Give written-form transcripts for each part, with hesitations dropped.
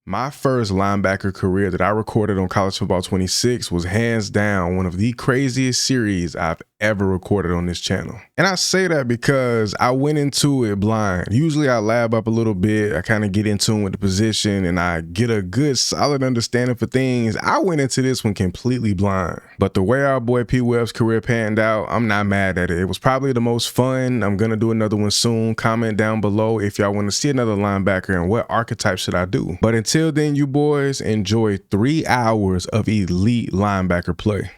My first linebacker career that I recorded on College Football 26 was hands down one of the craziest series I've ever recorded on this channel. And I say that because I went into it blind. Usually I lab up a little bit, I kind of get in tune with the position and I get a good solid understanding for things. I went into this one completely blind. But the way our boy P. Webb's career panned out, I'm not mad at it. It was probably the most fun. I'm gonna do another one soon. Comment down below if y'all want to see another linebacker and what archetype should I do. But until then, you boys, enjoy 3 hours of elite linebacker play.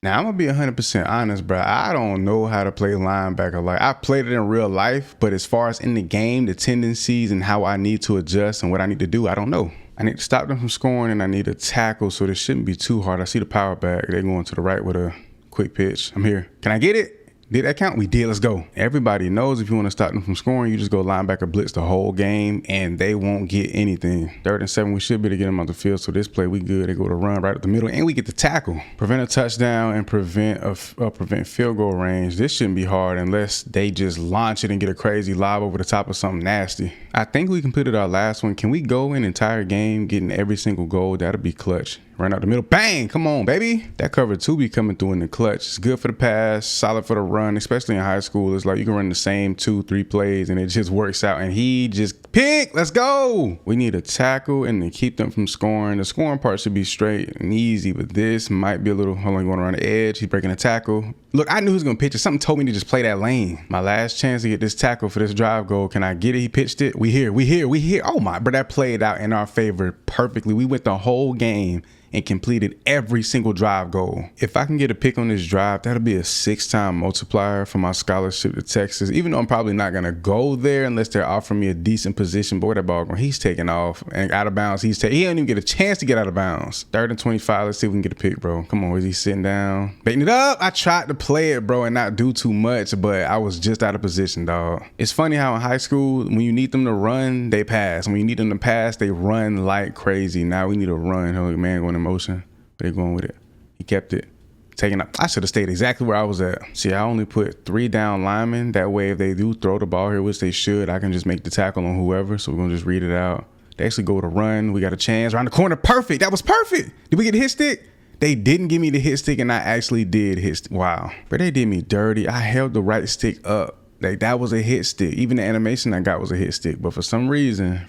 Now, I'm gonna be 100% honest, bro. I don't know how to play linebacker. Like, I played it in real life, but as far as in the game, the tendencies and how I need to adjust and what I need to do, I don't know. I need to stop them from scoring and I need a tackle, so this shouldn't be too hard. I see the power back. They're going to the right with a quick pitch. I'm here. Can I get it? Did that count? We did. Let's go. Everybody knows if you want to stop them from scoring, you just go linebacker blitz the whole game and they won't get anything. 3rd and 7, we should be able to get them on the field. So this play, we good. They go to run right up the middle and we get the tackle. Prevent a touchdown and prevent field goal range. This shouldn't be hard unless they just launch it and get a crazy lob over the top of something nasty. I think we completed our last one. Can we go an entire game getting every single goal? That'll be clutch. Run out the middle, bang, come on, baby. That cover 2 be coming through in the clutch. It's good for the pass, solid for the run, especially in high school. It's like you can run the same 2-3 plays and it just works out. And he just pick, let's go. We need a tackle and to keep them from scoring. The scoring part should be straight and easy, but this might be a little, hold on, going around the edge. He's breaking a tackle. Look, I knew he was gonna pitch it. Something told me to just play that lane. My last chance to get this tackle for this drive goal. Can I get it? He pitched it. We here. Oh my, but that played out in our favor perfectly. We went the whole game and completed every single drive goal. If I can get a pick on this drive, that'll be a 6-time multiplier for my scholarship to Texas, even though I'm probably not gonna go there unless they're offering me a decent position. But where that ball going? He's taking off and out of bounds. He don't even get a chance to get out of bounds. 3rd and 25, let's see if we can get a pick, bro. Come on, is he sitting down? Baiting it up. I tried to play it, bro, and not do too much, but I was just out of position, dog. It's funny how in high school, when you need them to run, they pass. When you need them to pass, they run like crazy. Now we need to run. Oh, man, going in motion. But they going with it. He kept it. Taking up. I should have stayed exactly where I was at. See, I only put 3 down linemen. That way, if they do throw the ball here, which they should, I can just make the tackle on whoever. So we're going to just read it out. They actually go to run. We got a chance. Around the corner. Perfect. That was perfect. Did we get a hit stick? They didn't give me the hit stick, and I actually did hit stick. Wow. But they did me dirty. I held the right stick up. Like, that was a hit stick. Even the animation I got was a hit stick. But for some reason,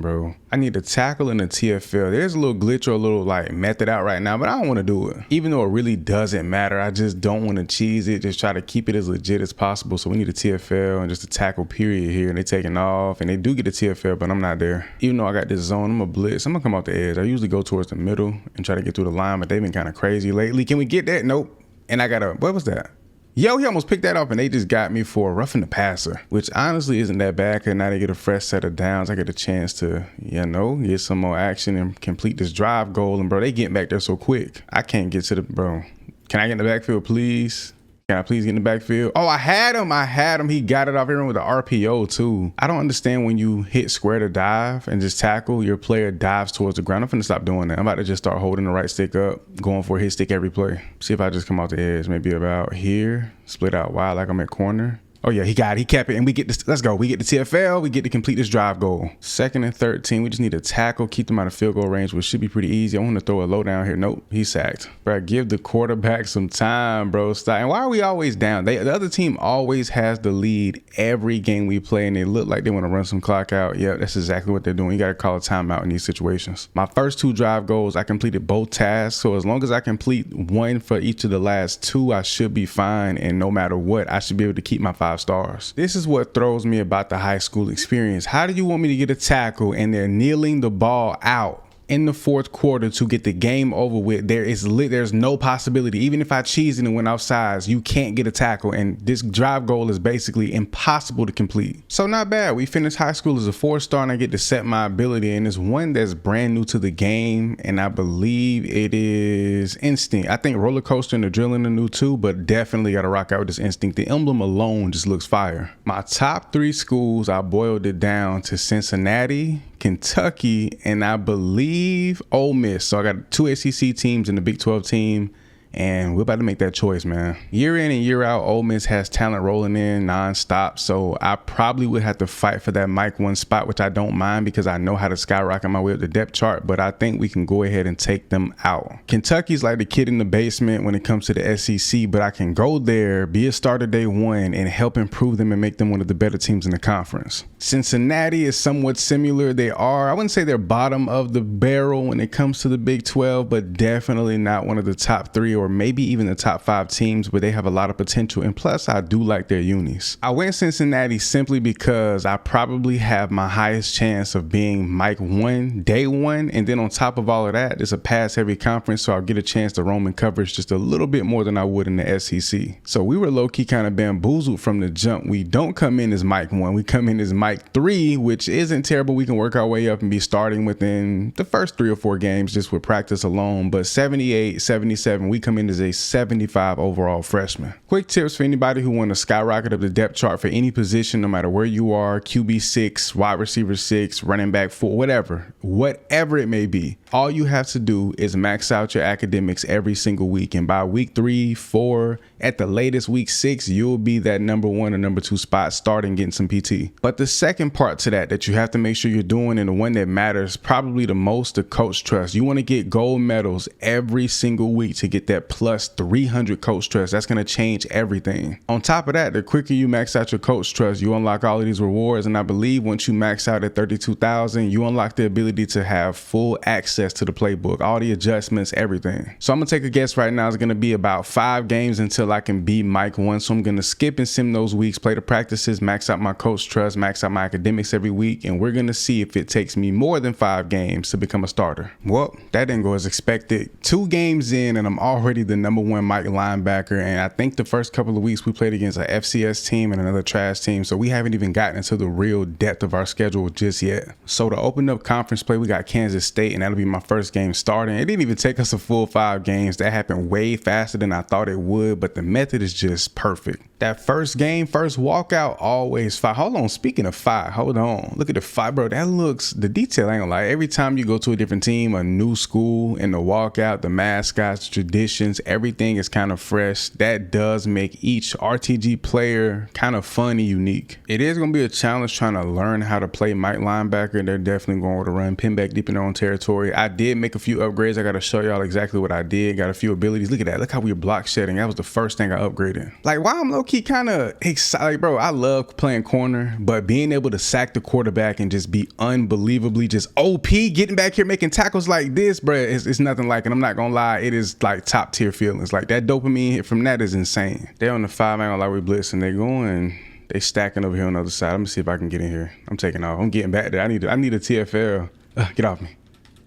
bro, I need a tackle in the TFL. There's a little glitch or a little like method out right now, but I don't want to do it. Even though it really doesn't matter, I just don't want to cheese it. Just try to keep it as legit as possible. So we need a TFL and just a tackle period here. And they taking off and they do get a TFL, but I'm not there. Even though I got this zone, I'm a blitz. I'm gonna come off the edge. I usually go towards the middle and try to get through the line, but they've been kind of crazy lately. Can we get that? Nope. And I got what was that? Yo, he almost picked that up and they just got me for roughing the passer, which honestly isn't that bad because now they get a fresh set of downs. I get a chance to, get some more action and complete this drive goal. And bro, they getting back there so quick. I can't get to the, bro. Can I get in the backfield, please? Can I please get in the backfield? Oh, I had him. He got it off here with the RPO too. I don't understand when you hit square to dive and just tackle, your player dives towards the ground. I'm finna stop doing that. I'm about to just start holding the right stick up, going for a hit stick every play. See if I just come off the edge, maybe about here, split out wide like I'm at corner. Oh yeah, he got it. He kept it, and we get this. Let's go. We get the TFL. We get to complete this drive goal. 2nd and 13. We just need a tackle, keep them out of field goal range, which should be pretty easy. I want to throw a low down here. Nope, he sacked. Bro, give the quarterback some time, bro. Stop. And why are we always down? The other team always has the lead every game we play, and they look like they want to run some clock out. Yeah, that's exactly what they're doing. You got to call a timeout in these situations. My first 2 drive goals, I completed both tasks. So as long as I complete 1 for each of the last 2, I should be fine. And no matter what, I should be able to keep my 5 stars. This is what throws me about the high school experience. How do you want me to get a tackle and they're kneeling the ball out in the 4th quarter to get the game over with? There's no possibility. Even if I cheese it and went outside, you can't get a tackle. And this drive goal is basically impossible to complete. So not bad. We finished high school as a 4-star and I get to set my ability. And it's one that's brand new to the game. And I believe it is instinct. I think roller coaster and adrenaline are new too, but definitely got to rock out with this instinct. The emblem alone just looks fire. My top 3 schools, I boiled it down to Cincinnati, Kentucky, and I believe Ole Miss. So I got 2 SEC teams and the Big 12 team. and we're about to make that choice, man. Year in and year out, Ole Miss has talent rolling in nonstop, so I probably would have to fight for that Mike 1 spot, which I don't mind because I know how to skyrocket my way up the depth chart, but I think we can go ahead and take them out. Kentucky's like the kid in the basement when it comes to the SEC, but I can go there, be a starter day one, and help improve them and make them one of the better teams in the conference. Cincinnati is somewhat similar. I wouldn't say they're bottom of the barrel when it comes to the Big 12, but definitely not one of the top 3 or maybe even the top 5 teams, but they have a lot of potential. And plus, I do like their unis. I went Cincinnati simply because I probably have my highest chance of being Mike 1, day 1. And then on top of all of that, it's a pass heavy conference, so I'll get a chance to roam in coverage just a little bit more than I would in the SEC. So we were low key kind of bamboozled from the jump. We don't come in as Mike 1, we come in as Mike 3, which isn't terrible. We can work our way up and be starting within the first 3 or 4 games just with practice alone. But 78, 77, we come in as a 75 overall freshman. Quick tips for anybody who want to skyrocket up the depth chart for any position, no matter where you are: QB 6, wide receiver 6, running back 4, whatever it may be. All you have to do is max out your academics every single week, and by week 3, 4, at the latest week 6, you'll be that number 1 or number 2 spot starting getting some PT. But the second part to that you have to make sure you're doing, and the one that matters probably the most, the coach trust. You want to get gold medals every single week to get that plus 300 coach trust. That's going to change everything. On top of that, the quicker you max out your coach trust, you unlock all of these rewards, and I believe once you max out at 32,000, you unlock the ability to have full access to the playbook, all the adjustments, everything. So I'm gonna take a guess right now. It's gonna be about 5 games until I can be Mike 1. So I'm gonna skip and sim those weeks, play the practices, max out my coach trust, max out my academics every week, and we're gonna see if it takes me more than 5 games to become a starter. Well, that didn't go as expected. 2 games in and I'm already the number 1 Mike linebacker, and I think the first couple of weeks we played against a FCS team and another trash team, so we haven't even gotten into the real depth of our schedule just yet. So to open up conference play, we got Kansas State, and that'll be my first game starting. It didn't even take us a full 5 games. That happened way faster than I thought it would, but the method is just perfect. That first game, first walkout, always fire. Hold on, speaking of fire, hold on. Look at the fire, bro. That looks, the detail, I ain't gonna lie. Every time you go to a different team, a new school, and the walkout, the mascots, traditions, everything is kind of fresh. That does make each RTG player kind of fun and unique. It is gonna be a challenge trying to learn how to play Mike linebacker. They're definitely going to run pin back deep in their own territory. I did make a few upgrades. I got to show y'all exactly what I did. Got a few abilities. Look at that. Look how we were block shedding. That was the first thing I upgraded. Like, why I'm low key kind of excited, like, bro. I love playing corner, but being able to sack the quarterback and just be unbelievably just OP, getting back here making tackles like this, bro, it's nothing like it. I'm not gonna lie, it is like top tier feelings. Like that dopamine hit from that is insane. They're on the 5, I ain't gonna lie, we blitzing. They going. They stacking over here on the other side. Let me see if I can get in here. I'm taking off. I'm getting back there. I need a TFL. Get off me.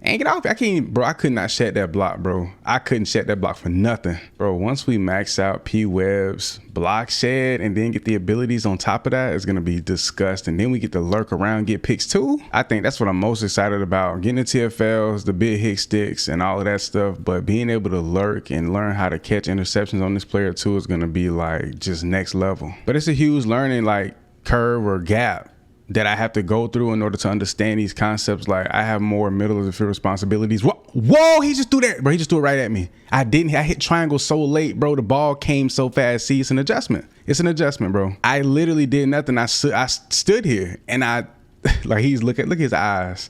And get off me. I can't, bro. I could not shed that block, bro. I couldn't shed that block for nothing. Bro, once we max out P-Web's block shed and then get the abilities on top of that, it's going to be disgusting. Then we get to lurk around, get picks too. I think that's what I'm most excited about. Getting the TFLs, the big hit sticks and all of that stuff. But being able to lurk and learn how to catch interceptions on this player too is going to be like just next level. But it's a huge learning like curve or gap that I have to go through in order to understand these concepts. Like I have more middle of the field responsibilities. Whoa, he just threw that, bro. He just threw it right at me. I hit triangle so late, bro. The ball came so fast. See, it's an adjustment. It's an adjustment, bro. I literally did nothing. I stood here and like he's look at his eyes.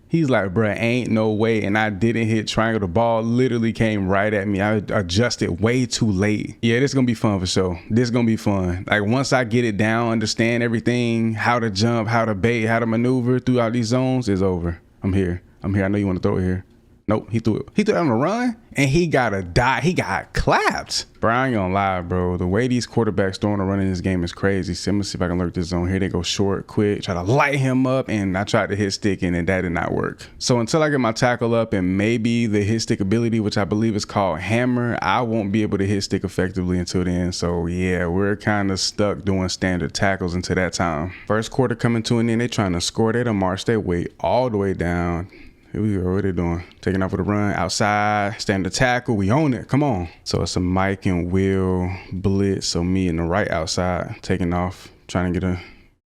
He's like, bruh, ain't no way. And I didn't hit triangle. The ball literally came right at me. I adjusted way too late. Yeah, this is going to be fun for sure. This is going to be fun. Like once I get it down, understand everything, how to jump, how to bait, how to maneuver throughout these zones, it's over. I'm here. I know you want to throw it here. Nope, he threw it. He threw it on the run, and he got a die. He got clapped. Bro, I ain't gonna lie, bro. The way these quarterbacks throwing a run in this game is crazy. So I'm gonna see if I can lurk this zone. Here they go short, quick. Try to light him up, and I tried to hit stick, and that did not work. So until I get my tackle up and maybe the hit stick ability, which I believe is called hammer, I won't be able to hit stick effectively until then. So yeah, we're kind of stuck doing standard tackles until that time. First quarter coming to an end. They trying to score. They done march their weight all the way down. Here we go. What they doing? Taking off with a run outside, standard tackle. We own it. Come on. So it's a Mike and Will blitz. So me in the right outside, taking off, trying to get a.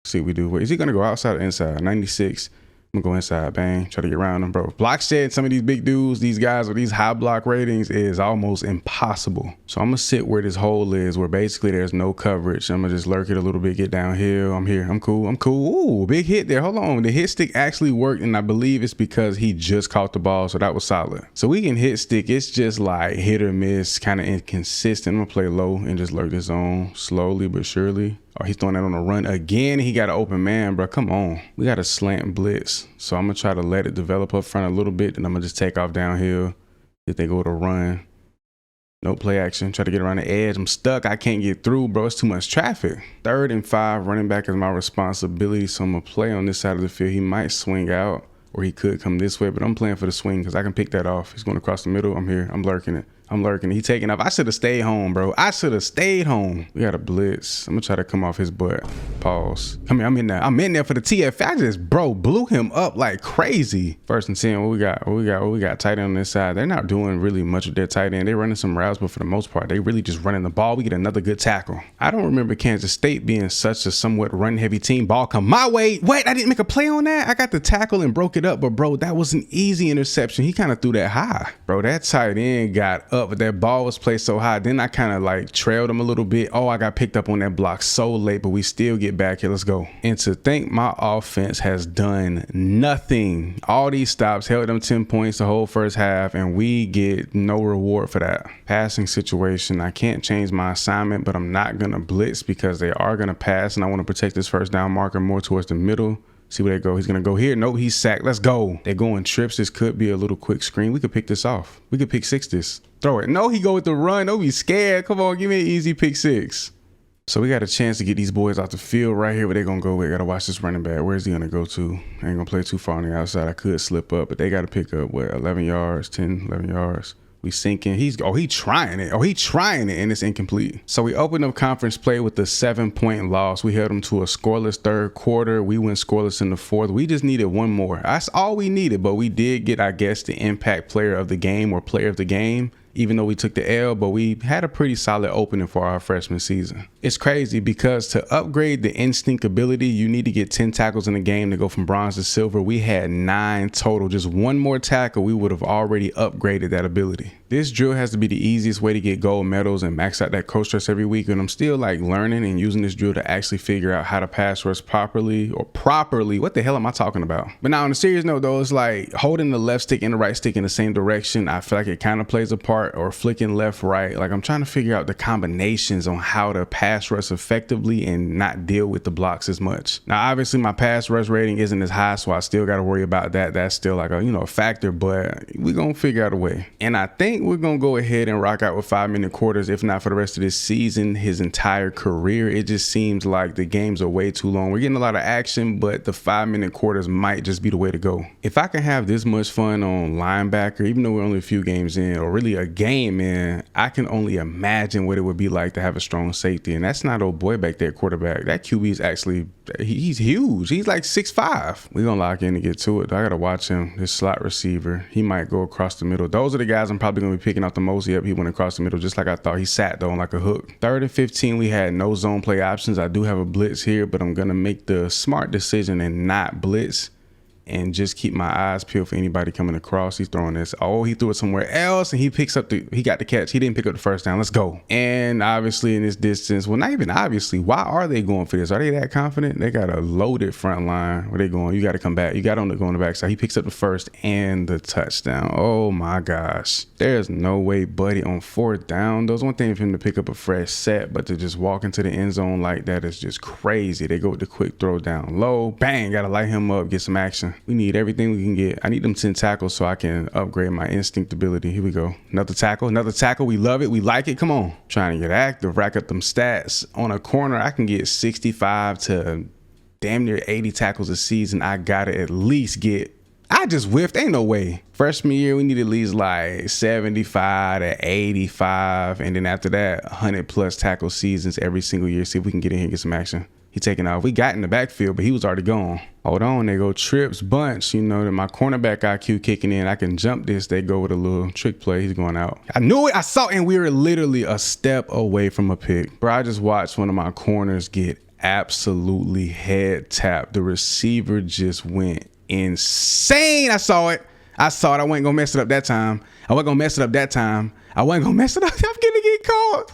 See what we do. Wait, is he gonna go outside or inside? 96. I'm gonna go inside, bang, try to get around them, bro. Block shed some of these big dudes, these guys with these high block ratings is almost impossible. So I'm gonna sit where this hole is, where basically there's no coverage. I'm gonna just lurk it a little bit, get downhill. I'm here, I'm cool. Ooh, big hit there, hold on. The hit stick actually worked, and I believe it's because he just caught the ball, so that was solid. So we can hit stick, it's just like hit or miss, kind of inconsistent. I'm gonna play low and just lurk this on slowly but surely. Oh, he's throwing that on a run again. He got an open man, bro. Come on. We got a slant blitz. So I'm going to try to let it develop up front a little bit. And I'm going to just take off downhill if they go to run. No play action. Try to get around the edge. I'm stuck. I can't get through, bro. It's too much traffic. 3rd and 5. Running back is my responsibility. So I'm going to play on this side of the field. He might swing out or he could come this way. But I'm playing for the swing because I can pick that off. He's going across the middle. I'm here. I'm lurking it. I'm lurking. He taking off. I should have stayed home, bro. I should have stayed home. We got a blitz. I'm gonna try to come off his butt. Pause. Come here. I'm in there. I'm in there for the TF. I just, bro, blew him up like crazy. 1st and 10. What we got? What we got? Tight end on this side. They're not doing really much with their tight end. They're running some routes, but for the most part, they really just running the ball. We get another good tackle. I don't remember Kansas State being such a somewhat run-heavy team. Ball come my way. Wait, I didn't make a play on that. I got the tackle and broke it up, but bro, that was an easy interception. He kind of threw that high, bro. That tight end got up, but that ball was placed so high. Then I kind of like trailed him a little bit. Oh, I got picked up on that block so late, but we still get back here. Let's go. And to think my offense has done nothing. All these stops held them 10 points the whole first half, and we get no reward for that. Passing situation, I can't change my assignment, but I'm not gonna blitz because they are gonna pass, and I want to protect this first down marker more towards the middle. See where they go. He's going to go here. Nope, he's sacked. Let's go. They're going trips. This could be a little quick screen. We could pick this off. We could pick 6 this. Throw it. No, he go with the run. Don't be scared. Come on, give me an easy pick 6. So we got a chance to get these boys off the field right here where they're going to go with. Got to watch this running back. Where's he going to go to? I ain't going to play too far on the outside. I could slip up, but they got to pick up, what, 11 yards, 10, 11 yards. We sinking. He trying it. He trying it, and it's incomplete. So we opened up conference play with a 7-point loss. We held them to a scoreless 3rd quarter. We went scoreless in the 4th. We just needed one more. That's all we needed, but we did get, I guess, the impact player of the game or player of the game. Even though we took the L, but we had a pretty solid opening for our freshman season. It's crazy because to upgrade the instinct ability, you need to get 10 tackles in the game to go from bronze to silver. We had 9 total. Just one more tackle, we would have already upgraded that ability. This drill has to be the easiest way to get gold medals and max out that coach stress every week. And I'm still like learning and using this drill to actually figure out how to pass rush properly. What the hell am I talking about? But now on a serious note though, it's like holding the left stick and the right stick in the same direction. I feel like it kind of plays a part, or flicking left, right. Like I'm trying to figure out the combinations on how to pass rush effectively and not deal with the blocks as much. Now, obviously my pass rush rating isn't as high, so I still got to worry about that. That's still like a factor, but we're going to figure out a way. And I think we're going to go ahead and rock out with 5-minute quarters, if not for the rest of this season, his entire career. It just seems like the games are way too long. We're getting a lot of action, but the 5-minute quarters might just be the way to go. If I can have this much fun on linebacker, even though we're only a few games in, or really a game in, I can only imagine what it would be like to have a strong safety. And that's not old boy back there, quarterback. That QB is actually, he's huge. He's like 6'5". We're going to lock in to get to it. I got to watch him. This slot receiver, he might go across the middle. Those are the guys I'm probably going to be picking out the most. Yep, he went across the middle just like I thought. He sat though on like a hook. 3rd and 15, we had no zone play options. I do have a blitz here, but I'm going to make the smart decision and not blitz and just keep my eyes peeled for anybody coming across. He's throwing this. Oh, he threw it somewhere else, and he got the catch. He didn't pick up the first down. Let's go. And obviously in this distance, well, not even obviously, why are they going for this? Are they that confident? They got a loaded front line. Where they going? You got to come back. You got on to go on the backside. He picks up the first and the touchdown. Oh my gosh. There's no way buddy on 4th down. There's one thing for him to pick up a fresh set, but to just walk into the end zone like that is just crazy. They go with the quick throw down low. Bang, got to light him up, get some action. We need everything we can get. I need them 10 tackles so I can upgrade my instinct ability. Here we go. Another tackle. We love it. We like it. Come on. Trying to get active, rack up them stats. On a corner, I can get 65 to damn near 80 tackles a season. I got to at least get, I just whiffed. Ain't no way. Freshman year, we need at least like 75 to 85. And then after that, 100 plus tackle seasons every single year. See if we can get in here and get some action. He taking off. We got in the backfield, but he was already gone. Hold on, they go trips, bunch. My cornerback IQ kicking in. I can jump this. They go with a little trick play. He's going out. I knew it. I saw it, and we were literally a step away from a pick. Bro, I just watched one of my corners get absolutely head tapped. The receiver just went insane. I saw it. I wasn't gonna mess it up that time. I wasn't gonna mess it up. I'm gonna get caught.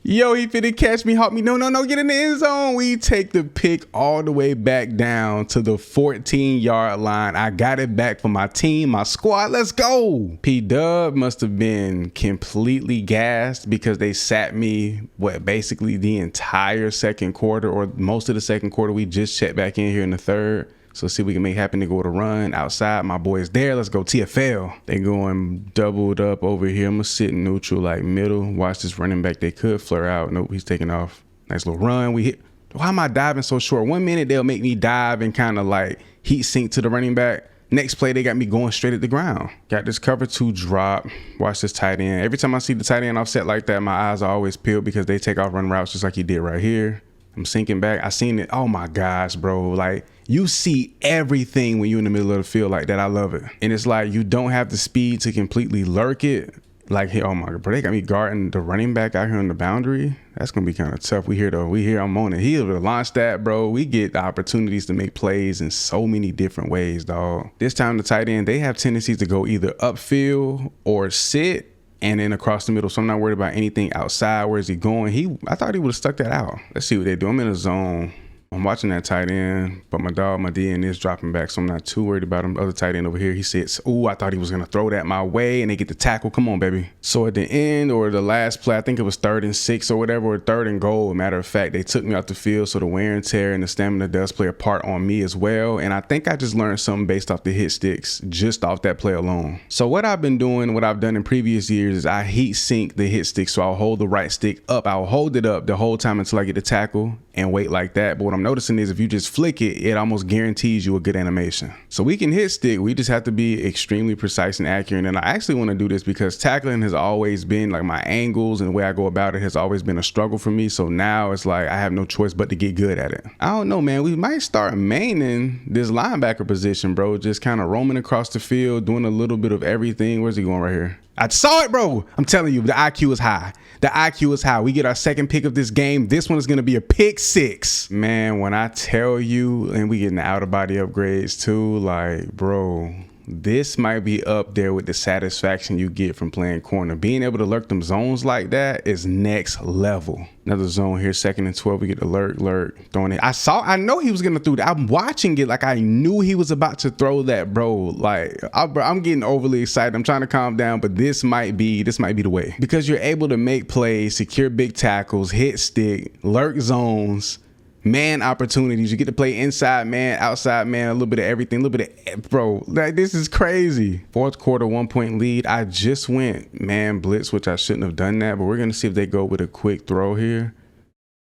Yo, he finna catch me, hawk me. No, get in the end zone. We take the pick all the way back down to the 14-yard line. I got it back for my team, my squad. Let's go. P-Dub must have been completely gassed because they sat me, basically the entire second quarter or most of the second quarter. We just checked back in here in the third. So see if we can make happen to go to run outside. My boys there. Let's go TFL. They going doubled up over here. I'm gonna sit neutral, like middle. Watch this running back. They could flare out. Nope, he's taking off. Nice little run. We hit. Why am I diving so short? 1 minute they'll make me dive and kind of like heat sink to the running back. Next play they got me going straight at the ground. Got this cover 2 drop. Watch this tight end. Every time I see the tight end offset like that, my eyes are always peeled because they take off run routes just like he did right here. I'm sinking back. I seen it. Oh my gosh, bro. Like, you see everything when you're in the middle of the field like that. I love it. And it's like you don't have the speed to completely lurk it. Like, hey, oh my God, bro, they got me guarding the running back out here on the boundary. That's going to be kind of tough. We here, I'm on it. He'll launch that, bro. We get the opportunities to make plays in so many different ways, dog. This time the tight end, they have tendencies to go either upfield or sit and then across the middle. So I'm not worried about anything outside. Where is he going? I thought he would have stuck that out. Let's see what they do. I'm in a zone. I'm watching that tight end, but my DN is dropping back, so I'm not too worried about him. The other tight end over here, he sits. Ooh, I thought he was going to throw that my way, and they get the tackle. Come on, baby. So at the end or the last play, I think it was 3rd and 6 or whatever, or 3rd and goal. Matter of fact, they took me out the field, so the wear and tear and the stamina does play a part on me as well. And I think I just learned something based off the hit sticks, just off that play alone. So what I've been doing, what I've done in previous years is I heat sink the hit stick. So I'll hold the right stick up. I'll hold it up the whole time until I get the tackle and wait like that. But what I'm noticing is if you just flick it, it almost guarantees you a good animation. So we can hit stick. We just have to be extremely precise and accurate. And I actually want to do this because tackling has always been like my angles and the way I go about it has always been a struggle for me. So now it's like I have no choice but to get good at it. I don't know, man. We might start maining this linebacker position, bro. Just kind of roaming across the field, doing a little bit of everything. Where's he going right here? I saw it, bro. I'm telling you, the IQ is high. The IQ is high. We get our second pick of this game. This one is going to be a pick 6. Man, when I tell you, and we getting the outer body upgrades too, like, bro, this might be up there with the satisfaction you get from playing corner. Being able to lurk them zones like that is next level. Another zone here, 2nd and 12. We get the lurk, throwing it. I know he was gonna throw that. I'm watching it like I knew he was about to throw that, bro. Like, I'm getting overly excited. I'm trying to calm down, but this might be the way because you're able to make plays, secure big tackles, hit stick, lurk zones, man opportunities. You get to play inside man, outside man, a little bit of everything, a little bit of, bro, like this is crazy. 4th quarter, 1-point lead. I just went man blitz, which I shouldn't have done that, but we're going to see if they go with a quick throw here.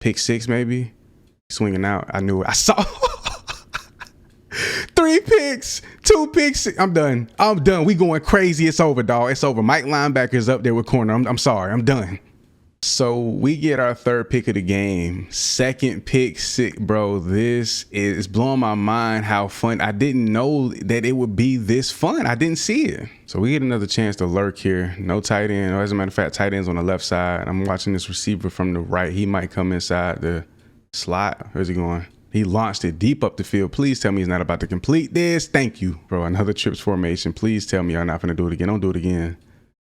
Pick 6 maybe. Swinging out. I knew it. I saw 3 picks, 2 picks. I'm done. We going crazy. It's over, dog. It's over. Mike Linebacker's up there with corner. I'm sorry. I'm done. So we get our 3rd pick of the game, 2nd pick 6, bro. This is blowing my mind how fun. I didn't know that it would be this fun. I didn't see it. So we get another chance to lurk here. No tight end. As a matter of fact, tight end's on the left side. I'm watching this receiver from the right. He might come inside the slot. Where's he going? He launched it deep up the field. Please tell me he's not about to complete this. Thank you, bro. Another trips formation. Please tell me y'all not going to do it again. Don't do it again.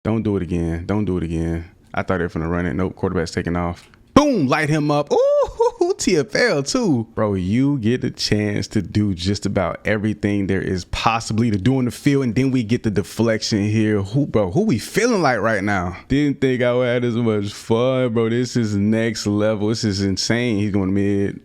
Don't do it again. Don't do it again. I thought they were finna run it. Nope, quarterback's taking off. Boom, light him up. Ooh, TFL too. Bro, you get a chance to do just about everything there is possibly to do in the field, and then we get the deflection here. Who we feeling like right now? Didn't think I would have this much fun, bro. This is next level. This is insane. He's going mid.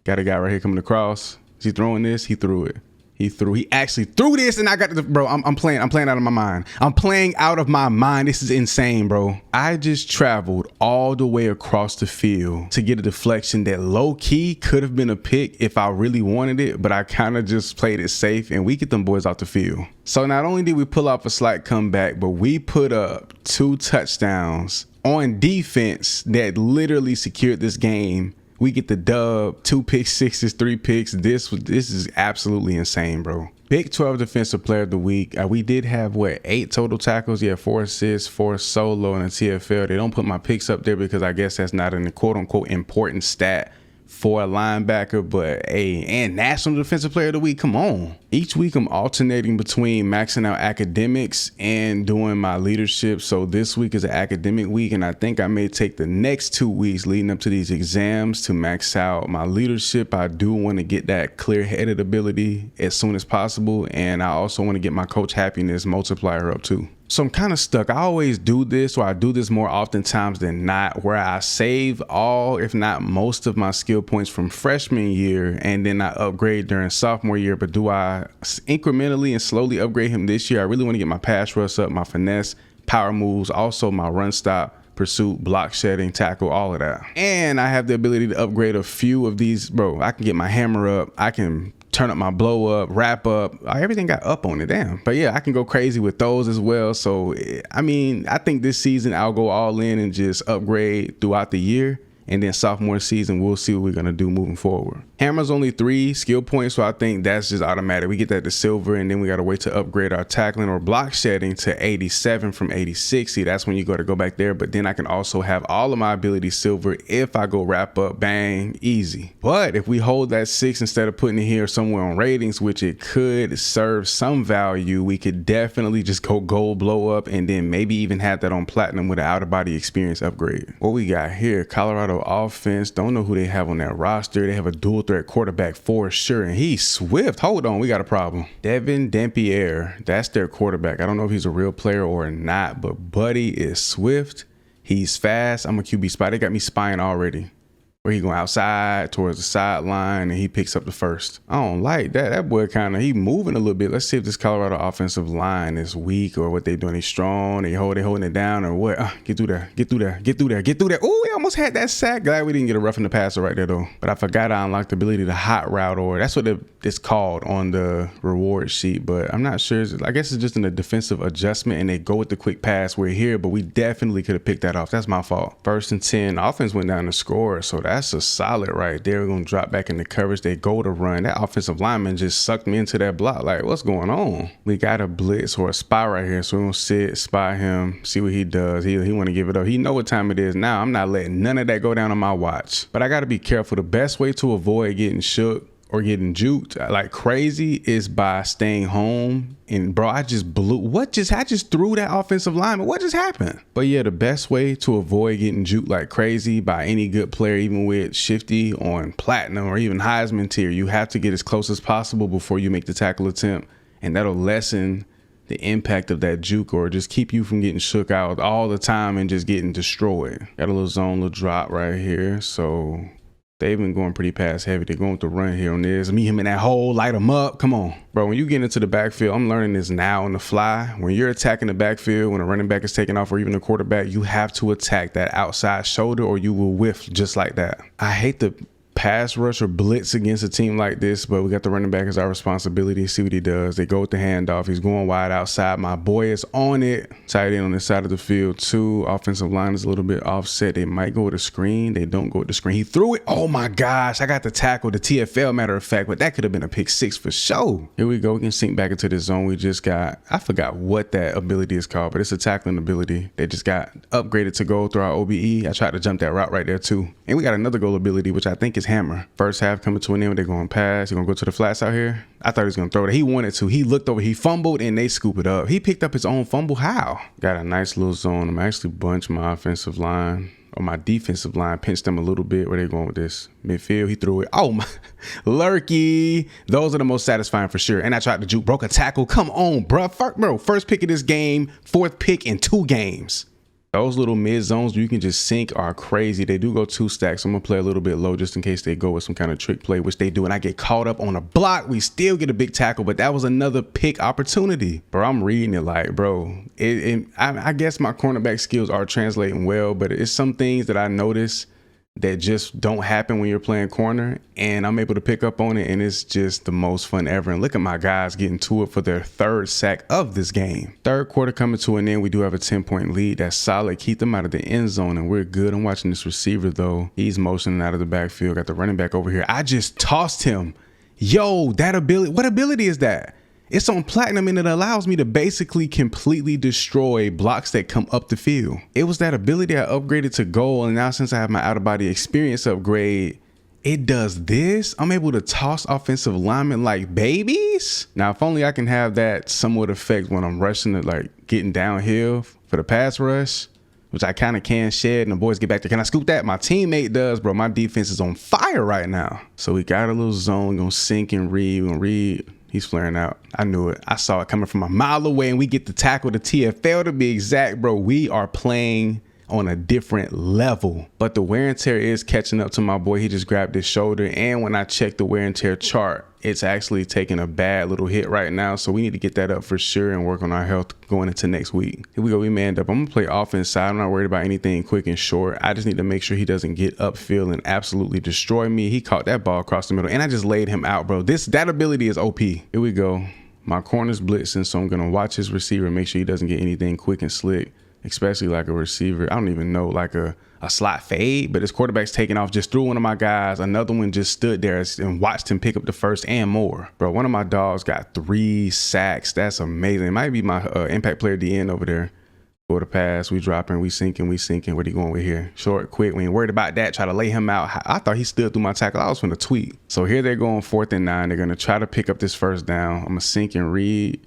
Got a guy right here coming across. Is he throwing this? He threw it. He actually threw this, and I got the, bro, I'm playing out of my mind. I'm playing out of my mind. This is insane, bro. I just traveled all the way across the field to get a deflection that low key could have been a pick if I really wanted it, but I kind of just played it safe, and we get them boys off the field. So not only did we pull off a slight comeback, but we put up 2 touchdowns on defense that literally secured this game. We get the dub, 2 pick 6s, 3 picks. This is absolutely insane, bro. Big 12 defensive player of the week. We did have 8 total tackles. Yeah, 4 assists, 4 solo, and a TFL. They don't put my picks up there because I guess that's not an quote unquote important stat for a linebacker, but and National Defensive Player of the Week. Come on. Each week I'm alternating between maxing out academics and doing my leadership. So this week is an academic week, and I think I may take the next 2 weeks leading up to these exams to max out my leadership. I do want to get that clear-headed ability as soon as possible, and I also want to get my coach happiness multiplier up too. So I'm kind of stuck. I always do this, or I do this more oftentimes than not, where I save all, if not most of my skill points from freshman year, and then I upgrade during sophomore year. But do I incrementally and slowly upgrade him this year? I really want to get my pass rush up, my finesse, power moves, also my run stop, pursuit, block shedding, tackle, all of that. And I have the ability to upgrade a few of these. Bro, I can get my hammer up. I can turn up my blow up, wrap up. Everything got up on it, damn. But yeah, I can go crazy with those as well. So, I mean, I think this season I'll go all in and just upgrade throughout the year. And then sophomore season, we'll see what we're going to do moving forward. Hammer's only 3 skill points, so I think that's just automatic. We get that to silver, and then we got to wait to upgrade our tackling or block shedding to 87 from 86. See, that's when you got to go back there. But then I can also have all of my abilities silver if I go wrap up, bang, easy. But if we hold that 6 instead of putting it here somewhere on ratings, which it could serve some value, we could definitely just go gold blow up and then maybe even have that on platinum with an out-of-body experience upgrade. What we got here, Colorado offense, don't know who they have on that roster. They have a dual threat quarterback for sure, and he's swift. Hold on, we got a problem. Devin Dempierre, that's their quarterback. I don't know if he's a real player or not, but buddy is swift. He's fast. I'm a QB spy. They got me spying already. Where he going outside towards the sideline and he picks up the first. I don't like that. That boy he moving a little bit. Let's see if this Colorado offensive line is weak or what they doing. They strong. They holding it down or what? Get through there. Get through there. Get through there. Get through there. Oh, we almost had that sack. Glad we didn't get a roughing the passer right there though. But I forgot I unlocked the ability to hot route, or that's what it's called on the reward sheet. But I'm not sure. I guess it's just in a defensive adjustment and they go with the quick pass. We're here, but we definitely could have picked that off. That's my fault. 1st and 10. Offense went down to score, so that's a solid right there. We're going to drop back into coverage. They go to run. That offensive lineman just sucked me into that block. Like, what's going on? We got a blitz or a spy right here. So we're going to sit, spy him, see what he does. He want to give it up. He know what time it is now. I'm not letting none of that go down on my watch. But I got to be careful. The best way to avoid getting shook or getting juked like crazy is by staying home. And bro, I just threw that offensive lineman. What just happened? But yeah, the best way to avoid getting juked like crazy by any good player, even with Shifty on platinum or even Heisman tier, you have to get as close as possible before you make the tackle attempt. And that'll lessen the impact of that juke or just keep you from getting shook out all the time and just getting destroyed. Got a little zone, little drop right here. So they've been going pretty pass heavy. They're going to run here on this. Meet him in that hole, light him up. Come on. Bro, when you get into the backfield, I'm learning this now on the fly. When you're attacking the backfield, when a running back is taking off or even a quarterback, you have to attack that outside shoulder or you will whiff just like that. I hate the pass rush or blitz against a team like this, but we got the running back as our responsibility. See what he does. They go with the handoff. He's going wide outside. My boy is on it. Tight end on this side of the field too. Offensive line is a little bit offset. They might go with the screen. They don't go with the screen. He threw it. Oh my gosh. I got the tackle, the TFL matter of fact, but that could have been a pick 6 for sure. Here we go. We can sink back into the zone. We just got, I forgot what that ability is called, but it's a tackling ability. They just got upgraded to go through our OBE. I tried to jump that route right there too. And we got another goal ability, which I think is hammer. First half coming to an end. They're going pass. He's going to go to the flats out here. I thought he was going to throw it. He wanted to. He looked over. He fumbled and they scoop it up. He picked up his own fumble. How? Got a nice little zone. I'm actually bunched my offensive line or my defensive line. Pinched them a little bit. Where they going with this? Midfield. He threw it. Oh my. Lurky. Those are the most satisfying for sure. And I tried to juke. Broke a tackle. Come on, bro. First pick of this game. 4th pick in 2 games. Those little mid zones you can just sink are crazy. They do go 2 stacks. I'm going to play a little bit low just in case they go with some kind of trick play, which they do. And I get caught up on a block. We still get a big tackle, but that was another pick opportunity. Bro, I'm reading it like, bro, I guess my cornerback skills are translating well, but it's some things that I notice that just don't happen when you're playing corner, and I'm able to pick up on it, and it's just the most fun ever. And look at my guys getting to it for their 3rd sack of this game. 3rd quarter coming to an end. We do have a 10-point lead. That's solid. Keep them out of the end zone, and we're good. I'm watching this receiver, though. He's motioning out of the backfield. Got the running back over here. I just tossed him. Yo, that ability. What ability is that? It's on platinum and it allows me to basically completely destroy blocks that come up the field. It was that ability I upgraded to gold, and now since I have my out of body experience upgrade, it does this. I'm able to toss offensive linemen like babies. Now, if only I can have that somewhat effect when I'm rushing it, like getting downhill for the pass rush, which I kind of can shed and the boys get back there. Can I scoop that? My teammate does, bro. My defense is on fire right now. So we got a little zone. We're going to sink and read. We're going to read. He's flaring out. I knew it. I saw it coming from a mile away, and we get the tackle, the TFL to be exact, bro. We are playing on a different level, but the wear and tear is catching up to my boy. He just grabbed his shoulder, and when I check the wear and tear chart, it's actually taking a bad little hit right now, so we need to get that up for sure and work on our health going into next week. Here we go. We manned up. I'm gonna play offense side. I'm not worried about anything quick and short. I just need to make sure he doesn't get upfield and absolutely destroy me. He caught that ball across the middle, and I just laid him out, bro. That ability is OP. Here we go. My corner's blitzing, so I'm gonna watch his receiver and make sure he doesn't get anything quick and slick, especially like a receiver. I don't even know, like a slot fade, but his quarterback's taking off, just threw one of my guys. Another one just stood there and watched him pick up the first and more. Bro, one of my dogs got 3 sacks. That's amazing. It might be my impact player DN over there. For the pass, we dropping, we sinking. What are you going with here? Short, quick. We ain't worried about that. Try to lay him out. I thought he stood through my tackle. I was finna tweet. So here they're going 4th and 9. They're going to try to pick up this first down. I'm going to sink and read.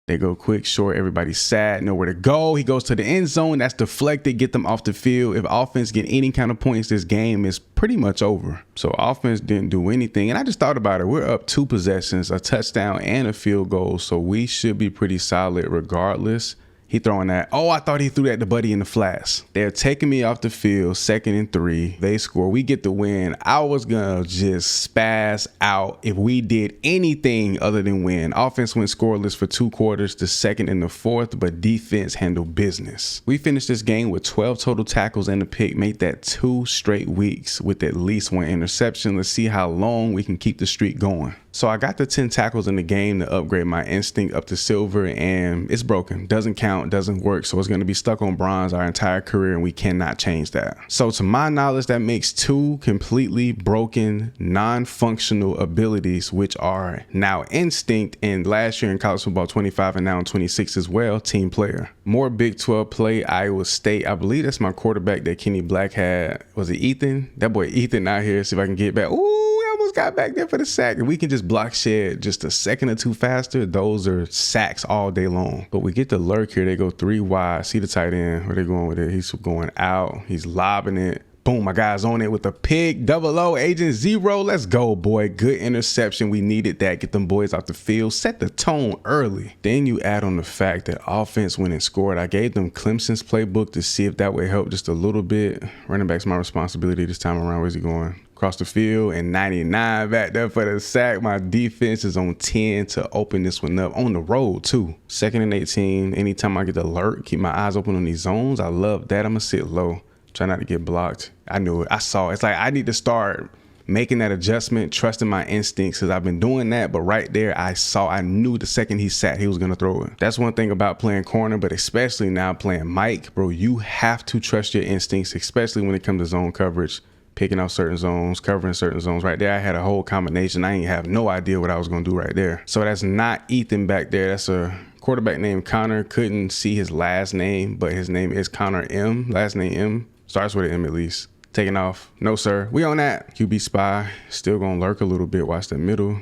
They go quick, short, everybody's sad, nowhere to go. He goes to the end zone, that's deflected, get them off the field. If offense get any kind of points, this game is pretty much over. So offense didn't do anything, and I just thought about it. We're up 2 possessions, a touchdown and a field goal, so we should be pretty solid regardless. He throwing that. Oh, I thought he threw that to Buddy in the flats. They're taking me off the field, 2nd and 3. They score. We get the win. I was going to just spaz out if we did anything other than win. Offense went scoreless for 2 quarters, the 2nd and the 4th, but defense handled business. We finished this game with 12 total tackles and a pick, made that 2 straight weeks with at least 1 interception. Let's see how long we can keep the streak going. So I got the 10 tackles in the game to upgrade my instinct up to silver, and it's broken. Doesn't count, doesn't work. So it's going to be stuck on bronze our entire career, and we cannot change that. So to my knowledge, that makes 2 completely broken, non-functional abilities, which are now instinct, and last year in college football 25 and now in 26 as well, team player. More Big 12 play, Iowa State. I believe that's my quarterback that Kenny Black had. Was it Ethan? That boy Ethan out here. See if I can get back. Ooh, almost got back there for the sack. If we can just block shed just a second or 2 faster, those are sacks all day long. But we get the lurk here. They go 3 wide. See the tight end. Where they going with it? He's going out. He's lobbing it. Boom, my guy's on it with a pick. 00, Agent Zero. Let's go, boy. Good interception. We needed that. Get them boys off the field. Set the tone early. Then you add on the fact that offense went and scored. I gave them Clemson's playbook to see if that would help just a little bit. Running back's my responsibility this time around. Where's he going? Across the field, and 99 back there for the sack. My defense is on 10 to open this one up on the road too. 2nd and 18. Anytime I get the alert, keep my eyes open on these zones. I love that. I'm gonna sit low, try not to get blocked. I knew it. I saw it. It's like I need to start making that adjustment, trusting my instincts, because I've been doing that. But right there, I knew the second he sat, he was gonna throw it. That's one thing about playing corner, but especially now playing Mike, bro. You have to trust your instincts, especially when it comes to zone coverage. Picking out certain zones, covering certain zones. Right there, I had a whole combination. I ain't have no idea what I was going to do right there. So that's not Ethan back there. That's a quarterback named Connor. Couldn't see his last name, but his name is Connor M. Last name M. Starts with an M at least. Taking off. No, sir. We on that. QB spy. Still going to lurk a little bit. Watch the middle.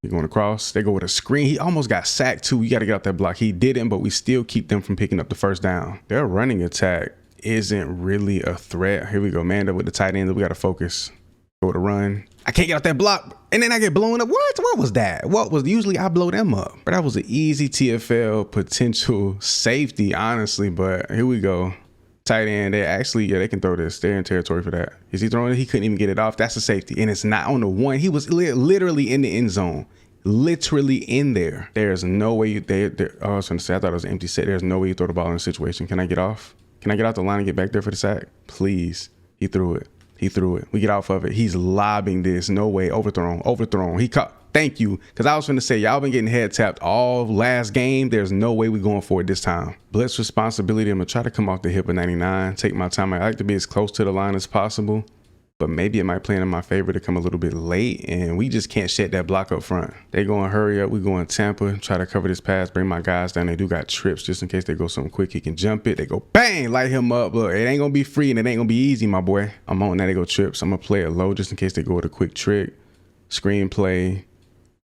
He going across. They go with a screen. He almost got sacked too. You got to get out that block. He didn't, but we still keep them from picking up the first down. Their running attack isn't really a threat. Here we go, man up with the tight end. We got to focus. Go to run. I can't get out that block, and then I get blown up. What was that? Usually I blow them up. But that was an easy TFL potential safety, honestly. But here we go. Tight end, they can throw this. They're in territory for that. Is he throwing it? He couldn't even get it off. That's a safety, and it's not on the 1. He was literally in the end zone. Literally in there. There's no way I was going to say, I thought it was an empty set. There's no way you throw the ball in a situation. Can I get off? Can I get out the line and get back there for the sack? Please. He threw it. We get off of it. He's lobbing this. No way. Overthrown. He caught. Thank you. Because I was going to say, y'all been getting head tapped all last game. There's no way we going for it this time. Blitz responsibility. I'm going to try to come off the hip of 99. Take my time. I like to be as close to the line as possible. but maybe it might play in my favor to come a little bit late, and we just can't shed that block up front. They going hurry up. We going Tampa, try to cover this pass, bring my guys down. They do got trips just in case they go something quick. He can jump it. They go bang, light him up. Look, it ain't going to be free and it ain't going to be easy, my boy. I'm on that. They go trips. I'm going to play it low just in case they go with a quick trick, screenplay,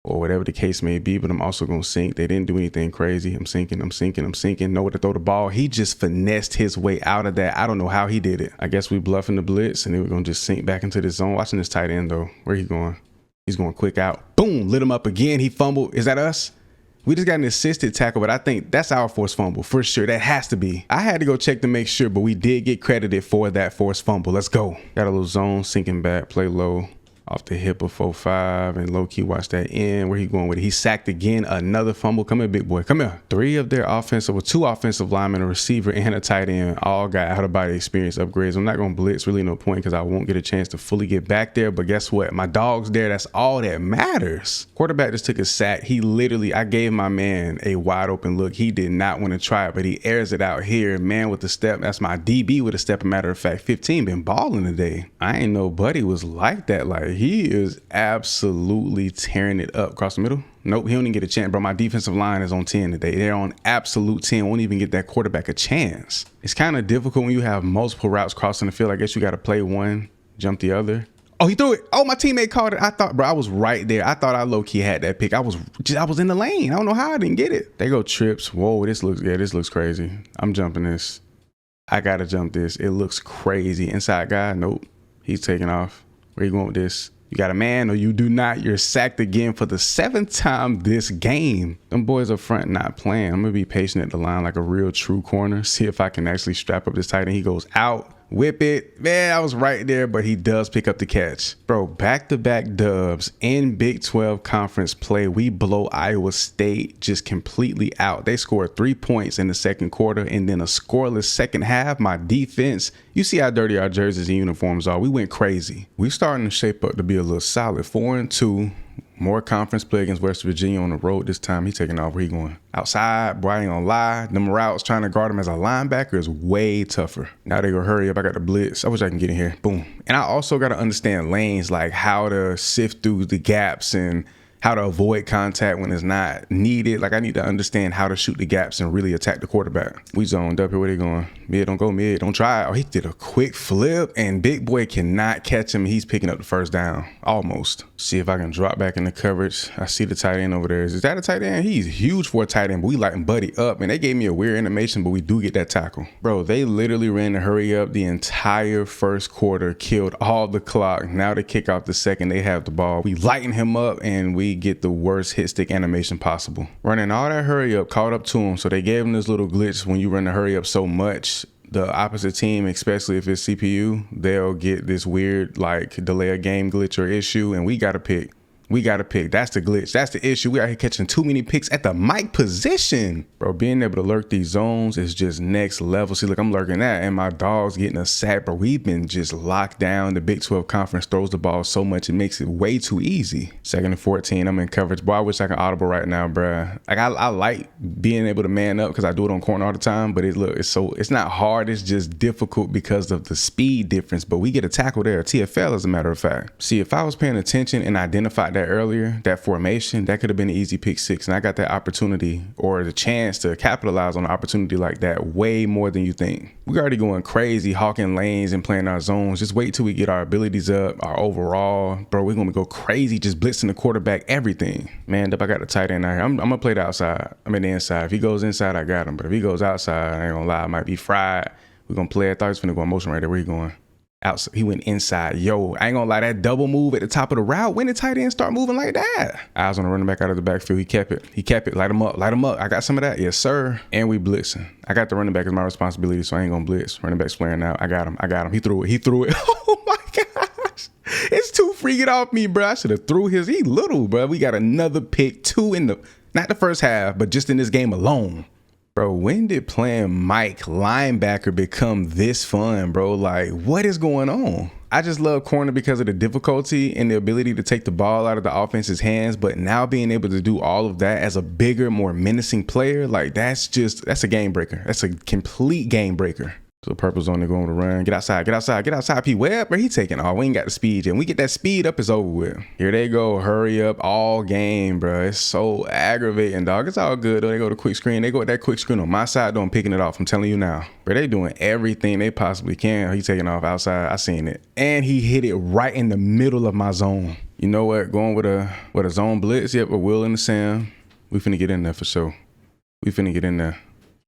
or whatever the case may be, but I'm also going to sink. They didn't do anything crazy. I'm sinking. Nowhere to throw the ball. He just finessed his way out of that. I don't know how he did it. I guess we bluffing the blitz, and then we're going to just sink back into the zone. Watching this tight end, though. Where he going? He's going quick out. Boom, lit him up again. He fumbled. Is that us? We just got an assisted tackle, but I think that's our forced fumble for sure. That has to be. I had to go check to make sure, but we did get credited for that forced fumble. Let's go. Got a little zone, sinking back, play low. Off the hip of 4-5 and low-key watch that end. Where he going with it? He sacked again. Another fumble. Come here, big boy. Come here. Two offensive linemen, a receiver, and a tight end all got out-of-body experience upgrades. I'm not going to blitz. Really no point because I won't get a chance to fully get back there. But guess what? My dog's there. That's all that matters. Quarterback just took a sack. I gave my man a wide open look. He did not want to try it, but he airs it out here. Man with the step. That's my DB with a step. A matter of fact, 15 been balling today. I ain't know Buddy was like that. Like, he is absolutely tearing it up across the middle. Nope, he don't even get a chance, bro. My defensive line is on 10 today. They're on absolute 10. Won't even get that quarterback a chance. It's kind of difficult when you have multiple routes crossing the field. I guess you got to play one, jump the other. Oh, he threw it. Oh, my teammate caught it. I thought, bro, I was right there. I thought I low-key had that pick. I was in the lane. I don't know how I didn't get it. They go trips. Whoa, this looks crazy. I'm jumping this. I got to jump this. It looks crazy. Inside guy, nope. He's taking off. Where you going with this? You got a man or you do not. You're sacked again for the 7th time this game. Them boys up front not playing. I'm going to be patient at the line like a real true corner. See if I can actually strap up this tight end. He goes out. Whip it. Man, I was right there, but he does pick up the catch. Bro, back-to-back dubs in Big 12 conference play. We blow Iowa State just completely out. They scored 3 points in the second quarter and then a scoreless second half. My defense, you see how dirty our jerseys and uniforms are. We went crazy. We starting to shape up to be a little solid. 4-2. More conference play against West Virginia on the road this time. He taking off. Where he going? Outside. Boy, I ain't gonna lie. Them routes trying to guard him as a linebacker is way tougher. Now they go hurry up. I got the blitz. I wish I can get in here. Boom. And I also got to understand lanes, like how to sift through the gaps and how to avoid contact when it's not needed. Like I need to understand how to shoot the gaps and really attack the quarterback. We zoned up here. Where they going? Mid, don't go mid. Don't try it. Oh, he did a quick flip and big boy cannot catch him. He's picking up the first down. Almost. See if I can drop back in the coverage. I see the tight end over there. Is that a tight end? He's huge for a tight end, but we lighting Buddy up. And they gave me a weird animation, but we do get that tackle. Bro, they literally ran the hurry up the entire first quarter, killed all the clock. Now they kick off the second. They have the ball. We lighten him up and we get the worst hit stick animation possible. Running all that hurry up, caught up to him. So they gave him this little glitch when you run the hurry up so much. The opposite team, especially if it's CPU, they'll get this weird like delay a game glitch or issue, and we got to pick. That's the glitch. That's the issue. We out here catching too many picks at the mic position. Bro, being able to lurk these zones is just next level. See, look, I'm lurking that, and my dog's getting a sack, but we've been just locked down. The Big 12 conference throws the ball so much, it makes it way too easy. 2nd and 14, I'm in coverage. Boy, I wish I could audible right now, bro. Like, I like being able to man up because I do it on corner all the time, but it's not hard. It's just difficult because of the speed difference, but we get a tackle there, a TFL as a matter of fact. See, if I was paying attention and identified that earlier, that formation, that could have been an easy pick 6, and I got that opportunity or the chance to capitalize on an opportunity like that way more than you think. We're already going crazy, hawking lanes and playing our zones. Just wait till we get our abilities up, our overall. Bro, we're gonna go crazy just blitzing the quarterback, everything. Man, I got the tight end out here. I'm gonna play the outside. I'm in the inside. If he goes inside, I got him, but if he goes outside, I ain't gonna lie, I might be fried. We're gonna play. I thought he was finna go in motion right there. Where he going? Outside. He went inside. Yo, I ain't gonna lie, that double move at the top of the route, when did tight end start moving like that? Eyes on the running back out of the backfield. He kept it. Light him up. I got some of that. Yes, sir. And we blitzing. I got the running back as my responsibility, so I ain't gonna blitz. Running back's flaring out. I got him. He threw it. Oh my gosh. It's too freaking off me, bro. I should have threw his. He little, bro. We got another pick, 2 in not the first half, but just in this game alone. Bro, when did playing Mike linebacker become this fun, bro? Like, what is going on? I just love corner because of the difficulty and the ability to take the ball out of the offense's hands, but now being able to do all of that as a bigger, more menacing player, like that's a game breaker. That's a complete game breaker. So purple zone, they're going to run. Get outside, get outside, get outside. P. Webb, bro, he taking off. We ain't got the speed yet. When we get that speed up, it's over with. Here they go. Hurry up all game, bro. It's so aggravating, dog. It's all good, though. They go to quick screen. They go with that quick screen on my side, though. I'm picking it off. I'm telling you now. Bro, they doing everything they possibly can. He taking off outside. I seen it. And he hit it right in the middle of my zone. You know what? Going with a zone blitz. Yep, a Will and a Sam. We finna get in there for sure. We finna get in there.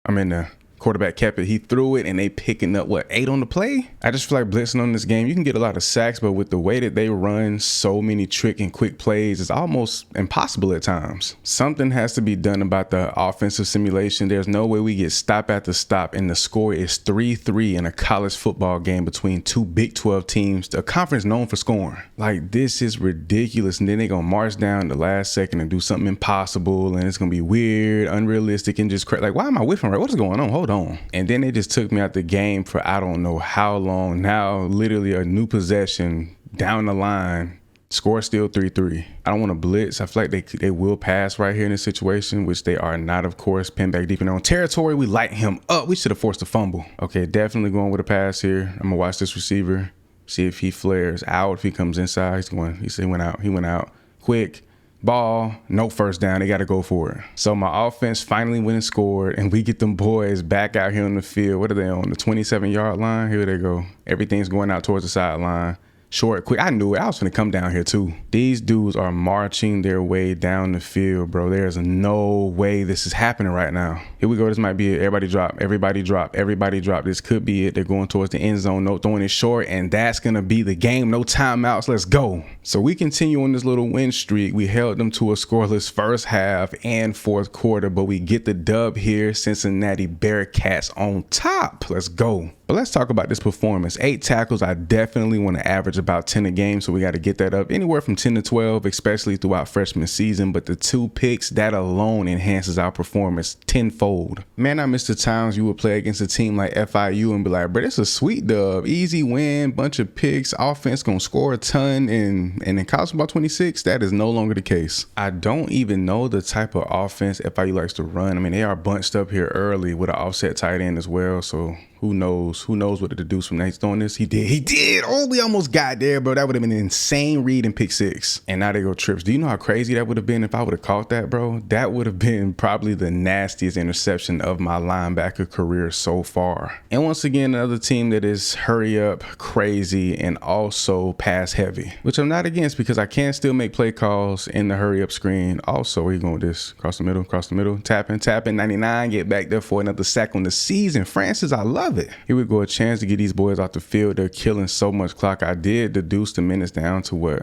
I'm in there. Quarterback kept it. He threw it and they picking up, what, 8 on the play? I just feel like blitzing on this game, you can get a lot of sacks, but with the way that they run so many trick and quick plays, it's almost impossible at times. Something has to be done about the offensive simulation. There's no way we get stop after stop and the score is 3-3 in a college football game between two Big 12 teams, a conference known for scoring. Like, this is ridiculous. And then they're going to march down the last second and do something impossible, and it's going to be weird, unrealistic, and just like, why am I whiffing right? What is going on? Hold on. And then they just took me out the game for I don't know how long. Now literally a new possession down the line, score still 3-3. I don't want to blitz. I feel like they will pass right here in this situation, which they are not, of course. Pin back deep in their own territory. We light him up. We should have forced a fumble. Okay, definitely going with a pass here. I'm gonna watch this receiver, see if he flares out, if he comes inside. He said he went out. He went out quick. Ball, no first down. They got to go for it. So my offense finally went and scored, and we get them boys back out here on the field. What are they on? The 27-yard line? Here they go. Everything's going out towards the sideline. Short, quick. I knew it. I was going to come down here too. These dudes are marching their way down the field, bro. There's no way this is happening right now. Here we go. This might be it. Everybody drop. Everybody drop. Everybody drop. This could be it. They're going towards the end zone. No, throwing it short, and that's going to be the game. No timeouts. Let's go. So we continue on this little win streak. We held them to a scoreless first half and fourth quarter, but we get the dub here. Cincinnati Bearcats on top. Let's go. But let's talk about this performance. 8 tackles. I definitely want to average about 10 a game, so we got to get that up anywhere from 10 to 12, especially throughout freshman season. But the 2 picks, that alone enhances our performance tenfold. Man, I miss the times you would play against a team like FIU and be like, bro, this is a sweet dub, easy win, bunch of picks, offense gonna score a ton. And in college football 26, that is no longer the case. I don't even know the type of offense FIU likes to run. I mean, they are bunched up here early with an offset tight end as well, so who knows? Who knows what to deduce from that? He's throwing this. He did. Oh, we almost got there, bro. That would have been an insane read in pick 6. And now they go trips. Do you know how crazy that would have been if I would have caught that, bro? That would have been probably the nastiest interception of my linebacker career so far. And once again, another team that is hurry up, crazy, and also pass heavy, which I'm not against because I can still make play calls in the hurry up screen. Also, where you going with this? Across the middle, tapping, 99, get back there for another sack on the season. Francis, I love it. Here we go, a chance to get these boys off the field. They're killing so much clock. I did deduce the minutes down to what?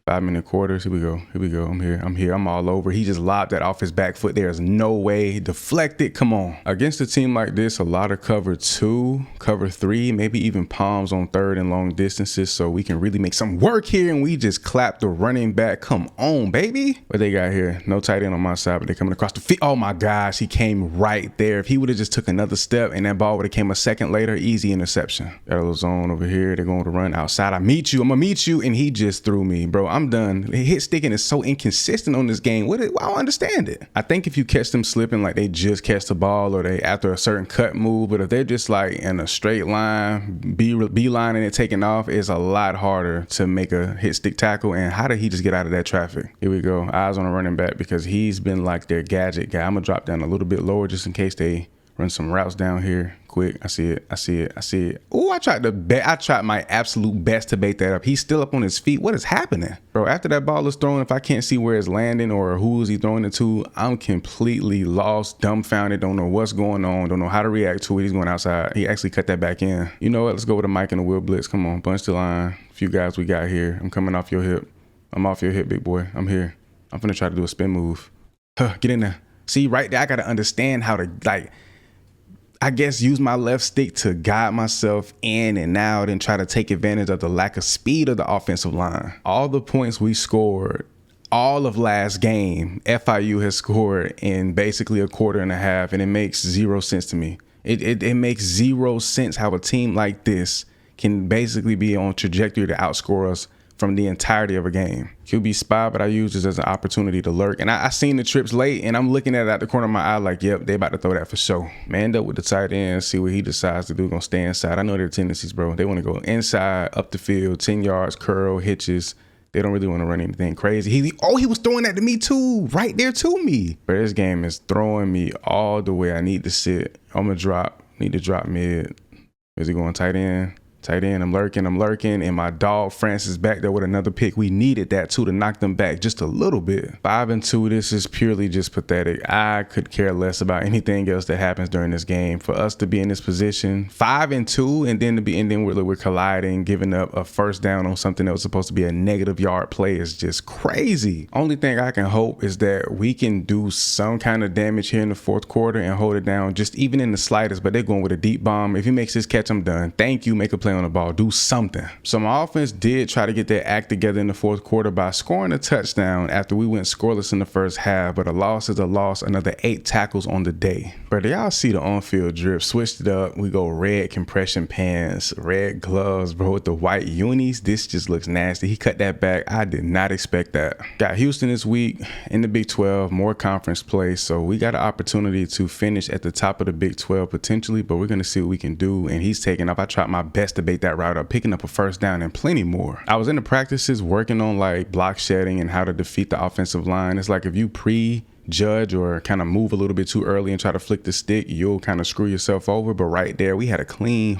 5-minute quarters. Here we go. I'm here. I'm all over. He just lobbed that off his back foot. There's no way. Deflected. Come on. Against a team like this, a lot of cover 2, cover 3, maybe even palms on third and long distances, so we can really make some work here. And we just clap the running back. Come on, baby. What they got here? No tight end on my side, but they're coming across the field. Oh my gosh, he came right there. If he would have just took another step and that ball would have came a second later, easy interception. Got a little zone over here. They're going to run outside. I'm gonna meet you, and he just threw me, bro. I'm done. Hit sticking is so inconsistent on this game. I don't understand it. I think if you catch them slipping, like they just catch the ball or they after a certain cut move, but if they're just like in a straight line, beeline and it taking off, it's a lot harder to make a hit stick tackle. And how did he just get out of that traffic? Here we go. Eyes on a running back because he's been like their gadget guy. I'm gonna drop down a little bit lower just in case they run some routes down here. Quick. I see it. Oh, I tried my absolute best to bait that up. He's still up on his feet. What is happening? Bro, after that ball is thrown, if I can't see where it's landing or who is he throwing it to, I'm completely lost, dumbfounded, don't know what's going on, don't know how to react to it. He's going outside. He actually cut that back in. You know what? Let's go with a Mike and a Will blitz. Come on, bunch the line. A few guys we got here. I'm coming off your hip. I'm off your hip, big boy. I'm here. I'm finna try to do a spin move. Get in there. See, right there, I got to understand how to, I guess, use my left stick to guide myself in and out and try to take advantage of the lack of speed of the offensive line. All the points we scored all of last game, FIU has scored in basically a quarter and a half, and it makes 0 sense to me. It makes 0 sense how a team like this can basically be on trajectory to outscore us from the entirety of a game. QB spy, but I use this as an opportunity to lurk. And I seen the trips late, and I'm looking at it out the corner of my eye like, yep, they about to throw that for sure. Man up with the tight end, see what he decides to do. Gonna stay inside. I know their tendencies, bro. They want to go inside, up the field, 10 yards, curl, hitches. They don't really want to run anything crazy. He was throwing that to me too, right there to me. But this game is throwing me all the way. I need to sit. I'm gonna drop. Need to drop mid. Is he going tight end? Tight end, I'm lurking, and my dog Francis back there with another pick. We needed that too to knock them back just a little bit. 5-2, this is purely just pathetic. I could care less about anything else that happens during this game. For us to be in this position, 5-2, and then to be ending where we're colliding, giving up a first down on something that was supposed to be a negative yard play is just crazy. Only thing I can hope is that we can do some kind of damage here in the fourth quarter and hold it down, just even in the slightest. But they're going with a deep bomb. If he makes this catch, I'm done. Thank you. Make a play on the ball, do something. So my offense did try to get their act together in the fourth quarter by scoring a touchdown after we went scoreless in the first half, but a loss is a loss. Another 8 tackles on the day. But y'all see the on-field drip, switched it up. We go red compression pants, red gloves, bro, with the white unis. This just looks nasty. He cut that back. I did not expect that. Got Houston this week in the Big 12, more conference play. So we got an opportunity to finish at the top of the Big 12 potentially, but we're going to see what we can do. And he's taking up. I tried my best to bait that route up, picking up a first down and plenty more. I was in the practices working on like block shedding and how to defeat the offensive line. It's like if you prejudge or kind of move a little bit too early and try to flick the stick, you'll kind of screw yourself over. But right there, we had a clean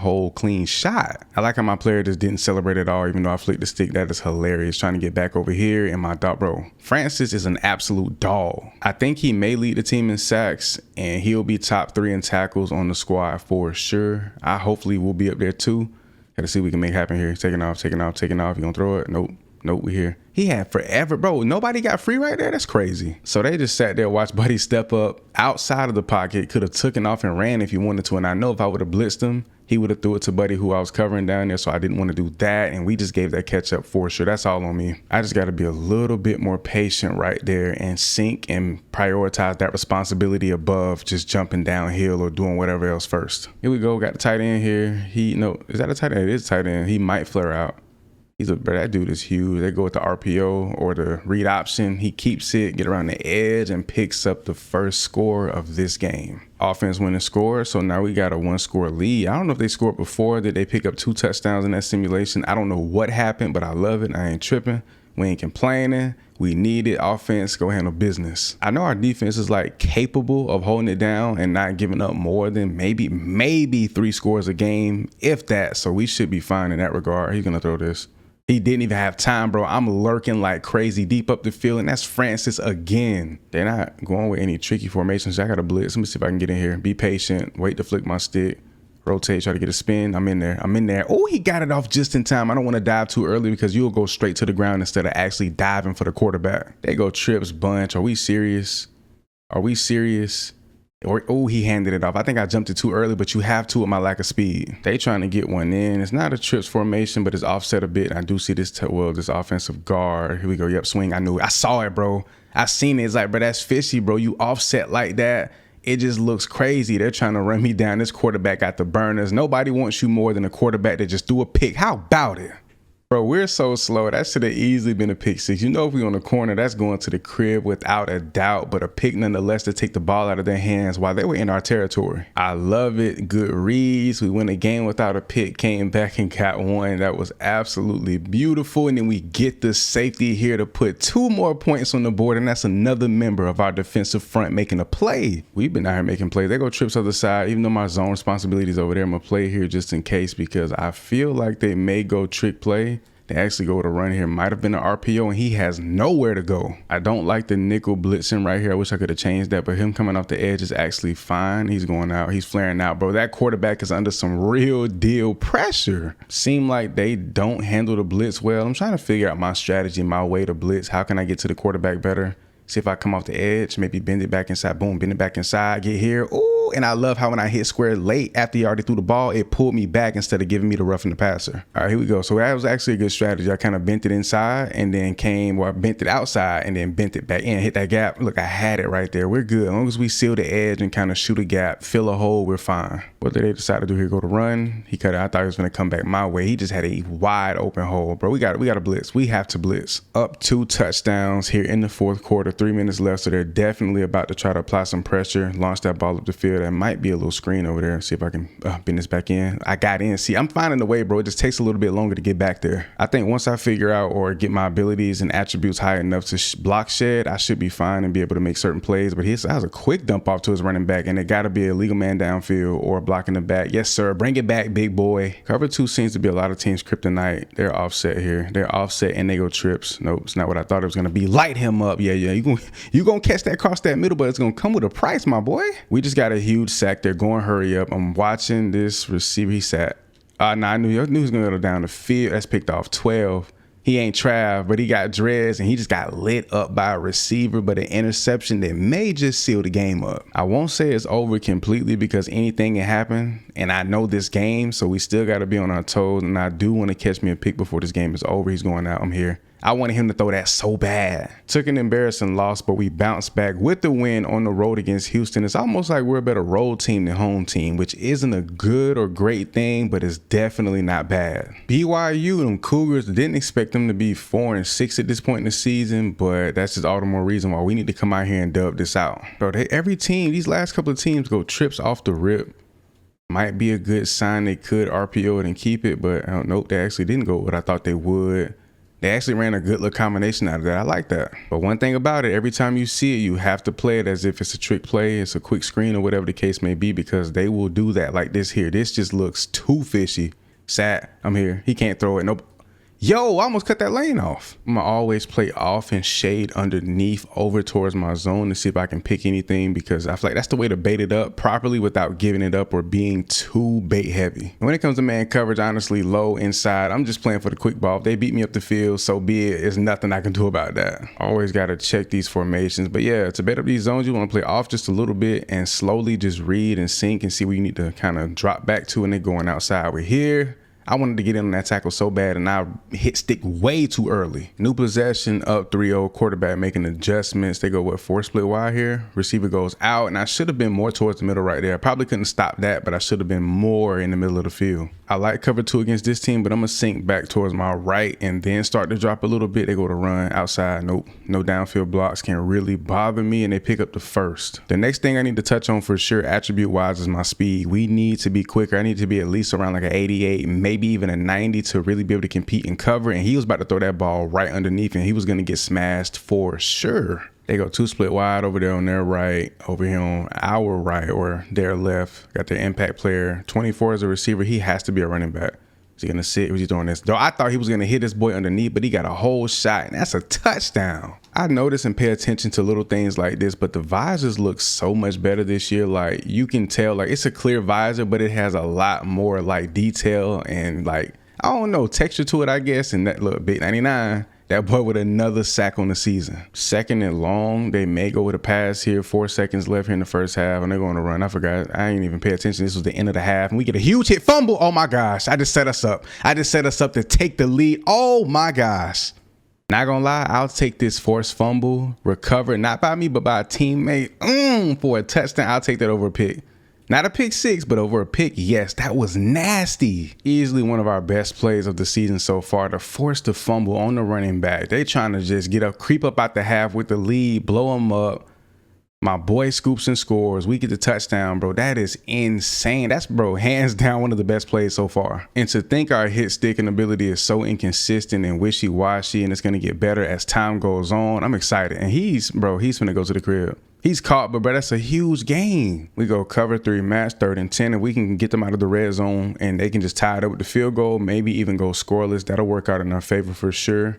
shot. I like how my player just didn't celebrate at all, even though I flicked the stick. That is hilarious. Trying to get back over here, and my dog, bro, Francis is an absolute dog. I think he may lead the team in sacks, and he'll be top 3 in tackles on the squad for sure. I hopefully will be up there too. Gotta see what we can make happen here. Taking off. You gonna throw it? Nope, we here. He had forever, bro. Nobody got free right there. That's crazy. So they just sat there, watched Buddy step up outside of the pocket. Could have taken off and ran if he wanted to. And I know if I would have blitzed him, he would have threw it to Buddy, who I was covering down there. So I didn't want to do that. And we just gave that catch up for sure. That's all on me. I just got to be a little bit more patient right there and sync and prioritize that responsibility above just jumping downhill or doing whatever else first. Here we go. Got the tight end here. Is that a tight end? It is a tight end. He might flare out. Bro, that dude is huge. They go with the RPO or the read option. He keeps it, get around the edge, and picks up the first score of this game. Offense winning score, so now we got a 1-score lead. I don't know if they scored before. Did they pick up 2 touchdowns in that simulation? I don't know what happened, but I love it. I ain't tripping. We ain't complaining. We need it. Offense, go handle business. I know our defense is like capable of holding it down and not giving up more than maybe 3 scores a game, if that. So we should be fine in that regard. He's going to throw this. He didn't even have time, bro. I'm lurking like crazy deep up the field, and that's Francis again. They're not going with any tricky formations. I got to blitz. Let me see if I can get in here. Be patient. Wait to flick my stick. Rotate, try to get a spin. I'm in there. Oh, he got it off just in time. I don't want to dive too early because you'll go straight to the ground instead of actually diving for the quarterback. They go trips bunch. Are we serious? Oh, he handed it off. I think I jumped it too early, but you have to with my lack of speed. They trying to get one in. It's not a trips formation, but it's offset a bit. I do see this offensive guard. Here we go. Yep, swing. I knew it. I saw it, bro. I seen it. It's like, bro, that's fishy, bro. You offset like that. It just looks crazy. They're trying to run me down. This quarterback got the burners. Nobody wants you more than a quarterback that just threw a pick. How about it? Bro, we're so slow. That should have easily been a pick 6. You know, if we on the corner, that's going to the crib without a doubt, but a pick nonetheless to take the ball out of their hands while they were in our territory. I love it. Good reads. We win a game without a pick, came back and got one. That was absolutely beautiful. And then we get the safety here to put 2 more points on the board, and that's another member of our defensive front making a play. We've been out here making plays. They go trips other side, even though my zone responsibility is over there. I'm going to play here just in case because I feel like they may go trick play. They actually go with a run here. Might have been an RPO, and he has nowhere to go. I don't like the nickel blitzing right here. I wish I could have changed that, but him coming off the edge is actually fine. He's going out. He's flaring out, bro. That quarterback is under some real deal pressure. Seem like they don't handle the blitz well. I'm trying to figure out my strategy, my way to blitz. How can I get to the quarterback better? See if I come off the edge, maybe bend it back inside. Boom, bend it back inside. Get here. Ooh. And I love how when I hit square late after he already threw the ball, it pulled me back instead of giving me the roughing the passer. All right, here we go. So that was actually a good strategy. I kind of bent it inside and then I bent it outside and then bent it back in, hit that gap. Look, I had it right there. We're good. As long as we seal the edge and kind of shoot a gap, fill a hole, we're fine. What did they decide to do here? Go to run. He cut it. I thought he was going to come back my way. He just had a wide open hole. Bro, we got to blitz. We have to blitz. Up 2 touchdowns here in the fourth quarter, 3 minutes left. So they're definitely about to try to apply some pressure, launch that ball up the field. That might be a little screen over there. See if I can bend this back in. I got in. See, I'm finding the way, bro. It just takes a little bit longer to get back there. I think once I figure out or get my abilities and attributes high enough to block shed, I should be fine and be able to make certain plays. But that was a quick dump off to his running back, and it got to be a legal man downfield or blocking the back. Yes, sir. Bring it back, big boy. Cover 2 seems to be a lot of teams' kryptonite. They're offset here. They're offset and they go trips. Nope, it's not what I thought it was going to be. Light him up. Yeah. You gonna catch that cross that middle, but it's going to come with a price, my boy. We just got a huge sack. They're going hurry up. I'm watching this receiver. He sat. I knew he was going to go down the field. That's picked off 12. He ain't Trav, but he got dreads and he just got lit up by a receiver, but an interception that may just seal the game up. I won't say it's over completely because anything can happen, and I know this game, so we still got to be on our toes, and I do want to catch me a pick before this game is over. He's going out. I'm here. I wanted him to throw that so bad. Took an embarrassing loss, but we bounced back with the win on the road against Houston. It's almost like we're a better road team than home team, which isn't a good or great thing, but it's definitely not bad. BYU, them Cougars, didn't expect them to be 4-6 at this point in the season, but that's just all the more reason why we need to come out here and dub this out. Bro, every team, these last couple of teams go trips off the rip. Might be a good sign they could RPO it and keep it, but I don't know. They actually didn't go what I thought they would. They actually ran a good little combination out of that. I like that. But one thing about it, every time you see it, you have to play it as if it's a trick play, it's a quick screen or whatever the case may be, because they will do that like this here. This just looks too fishy. Sat, I'm here. He can't throw it. Nope. Yo, I almost cut that lane off. I'm gonna always play off and shade underneath over towards my zone to see if I can pick anything, because I feel like that's the way to bait it up properly without giving it up or being too bait heavy. When it comes to man coverage, honestly, low inside, I'm just playing for the quick ball. If they beat me up the field, so be it. There's nothing I can do about that. Always gotta check these formations. But yeah, to bait up these zones, you wanna play off just a little bit and slowly just read and sync and see where you need to kind of drop back to, and then going outside. We're here. I wanted to get in on that tackle so bad, and I hit stick way too early. New possession, up 3-0, quarterback making adjustments. They go, 4 split wide here? Receiver goes out, and I should have been more towards the middle right there. I probably couldn't stop that, but I should have been more in the middle of the field. I like cover 2 against this team, but I'm going to sink back towards my right and then start to drop a little bit. They go to run outside. Nope. No downfield blocks can really bother me, and they pick up the first. The next thing I need to touch on for sure, attribute-wise, is my speed. We need to be quicker. I need to be at least around like an 88, maybe even a 90 to really be able to compete and cover. And he was about to throw that ball right underneath, and he was going to get smashed for sure. They go 2 split wide over there on their right, over here on our right or their left. Got their impact player. 24 as a receiver. He has to be a running back. Is he going to sit? Was he throwing this? Though I thought he was going to hit this boy underneath, but he got a whole shot, and that's a touchdown. I notice and pay attention to little things like this, but the visors look so much better this year. Like, you can tell, like, it's a clear visor, but it has a lot more like detail and like, I don't know, texture to it, I guess. And that look, big 99. That boy with another sack on the season. 2nd and long. They may go with a pass here. 4 seconds left here in the first half, and they're going to run. I forgot. I ain't even pay attention. This was the end of the half, and we get a huge hit fumble. Oh my gosh. I just set us up. to take the lead. Oh my gosh. Not gonna lie, I'll take this forced fumble, recovered not by me, but by a teammate for a touchdown. I'll take that over a pick. Not a pick 6, but over a pick. Yes, that was nasty. Easily one of our best plays of the season so far, to force the fumble on the running back. They trying to just get up, creep up out the half with the lead, blow them up. My boy scoops and scores. We get the touchdown, bro. That is insane. That's, bro, hands down one of the best plays so far. And to think our hit sticking ability is so inconsistent and wishy-washy, and it's going to get better as time goes on. I'm excited. And he's going to go to the crib. He's caught, but bro, that's a huge game. We go cover 3 match, 3rd and 10, and we can get them out of the red zone, and they can just tie it up with the field goal, maybe even go scoreless. That'll work out in our favor for sure.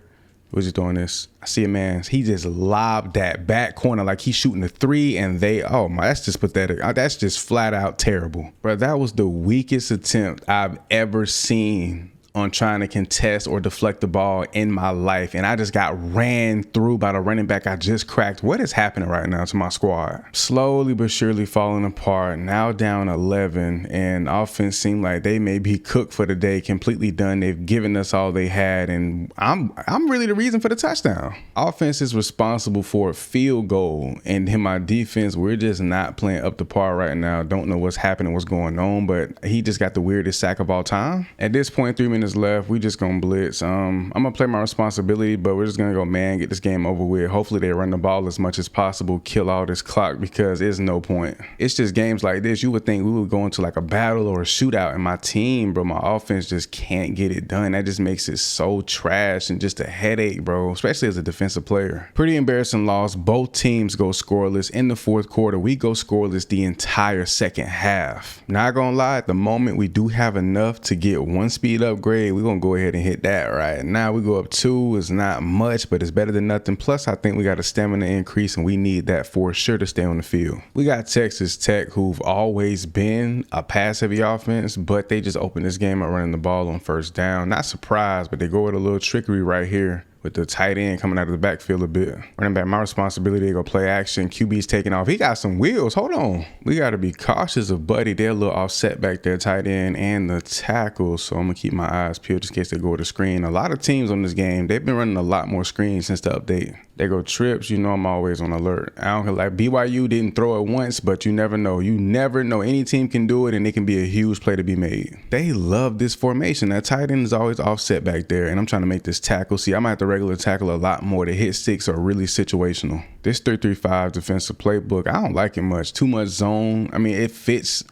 Who's he doing this? I see a man. He just lobbed that back corner like he's shooting a 3, and oh my, that's just pathetic. That's just flat out terrible. Bro, that was the weakest attempt I've ever seen on trying to contest or deflect the ball in my life. And I just got ran through by the running back I just cracked. What is happening right now to my squad? Slowly but surely falling apart. Now down 11, and offense seemed like they may be cooked for the day, completely done. They've given us all they had, and I'm really the reason for the touchdown. Offense is responsible for a field goal, and in my defense, we're just not playing up to par right now. Don't know what's happening, what's going on, but he just got the weirdest sack of all time. At this point, 3 minutes left, we just gonna blitz. I'm gonna play my responsibility, but we're just gonna go man, get this game over with. Hopefully they run the ball as much as possible, kill all this clock, because there's no point. It's just games like this. You would think we would go into like a battle or a shootout, and my team, bro, my offense just can't get it done. That just makes it so trash and just a headache, bro, especially as a defensive player. Pretty embarrassing loss. Both teams go scoreless in the fourth quarter. We go scoreless the entire second half. Not gonna lie, at the moment we do have enough to get one speed upgrade. We're gonna go ahead and hit that right now. We go up 2. It's not much, but it's better than nothing. Plus, I think we got a stamina increase, and we need that for sure to stay on the field. We got Texas Tech, who've always been a pass-heavy offense, but they just opened this game up running the ball on first down. Not surprised, but they go with a little trickery right here, with the tight end coming out of the backfield a bit. Running back, my responsibility to go play action. QB's taking off. He got some wheels. Hold on. We got to be cautious of Buddy. They're a little offset back there, tight end and the tackle. So I'm going to keep my eyes peeled just in case they go to the screen. A lot of teams on this game, they've been running a lot more screens since the update. They go trips. You know I'm always on alert. I don't like BYU didn't throw it once, but you never know. You never know. Any team can do it, and it can be a huge play to be made. They love this formation. That tight end is always offset back there, and I'm trying to make this tackle. See, I might have to regular tackle a lot more. The hit sticks are really situational. This 3-3-5 defensive playbook, I don't like it much. Too much zone. I mean, it fits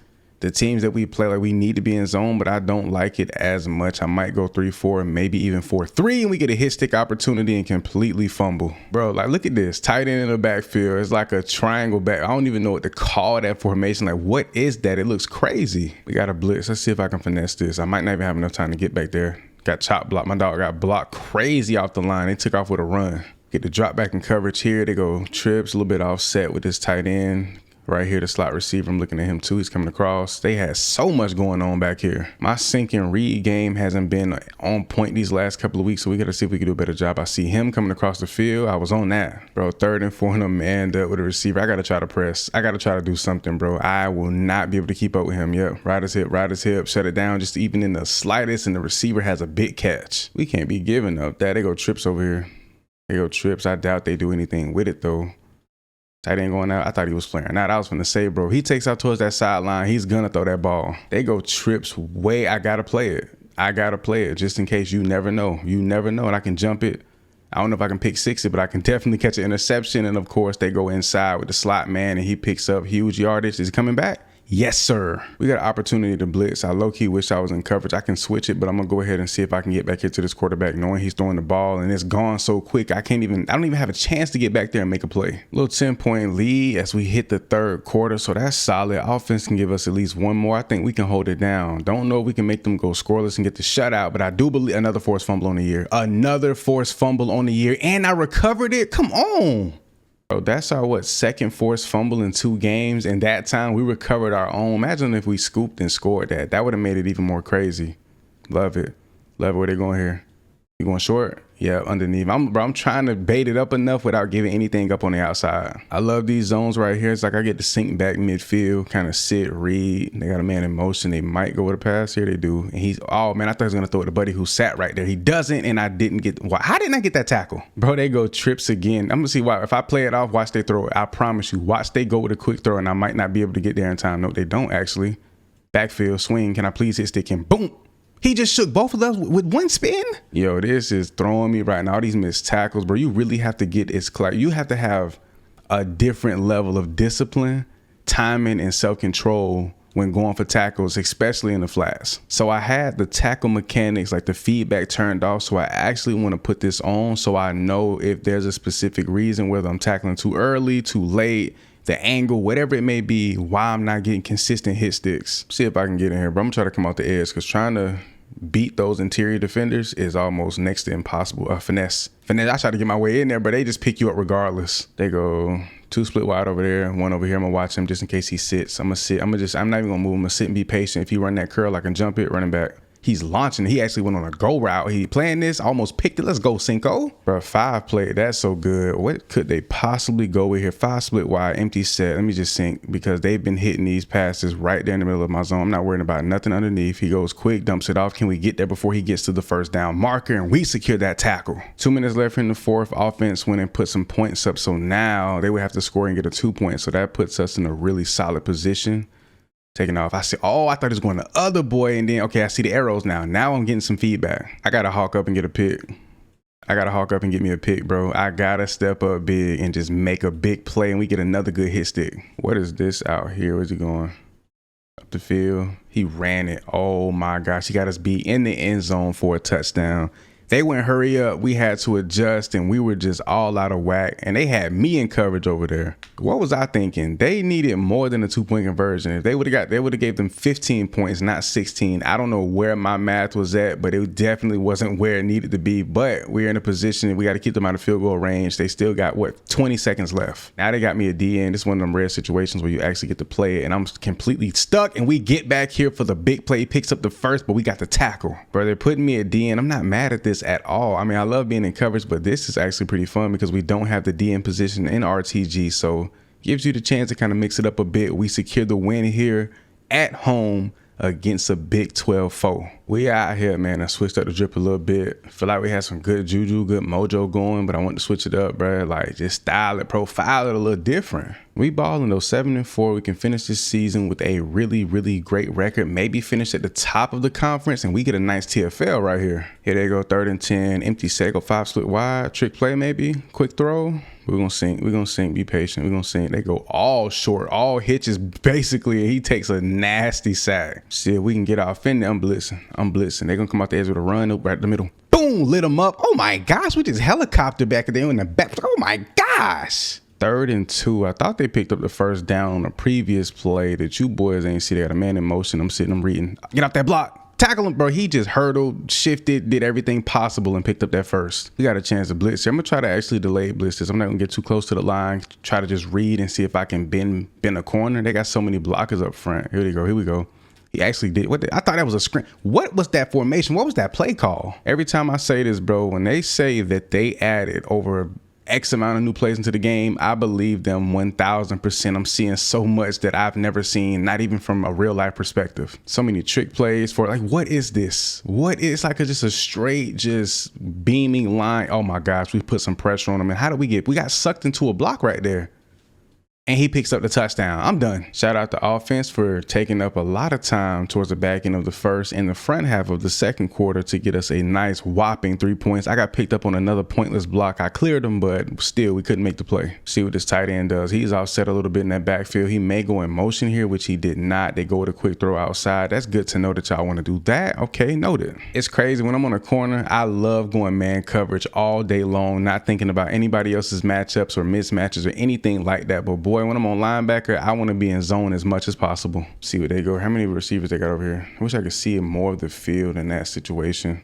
the teams that we play. Like, we need to be in zone, but I don't like it as much. I might go 3-4, maybe even 4-3, and we get a hit stick opportunity and completely fumble. Bro, like, look at this. Tight end in the backfield. It's like a triangle back. I don't even know what to call that formation. Like, what is that? It looks crazy. We got a blitz. Let's see if I can finesse this. I might not even have enough time to get back there. Got chop blocked. My dog got blocked crazy off the line. They took off with a run. Get the drop back in coverage here. They go trips, a little bit offset with this tight end. Right here, the slot receiver, I'm looking at him too. He's coming across. They had so much going on back here. My sink and read game hasn't been on point these last couple of weeks, so we got to see if we can do a better job. I see him coming across the field. I was on that. Bro, 3rd and 4, and I'm manned up with a receiver. I got to try to press. I got to try to do something, bro. I will not be able to keep up with him. Yep, right his hip, shut it down just even in the slightest, and the receiver has a big catch. We can't be giving up that. They go trips over here. They go trips. I doubt they do anything with it, though. Tight end going out. I thought he was flaring out. I was finna say, bro, he takes out towards that sideline. He's gonna throw that ball. They go trips way. I gotta play it. I gotta play it just in case. You never know. You never know. And I can jump it. I don't know if I can pick 60, but I can definitely catch an interception. And of course, they go inside with the slot man, and he picks up huge yardage. Is he coming back? Yes, sir. We got an opportunity to blitz. I low-key wish I was in coverage. I can switch it, but I'm going to go ahead and see if I can get back here to this quarterback knowing he's throwing the ball, and it's gone so quick. I don't even have a chance to get back there and make a play. Little 10-point lead as we hit the 3rd quarter, so that's solid. Offense can give us at least one more. I think we can hold it down. Don't know if we can make them go scoreless and get the shutout, but I do believe another forced fumble on the year. Another forced fumble on the year, and I recovered it. Come on. Bro, that's our, 2nd forced fumble in 2 games, and that time we recovered our own. Imagine if we scooped and scored that. That would have made it even more crazy. Love it. Love it. Where they going here? You going short? Yeah, underneath. I'm trying to bait it up enough without giving anything up on the outside. I love these zones right here. It's like I get to sink back midfield, kind of sit, read. They got a man in motion. They might go with a pass here. They do. And oh man, I thought he was going to throw it to Buddy who sat right there. He doesn't, and I didn't get, why? How didn't I get that tackle? Bro, they go trips again. I'm going to see why. If I play it off, watch they throw it. I promise you. Watch they go with a quick throw, and I might not be able to get there in time. No, they don't actually. Backfield, swing. Can I please hit stick him? Boom. He just shook both of those with one spin. Yo, this is throwing me right now. All these missed tackles, bro. You really have to get it clear. You have to have a different level of discipline, timing, and self-control when going for tackles, especially in the flats. So I had the tackle mechanics, like the feedback turned off. So I actually want to put this on so I know if there's a specific reason, whether I'm tackling too early, too late, the angle, whatever it may be, why I'm not getting consistent hit sticks. See if I can get in here, but I'm gonna try to come out the edge because trying to beat those interior defenders is almost next to impossible. Finesse. I try to get my way in there, but they just pick you up regardless. They go 2 split wide over there, 1 over here. I'm gonna watch him just in case he sits. I'm not even gonna move him. I'm gonna sit and be patient. If he run that curl, I can jump it, running back. He's launching. He actually went on a go route. He playing this, almost picked it. Let's go, Cinco. Bro, 5 play. That's so good. What could they possibly go with here? 5 split wide, empty set. Let me just think, because they've been hitting these passes right there in the middle of my zone. I'm not worrying about nothing underneath. He goes quick, dumps it off. Can we get there before he gets to the first down marker? And we secure that tackle. 2 minutes left in the fourth. Offense went and put some points up. So now they would have to score and get a 2 point. So that puts us in a really solid position. Taking off. I see, oh, I thought it was going the other boy. And then, okay, I see the arrows now. Now I'm getting some feedback. I got to hawk up and get a pick. I got to hawk up and get me a pick, bro. I got to step up big and just make a big play. And we get another good hit stick. What is this out here? Where's he going? Up the field. He ran it. Oh, my gosh. He got us beat in the end zone for a touchdown. They went hurry up. We had to adjust, and we were just all out of whack. And they had me in coverage over there. What was I thinking? They needed more than a 2-point conversion. If they would have gave them 15 points, not 16. I don't know where my math was at, but it definitely wasn't where it needed to be. But we're in a position, we got to keep them out of field goal range. They still got, 20 seconds left. Now they got me a DN. This is one of them rare situations where you actually get to play it, and I'm completely stuck, and we get back here for the big play. He picks up the first, but we got the tackle. Bro, they're putting me at DN. I'm not mad at this at all. I mean, I love being in coverage, but this is actually pretty fun because we don't have the DN position in RTG, so gives you the chance to kind of mix it up a bit. We secure the win here at home against a Big 12 foe. We out here, man. I switched up the drip a little bit. Feel like we had some good juju, good mojo going, but I want to switch it up, bro. Like, just style it, profile it a little different. We balling though, 7-4. We can finish this season with a really, really great record. Maybe finish at the top of the conference, and we get a nice TFL right here. Here they go, 3rd and 10. Empty set, go 5 split wide. Trick play maybe. Quick throw. We're going to sink. We're going to sink. Be patient. We're going to sink. They go all short, all hitches basically, and he takes a nasty sack. See if we can get offended. I'm blitzing. They're going to come out the edge with a run right in the middle. Boom, lit them up. Oh my gosh, we just helicopter back there in the back. Oh my gosh. 3rd and 2. I thought they picked up the first down on a previous play that you boys ain't see. They got a man in motion. I'm sitting, I'm reading. Get off that block. Tackle him, bro. He just hurdled, shifted, did everything possible and picked up that first. We got a chance to blitz here. I'm going to try to actually delay blitz this. I'm not going to get too close to the line. Try to just read and see if I can bend a corner. They got so many blockers up front. Here we go. Here we go. He actually did. I thought that was a screen. What was that formation? What was that play call? Every time I say this, bro, when they say that they added over X amount of new plays into the game, I believe them 1000%. I'm seeing so much that I've never seen, not even from a real life perspective. So many trick plays for like, what is this? What is like just a straight, just beaming line? Oh my gosh, we put some pressure on them. And how did we got sucked into a block right there. And he picks up the touchdown. I'm done. Shout out to offense for taking up a lot of time towards the back end of the first and the front half of the second quarter to get us a nice whopping 3 points. I got picked up on another pointless block. I cleared him, but still we couldn't make the play. See what this tight end does. He's offset a little bit in that backfield. He may go in motion here, which he did not. They go with a quick throw outside. That's good to know that y'all want to do that. Okay, noted. It's crazy. When I'm on a corner, I love going man coverage all day long, not thinking about anybody else's matchups or mismatches or anything like that. But boy, when I'm on linebacker, I want to be in zone as much as possible. See what they go. How many receivers they got over here? I wish I could see more of the field in that situation.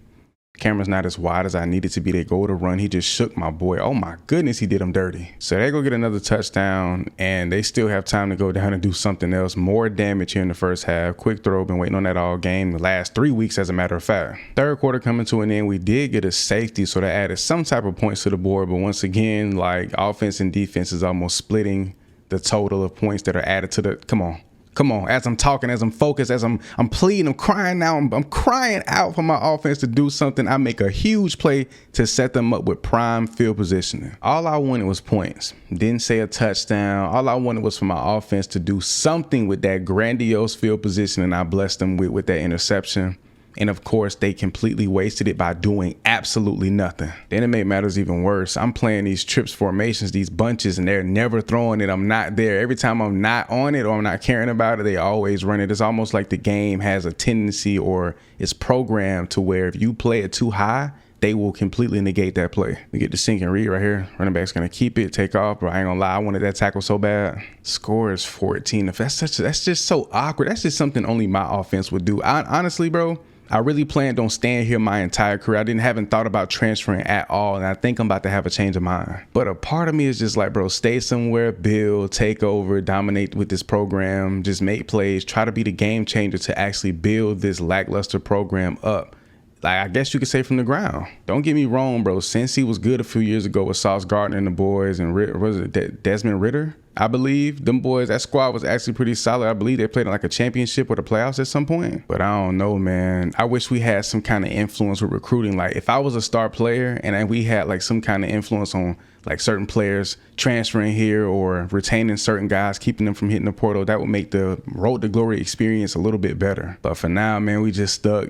Camera's not as wide as I needed to be. They go to run. He just shook my boy. Oh my goodness, he did him dirty. So they go get another touchdown, and they still have time to go down and do something else. More damage here in the first half. Quick throw. Been waiting on that all game. The last 3 weeks, as a matter of fact. Third quarter coming to an end. We did get a safety, so that added some type of points to the board. But once again, like offense and defense is almost splitting the total of points that are added to the, come on, as I'm talking, as I'm focused, as I'm pleading, I'm crying out, I'm crying out for my offense to do something. I make a huge play to set them up with prime field positioning. All I wanted was points. Didn't say a touchdown. All I wanted was for my offense to do something with that grandiose field position, and I blessed them with that interception. And of course, they completely wasted it by doing absolutely nothing. Then it made matters even worse. I'm playing these trips formations, these bunches, and they're never throwing it. I'm not there. Every time I'm not on it or I'm not caring about it, they always run it. It's almost like the game has a tendency or it's programmed to where if you play it too high, they will completely negate that play. We get the sink and read right here. Running back's gonna keep it, take off, bro. I ain't gonna lie, I wanted that tackle so bad. Score is 14. That's just so awkward. That's just something only my offense would do. Honestly, bro, I really planned on staying here my entire career. I haven't thought about transferring at all, and I think I'm about to have a change of mind. But a part of me is just like, bro, stay somewhere, build, take over, dominate with this program, just make plays, try to be the game changer to actually build this lackluster program up. Like, I guess you could say from the ground. Don't get me wrong, bro. Cincy was good a few years ago with Sauce Gardner and the boys and was it Desmond Ridder? I believe them boys, that squad was actually pretty solid. I believe they played in like a championship or the playoffs at some point. But I don't know, man. I wish we had some kind of influence with recruiting. Like if I was a star player and we had like some kind of influence on like certain players transferring here or retaining certain guys, keeping them from hitting the portal, that would make the road to glory experience a little bit better. But for now, man, we just stuck.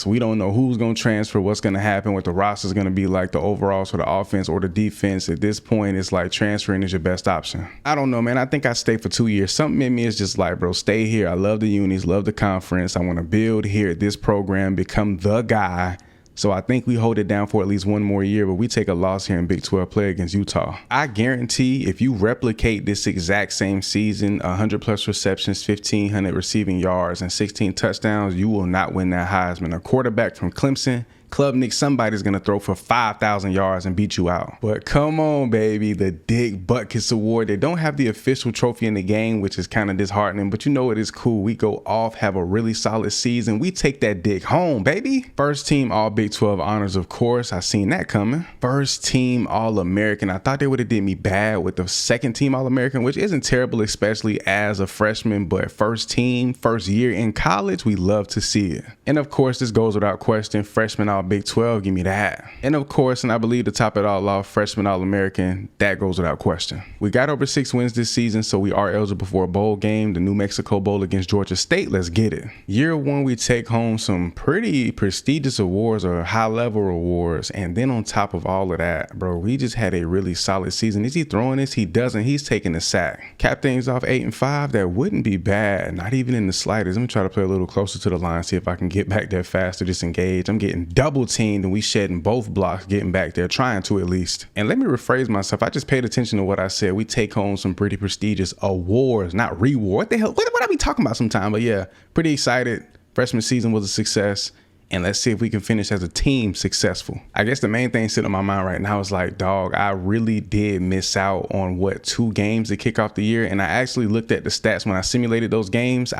We don't know who's going to transfer, what's going to happen, what the roster is going to be like, the overalls for the offense or the defense. At this point, it's like transferring is your best option. I don't know, man. I think I stay for 2 years. Something in me is just like, bro, stay here. I love the unis, love the conference. I want to build here at this program, become the guy. So I think we hold it down for at least one more year, but we take a loss here in Big 12 play against Utah. I guarantee if you replicate this exact same season, 100 plus receptions, 1,500 receiving yards, and 16 touchdowns, you will not win that Heisman. A quarterback from Clemson, Klubnik, somebody's going to throw for 5,000 yards and beat you out. But come on, baby, the Dick Butkus Award. They don't have the official trophy in the game, which is kind of disheartening, but you know it is cool. We go off, have a really solid season. We take that dick home, baby. First team All Big 12 honors, of course. I seen that coming. First team All-American. I thought they would have did me bad with the second team All-American, which isn't terrible, especially as a freshman, but first team, first year in college, we love to see it. And of course, this goes without question, freshman All Big 12, give me that. And of course, and I believe to top it all off, freshman All-American, that goes without question. We got over 6 wins this season, so we are eligible for a bowl game, the New Mexico Bowl against Georgia State. Let's get it. Year one, we take home some pretty prestigious awards or high-level awards, and then on top of all of that, bro, we just had a really solid season. Is he throwing this? He doesn't. He's taking the sack. Cap things off 8-5. That wouldn't be bad, not even in the slightest. I'm gonna try to play a little closer to the line, see if I can get back there faster, disengage. I'm getting double teamed and we shedding both blocks, getting back there, trying to at least. And let me rephrase myself. I just paid attention to what I said. We take home some pretty prestigious awards, not reward. What the hell? What I be talking about sometime? But yeah, pretty excited. Freshman season was a success. And let's see if we can finish as a team successful. I guess the main thing sitting on my mind right now is like, dog, I really did miss out on 2 games to kick off the year. And I actually looked at the stats when I simulated those games.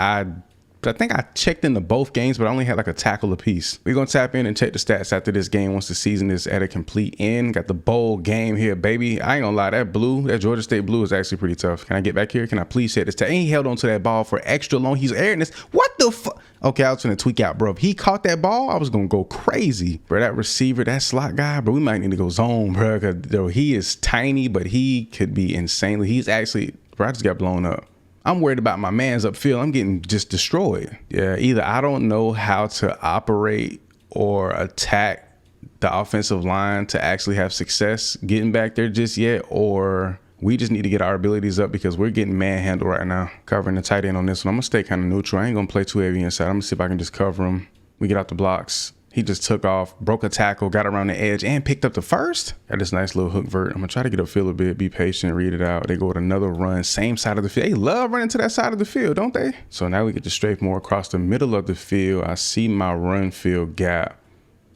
But I think I checked into both games, but I only had like a tackle apiece. We're going to tap in and check the stats after this game once the season is at a complete end. Got the bowl game here, baby. I ain't going to lie, that Georgia State blue is actually pretty tough. Can I get back here? Can I please hit this? And he held onto that ball for extra long. He's airing this. What the fuck? Okay, I was going to tweak out, bro. If he caught that ball, I was going to go crazy. Bro, that receiver, that slot guy, bro, we might need to go zone, bro. Because he is tiny, but he could be insanely. He's actually, bro, I just got blown up. I'm worried about my man's upfield. I'm getting just destroyed. Yeah, either I don't know how to operate or attack the offensive line to actually have success getting back there just yet, or we just need to get our abilities up because we're getting manhandled right now. Covering the tight end on this one. I'm going to stay kind of neutral. I ain't going to play too heavy inside. I'm going to see if I can just cover him. We get out the blocks. He just took off, broke a tackle, got around the edge, and picked up the first. Got this nice little hook vert. I'm going to try to get upfield a bit, be patient, read it out. They go with another run, same side of the field. They love running to that side of the field, don't they? So now we get to strafe more across the middle of the field. I see my run field gap.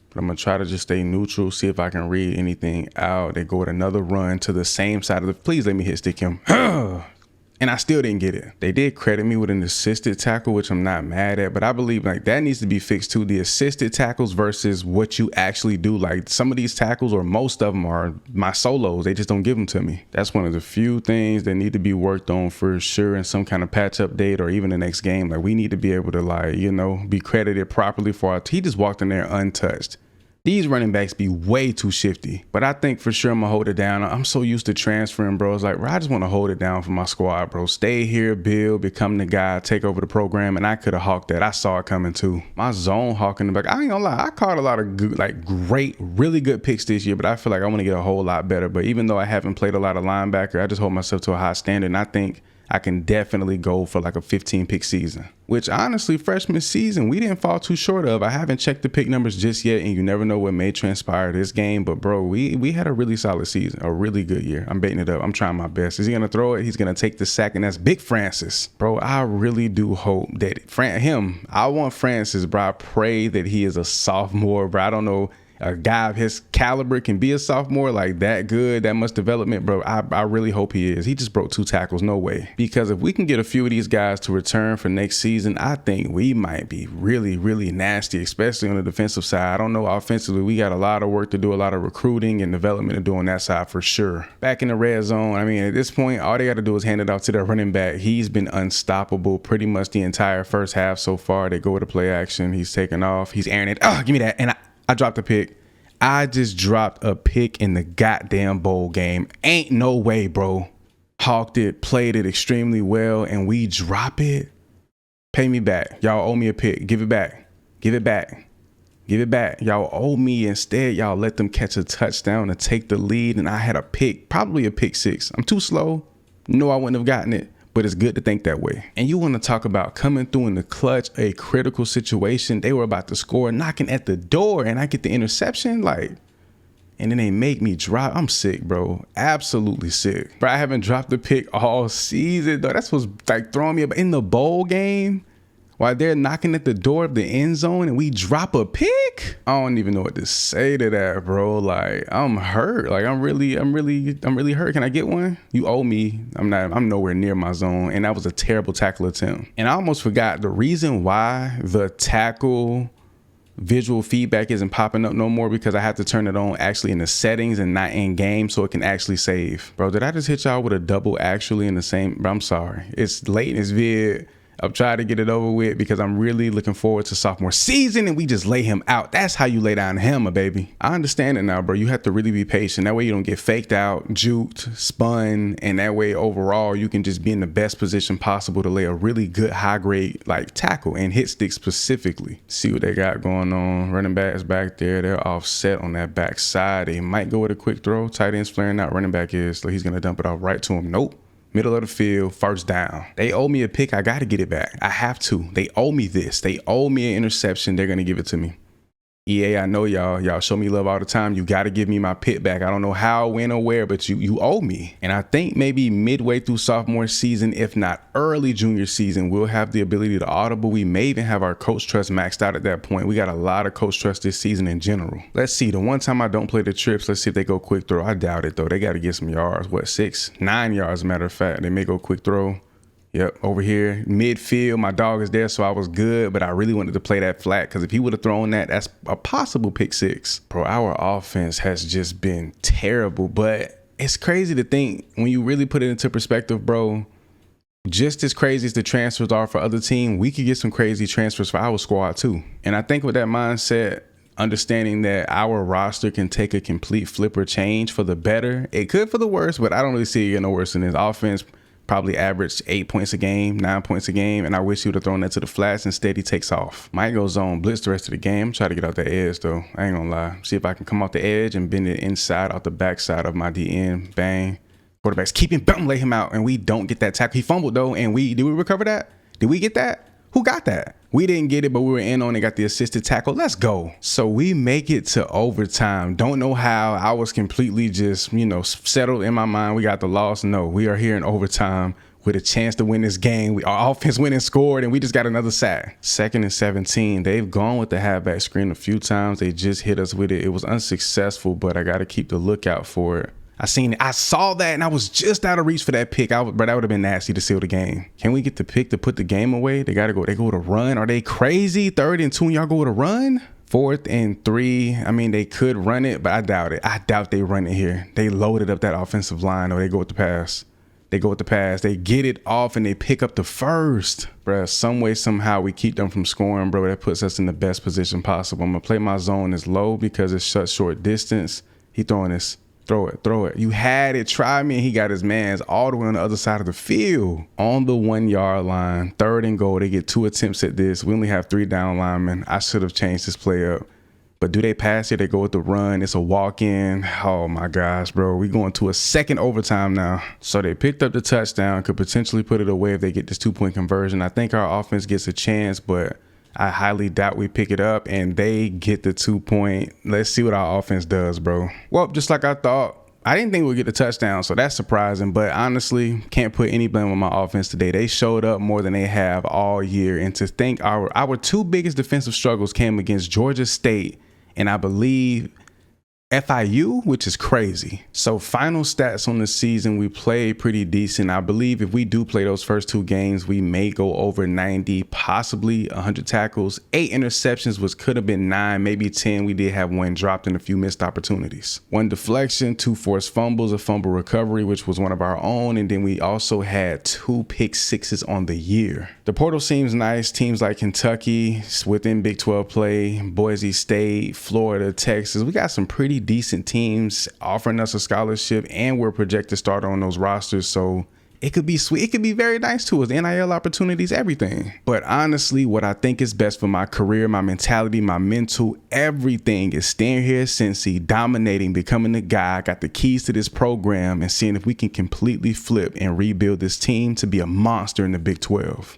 But I'm going to try to just stay neutral, see if I can read anything out. They go with another run to the same side of the... Please let me hit stick him. And I still didn't get it. They did credit me with an assisted tackle, which I'm not mad at, but I believe like that needs to be fixed too. The assisted tackles versus what you actually do. Like some of these tackles or most of them are my solos. They just don't give them to me. That's one of the few things that need to be worked on for sure in some kind of patch update or even the next game. Like we need to be able to like, you know, be credited properly for our, he just walked in there untouched. These running backs be way too shifty, but I think for sure I'm gonna hold it down. I'm so used to transferring, bro. It's like, bro, I just want to hold it down for my squad, bro. Stay here, build, become the guy, take over the program, and I could have hawked that. I saw it coming too. My zone hawking the back. I ain't gonna lie, I caught a lot of good, like great, really good picks this year, but I feel like I want to get a whole lot better. But even though I haven't played a lot of linebacker, I just hold myself to a high standard, and I think I can definitely go for like a 15 pick season, which honestly, freshman season, we didn't fall too short of. I haven't checked the pick numbers just yet, and you never know what may transpire this game. But bro, we had a really solid season, a really good year. I'm baiting it up. I'm trying my best. Is he gonna throw it? He's gonna take the sack, and that's Big Francis. Bro, I really do hope that I want Francis, bro. I pray that he is a sophomore, bro. I don't know. A guy of his caliber can be a sophomore, like that good, that much development, bro. I really hope he is. He just broke 2 tackles, no way. Because if we can get a few of these guys to return for next season, I think we might be really, really nasty, especially on the defensive side. I don't know, offensively, we got a lot of work to do, a lot of recruiting and development to do on that side for sure. Back in the red zone, I mean, at this point, all they got to do is hand it off to their running back. He's been unstoppable pretty much the entire first half so far. They go with the play action. He's taking off. He's airing it. Oh, give me that. And I dropped a pick. I just dropped a pick in the goddamn bowl game. Ain't no way, bro. Hawked it, played it extremely well, and we drop it. Pay me back. Y'all owe me a pick. Give it back. Give it back. Give it back. Y'all owe me. Instead, y'all let them catch a touchdown and take the lead, and I had a pick, probably a pick 6. I'm too slow. No, I wouldn't have gotten it. But it's good to think that way. And you want to talk about coming through in the clutch, a critical situation. They were about to score, knocking at the door, and I get the interception, and then they make me drop. I'm sick, bro. Absolutely sick. Bro, I haven't dropped the pick all season, though. That's what's like throwing me up in the bowl game. While they're knocking at the door of the end zone and we drop a pick? I don't even know what to say to that, bro. Like, I'm hurt. Like, I'm really hurt. Can I get one? You owe me. I'm nowhere near my zone. And that was a terrible tackle attempt. And I almost forgot the reason why the tackle visual feedback isn't popping up no more, because I have to turn it on actually in the settings and not in game so it can actually save. Bro, did I just hit y'all with a double actually in the same? Bro, I'm sorry. It's late in this vid. I'm trying to get it over with because I'm really looking forward to sophomore season and we just lay him out. That's how you lay down a hammer, baby. I understand it now, bro. You have to really be patient. That way you don't get faked out, juked, spun, and that way overall you can just be in the best position possible to lay a really good high grade like tackle and hit stick specifically. See what they got going on. Running backs back there. They're offset on that back side. They might go with a quick throw. Tight end's flaring out. Running back is. So he's going to dump it off right to him. Nope. Middle of the field, first down. They owe me a pick. I got to get it back. I have to. They owe me this. They owe me an interception. They're going to give it to me. EA, I know y'all. Y'all show me love all the time. You got to give me my pick back. I don't know how, when, or where, but you owe me. And I think maybe midway through sophomore season, if not early junior season, we'll have the ability to audible. We may even have our coach trust maxed out at that point. We got a lot of coach trust this season in general. Let's see. The one time I don't play the trips, let's see if they go quick throw. I doubt it, though. They got to get some yards. What, 6, 9 yards, matter of fact. They may go quick throw. Yep, over here, midfield, my dog is there, so I was good, but I really wanted to play that flat because if he would have thrown that, that's a possible pick 6. Bro, our offense has just been terrible, but it's crazy to think when you really put it into perspective, bro, just as crazy as the transfers are for other teams, we could get some crazy transfers for our squad too. And I think with that mindset, understanding that our roster can take a complete flip or change for the better, it could for the worse, but I don't really see it getting no worse than this. Offense probably averaged 8 points a game, 9 points a game, and I wish he would have thrown that to the flats. Instead, he takes off. Might go zone blitz the rest of the game. Try to get out the edge, though. I ain't gonna lie. See if I can come off the edge and bend it inside, out the backside of my DN. Bang. Quarterbacks keep him, boom, lay him out, and we don't get that tackle. He fumbled, though, and did we recover that? Did we get that? Who got that? We didn't get it, but we were in on it, got the assisted tackle. Let's go. So we make it to overtime. Don't know how. I was completely just, settled in my mind. We got the loss. No, we are here in overtime with a chance to win this game. Our offense went and scored, and we just got another sack. 2nd and 17. They've gone with the halfback screen a few times. They just hit us with it. It was unsuccessful, but I got to keep the lookout for it. I seen it. I saw that, and I was just out of reach for that pick. But that would have been nasty to seal the game. Can we get the pick to put the game away? They got to go. They go to run. Are they crazy? 3rd and 2, and y'all go to run? 4th and 3. I mean, they could run it, but I doubt it. I doubt they run it here. They loaded up that offensive line, or they go with the pass. They go with the pass. They get it off, and they pick up the first. Bruh, some way, somehow, we keep them from scoring, bro. That puts us in the best position possible. I'm going to play my zone as low because it's such short distance. He throwing this. Throw it. You had it. Try me. And he got his mans all the way on the other side of the field. On the 1 yard line, 3rd and goal. They get 2 attempts at this. We only have 3 down linemen. I should have changed this play up. But do they pass it? They go with the run. It's a walk-in. Oh my gosh, bro. We going to a second overtime now. So they picked up the touchdown, could potentially put it away if they get this 2-point conversion. I think our offense gets a chance, but I highly doubt we pick it up and they get the 2-point. Let's see what our offense does, bro. Well, just like I thought, I didn't think we'd get the touchdown, so that's surprising. But honestly, can't put any blame on my offense today. They showed up more than they have all year. And to think our two biggest defensive struggles came against Georgia State and I believe FIU, which is crazy. So final stats on the season, we played pretty decent. I believe if we do play those first 2 games, we may go over 90, possibly 100 tackles, 8 interceptions, which could have been 9, maybe 10. We did have 1 dropped and a few missed opportunities. 1 deflection, 2 forced fumbles, a fumble recovery, which was one of our own. And then we also had 2 pick sixes on the year. The portal seems nice. Teams like Kentucky within Big 12 play, Boise State, Florida, Texas. We got some pretty decent teams offering us a scholarship and we're projected to start on those rosters. So it could be sweet. It could be very nice to us. NIL opportunities, everything. But honestly, what I think is best for my career, my mentality, my mental, everything is staying here at Cincy, dominating, becoming the guy, got the keys to this program and seeing if we can completely flip and rebuild this team to be a monster in the Big 12.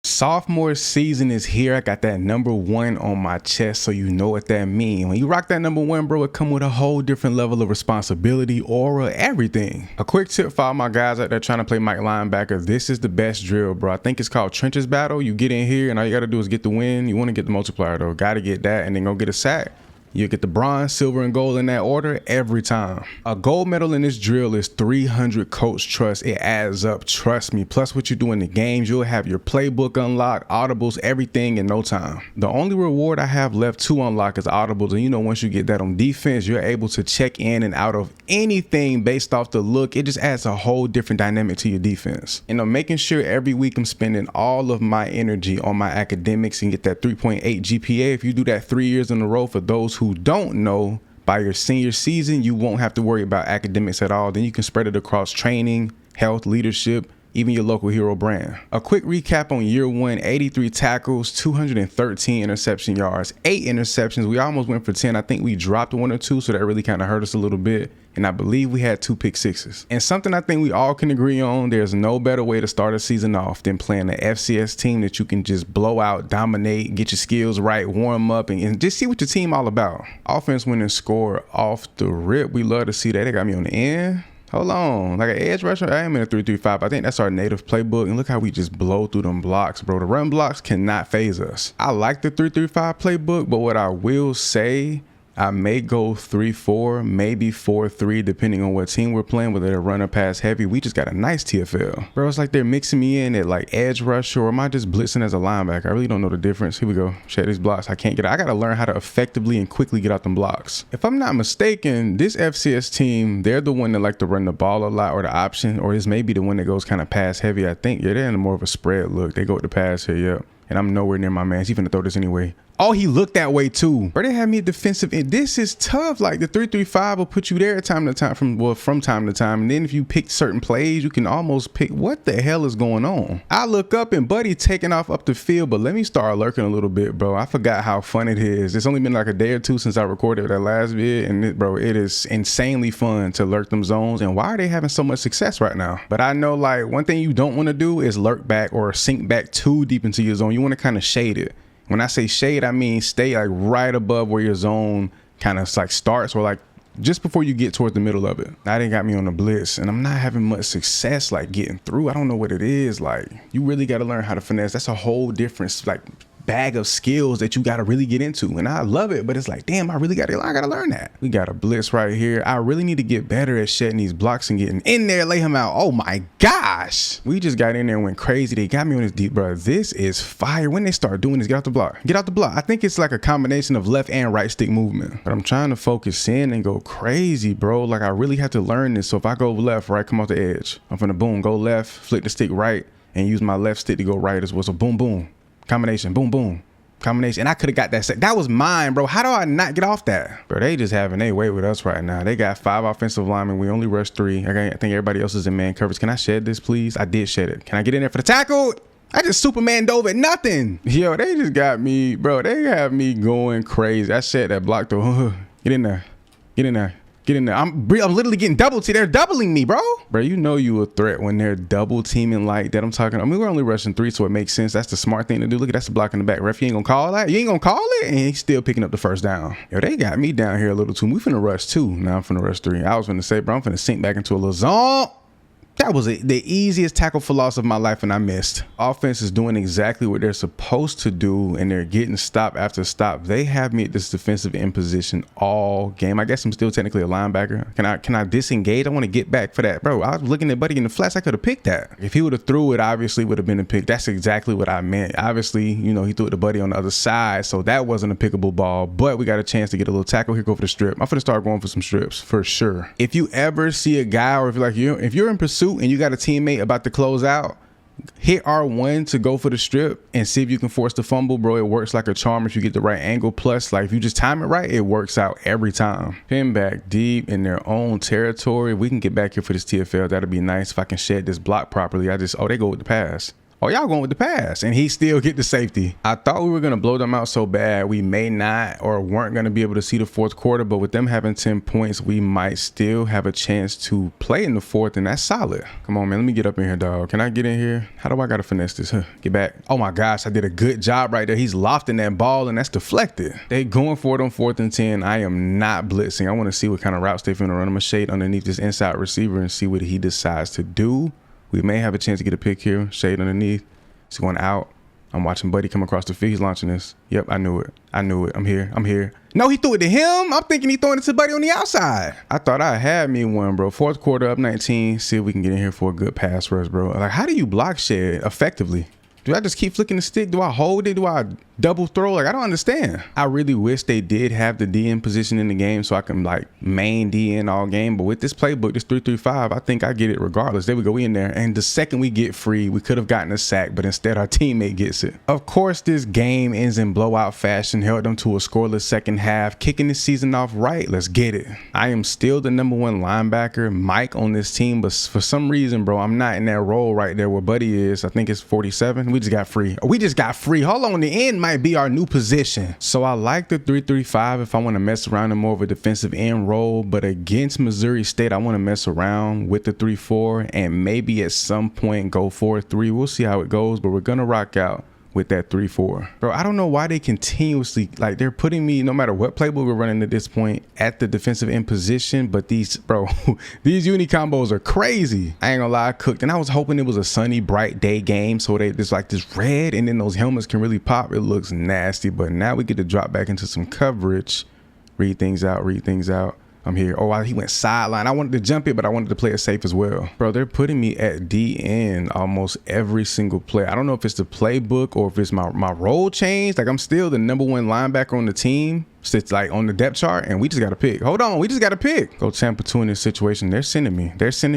Sophomore season is here. I got that number 1 on my chest, so you know what that means. When you rock that number 1, bro, it come with a whole different level of responsibility, aura, everything. A quick tip for all my guys out there trying to play Mike linebacker. This is the best drill, bro. I think it's called Trenches Battle. You get in here and all you got to do is get the win. You want to get the multiplier though. Got to get that and then go get a sack. You get the bronze, silver, and gold in that order every time. A gold medal in this drill is 300 coach trust. It adds up, trust me. Plus what you do in the games, you'll have your playbook unlocked, audibles, everything in no time. The only reward I have left to unlock is audibles. And you know, once you get that on defense, you're able to check in and out of anything based off the look. It just adds a whole different dynamic to your defense. And I'm making sure every week I'm spending all of my energy on my academics and get that 3.8 GPA. If you do that 3 years in a row, for those who don't know, by your senior season, you won't have to worry about academics at all. Then you can spread it across training, health, leadership, even your local hero brand. A quick recap on year 1, 83 tackles, 213 interception yards, 8 interceptions. We almost went for 10. I think we dropped 1 or 2, so that really kind of hurt us a little bit. And I believe we had 2 pick sixes. And something I think we all can agree on, there's no better way to start a season off than playing an FCS team that you can just blow out, dominate, get your skills right, warm up, and just see what your team all about. Offense winning score off the rip. We love to see that. They got me on the end. Hold on, like an edge rusher, I am in a 3-3-5. I think that's our native playbook. And look how we just blow through them blocks, bro. The run blocks cannot phase us. I like the 3-3-5 playbook, but what I will say, I may go 3-4, maybe 4-3, depending on what team we're playing, whether they're run or pass heavy. We just got a nice TFL. Bro, it's like they're mixing me in at like edge rusher, or am I just blitzing as a linebacker? I really don't know the difference. Here we go. Check these blocks. I can't get it. I got to learn how to effectively and quickly get out them blocks. If I'm not mistaken, this FCS team, they're the one that like to run the ball a lot, or the option, or this may be the one that goes kind of pass heavy. I think, yeah, they're in more of a spread look. They go with the pass here, yep. And I'm nowhere near my man. He's finna throw this anyway. Oh, he looked that way too. Bro, they had me defensive. And this is tough. Like the 3-3-5 will put you there time to time from time to time. And then if you pick certain plays, you can almost pick what the hell is going on. I look up and Buddy taking off up the field, but let me start lurking a little bit, bro. I forgot how fun it is. It's only been like a day or 2 since I recorded that last vid. And bro, it is insanely fun to lurk them zones. And why are they having so much success right now? But I know like one thing you don't want to do is lurk back or sink back too deep into your zone. You want to kind of shade it. When I say shade, I mean stay like right above where your zone kind of like starts, or like just before you get towards the middle of it. Now they got me on the blitz and I'm not having much success like getting through. I don't know what it is. Like you really got to learn how to finesse. That's a whole different like bag of skills that you got to really get into. And I love it, but it's like, damn, I got to learn that. We got a blitz right here. I really need to get better at shedding these blocks and getting in there, lay him out. Oh my gosh. We just got in there and went crazy. They got me on this deep, bro. This is fire. When they start doing this, get out the block. Get out the block. I think it's like a combination of left and right stick movement, but I'm trying to focus in and go crazy, bro. Like I really have to learn this. So if I go left, right, come off the edge, I'm finna boom, go left, flick the stick right, and use my left stick to go right as well. So boom, boom. Combination, boom, boom, combination. And I could have got that set. That was mine, bro. How do I not get off that? Bro, they just having their way with us right now. They got 5 offensive linemen. We only rushed 3. I think everybody else is in man coverage. Can I shed this, please? I did shed it. Can I get in there for the tackle? I just Superman dove at nothing. Yo, they just got me, bro. They have me going crazy. I said that block though. Get in there. Get in there. Get in there. I'm literally getting double teamed. They're doubling me, bro. Bro, you know you a threat when they're double teaming like that. I mean, we're only rushing 3, so it makes sense. That's the smart thing to do. Look, that's the block in the back. Ref, you ain't gonna call that? You ain't gonna call it? And he's still picking up the first down. Yo, they got me down here a little too. We finna rush 2. Now I'm finna rush 3. I was finna say, bro, I'm finna sink back into a little zone. That was the easiest tackle for loss of my life, and I missed. Offense is doing exactly what they're supposed to do, and they're getting stop after stop. They have me at this defensive end position all game. I guess I'm still technically a linebacker. Can I disengage? I want to get back for that. Bro, I was looking at Buddy in the flats. I could have picked that. If he would have threw it, obviously would have been a pick. That's exactly what I meant. Obviously, you know, he threw it to Buddy on the other side, so that wasn't a pickable ball, but we got a chance to get a little tackle here, go for the strip. I'm going to start going for some strips for sure. If you ever see a guy, or if you're in pursuit and you got a teammate about to close out, hit R1 to go for the strip and see if you can force the fumble, bro. It works like a charm if you get the right angle. Plus, like, if you just time it right, it works out every time. Pin back deep in their own territory. We can get back here for this TFL. That'll be nice if I can shed this block properly. They go with the pass. Oh, y'all going with the pass, and he still get the safety. I thought we were going to blow them out so bad we may not, or weren't going to be able to see the fourth quarter, but with them having 10 points, we might still have a chance to play in the fourth, and that's solid. Come on, man, let me get up in here, dog. Can I get in here? How do I got to finesse this? Get back. Oh my gosh, I did a good job right there. He's lofting that ball, and that's deflected. They going for it on 4th and 10. I am not blitzing. I want to see what kind of routes they're going to run. I'm going to shade underneath this inside receiver and see what he decides to do. We may have a chance to get a pick here. Shade underneath. He's going out. I'm watching Buddy come across the field. He's launching this. Yep, I knew it. I'm here. No, he threw it to him. I'm thinking he throwing it to Buddy on the outside. I thought I had me one, bro. Fourth quarter, up 19. See if we can get in here for a good pass rush, bro. Like, how do you block shed effectively? Do I just keep flicking the stick? Do I hold it? Do I double throw? Like, I don't understand. I really wish they did have the DN position in the game so I can, like, main DN all game. But with this playbook, this 3-3-5, I think I get it regardless. There we go. We in there. And the second we get free, we could have gotten a sack, but instead our teammate gets it. Of course, this game ends in blowout fashion, held them to a scoreless second half, kicking this season off right. Let's get it. I am still the #1 linebacker, Mike, on this team, but for some reason, bro, I'm not in that role right there where Buddy is. I think it's 47. We just got free. Hold on, the end might be our new position. So I like the 3-3-5 if I want to mess around in more of a defensive end role, but against Missouri State, I want to mess around with the 3-4 and maybe at some point go 4-3. We'll see how it goes, but we're going to rock out with that 3-4. Bro, I don't know why they continuously, like, they're putting me, no matter what playbook we're running at this point, at the defensive end position, but these uni combos are crazy. I ain't gonna lie, I cooked, and I was hoping it was a sunny, bright day game, so there's like this red, and then those helmets can really pop. It looks nasty, but now we get to drop back into some coverage, read things out. I'm here. Oh, he went sideline. I wanted to jump it, but I wanted to play it safe as well. Bro, they're putting me at DN almost every single play. I don't know if it's the playbook or if it's my role change. Like, I'm still the #1 linebacker on the team. Sits like on the depth chart, and we just got to pick. Hold on, we just got to pick. Go Tampa 2 in this situation. They're sending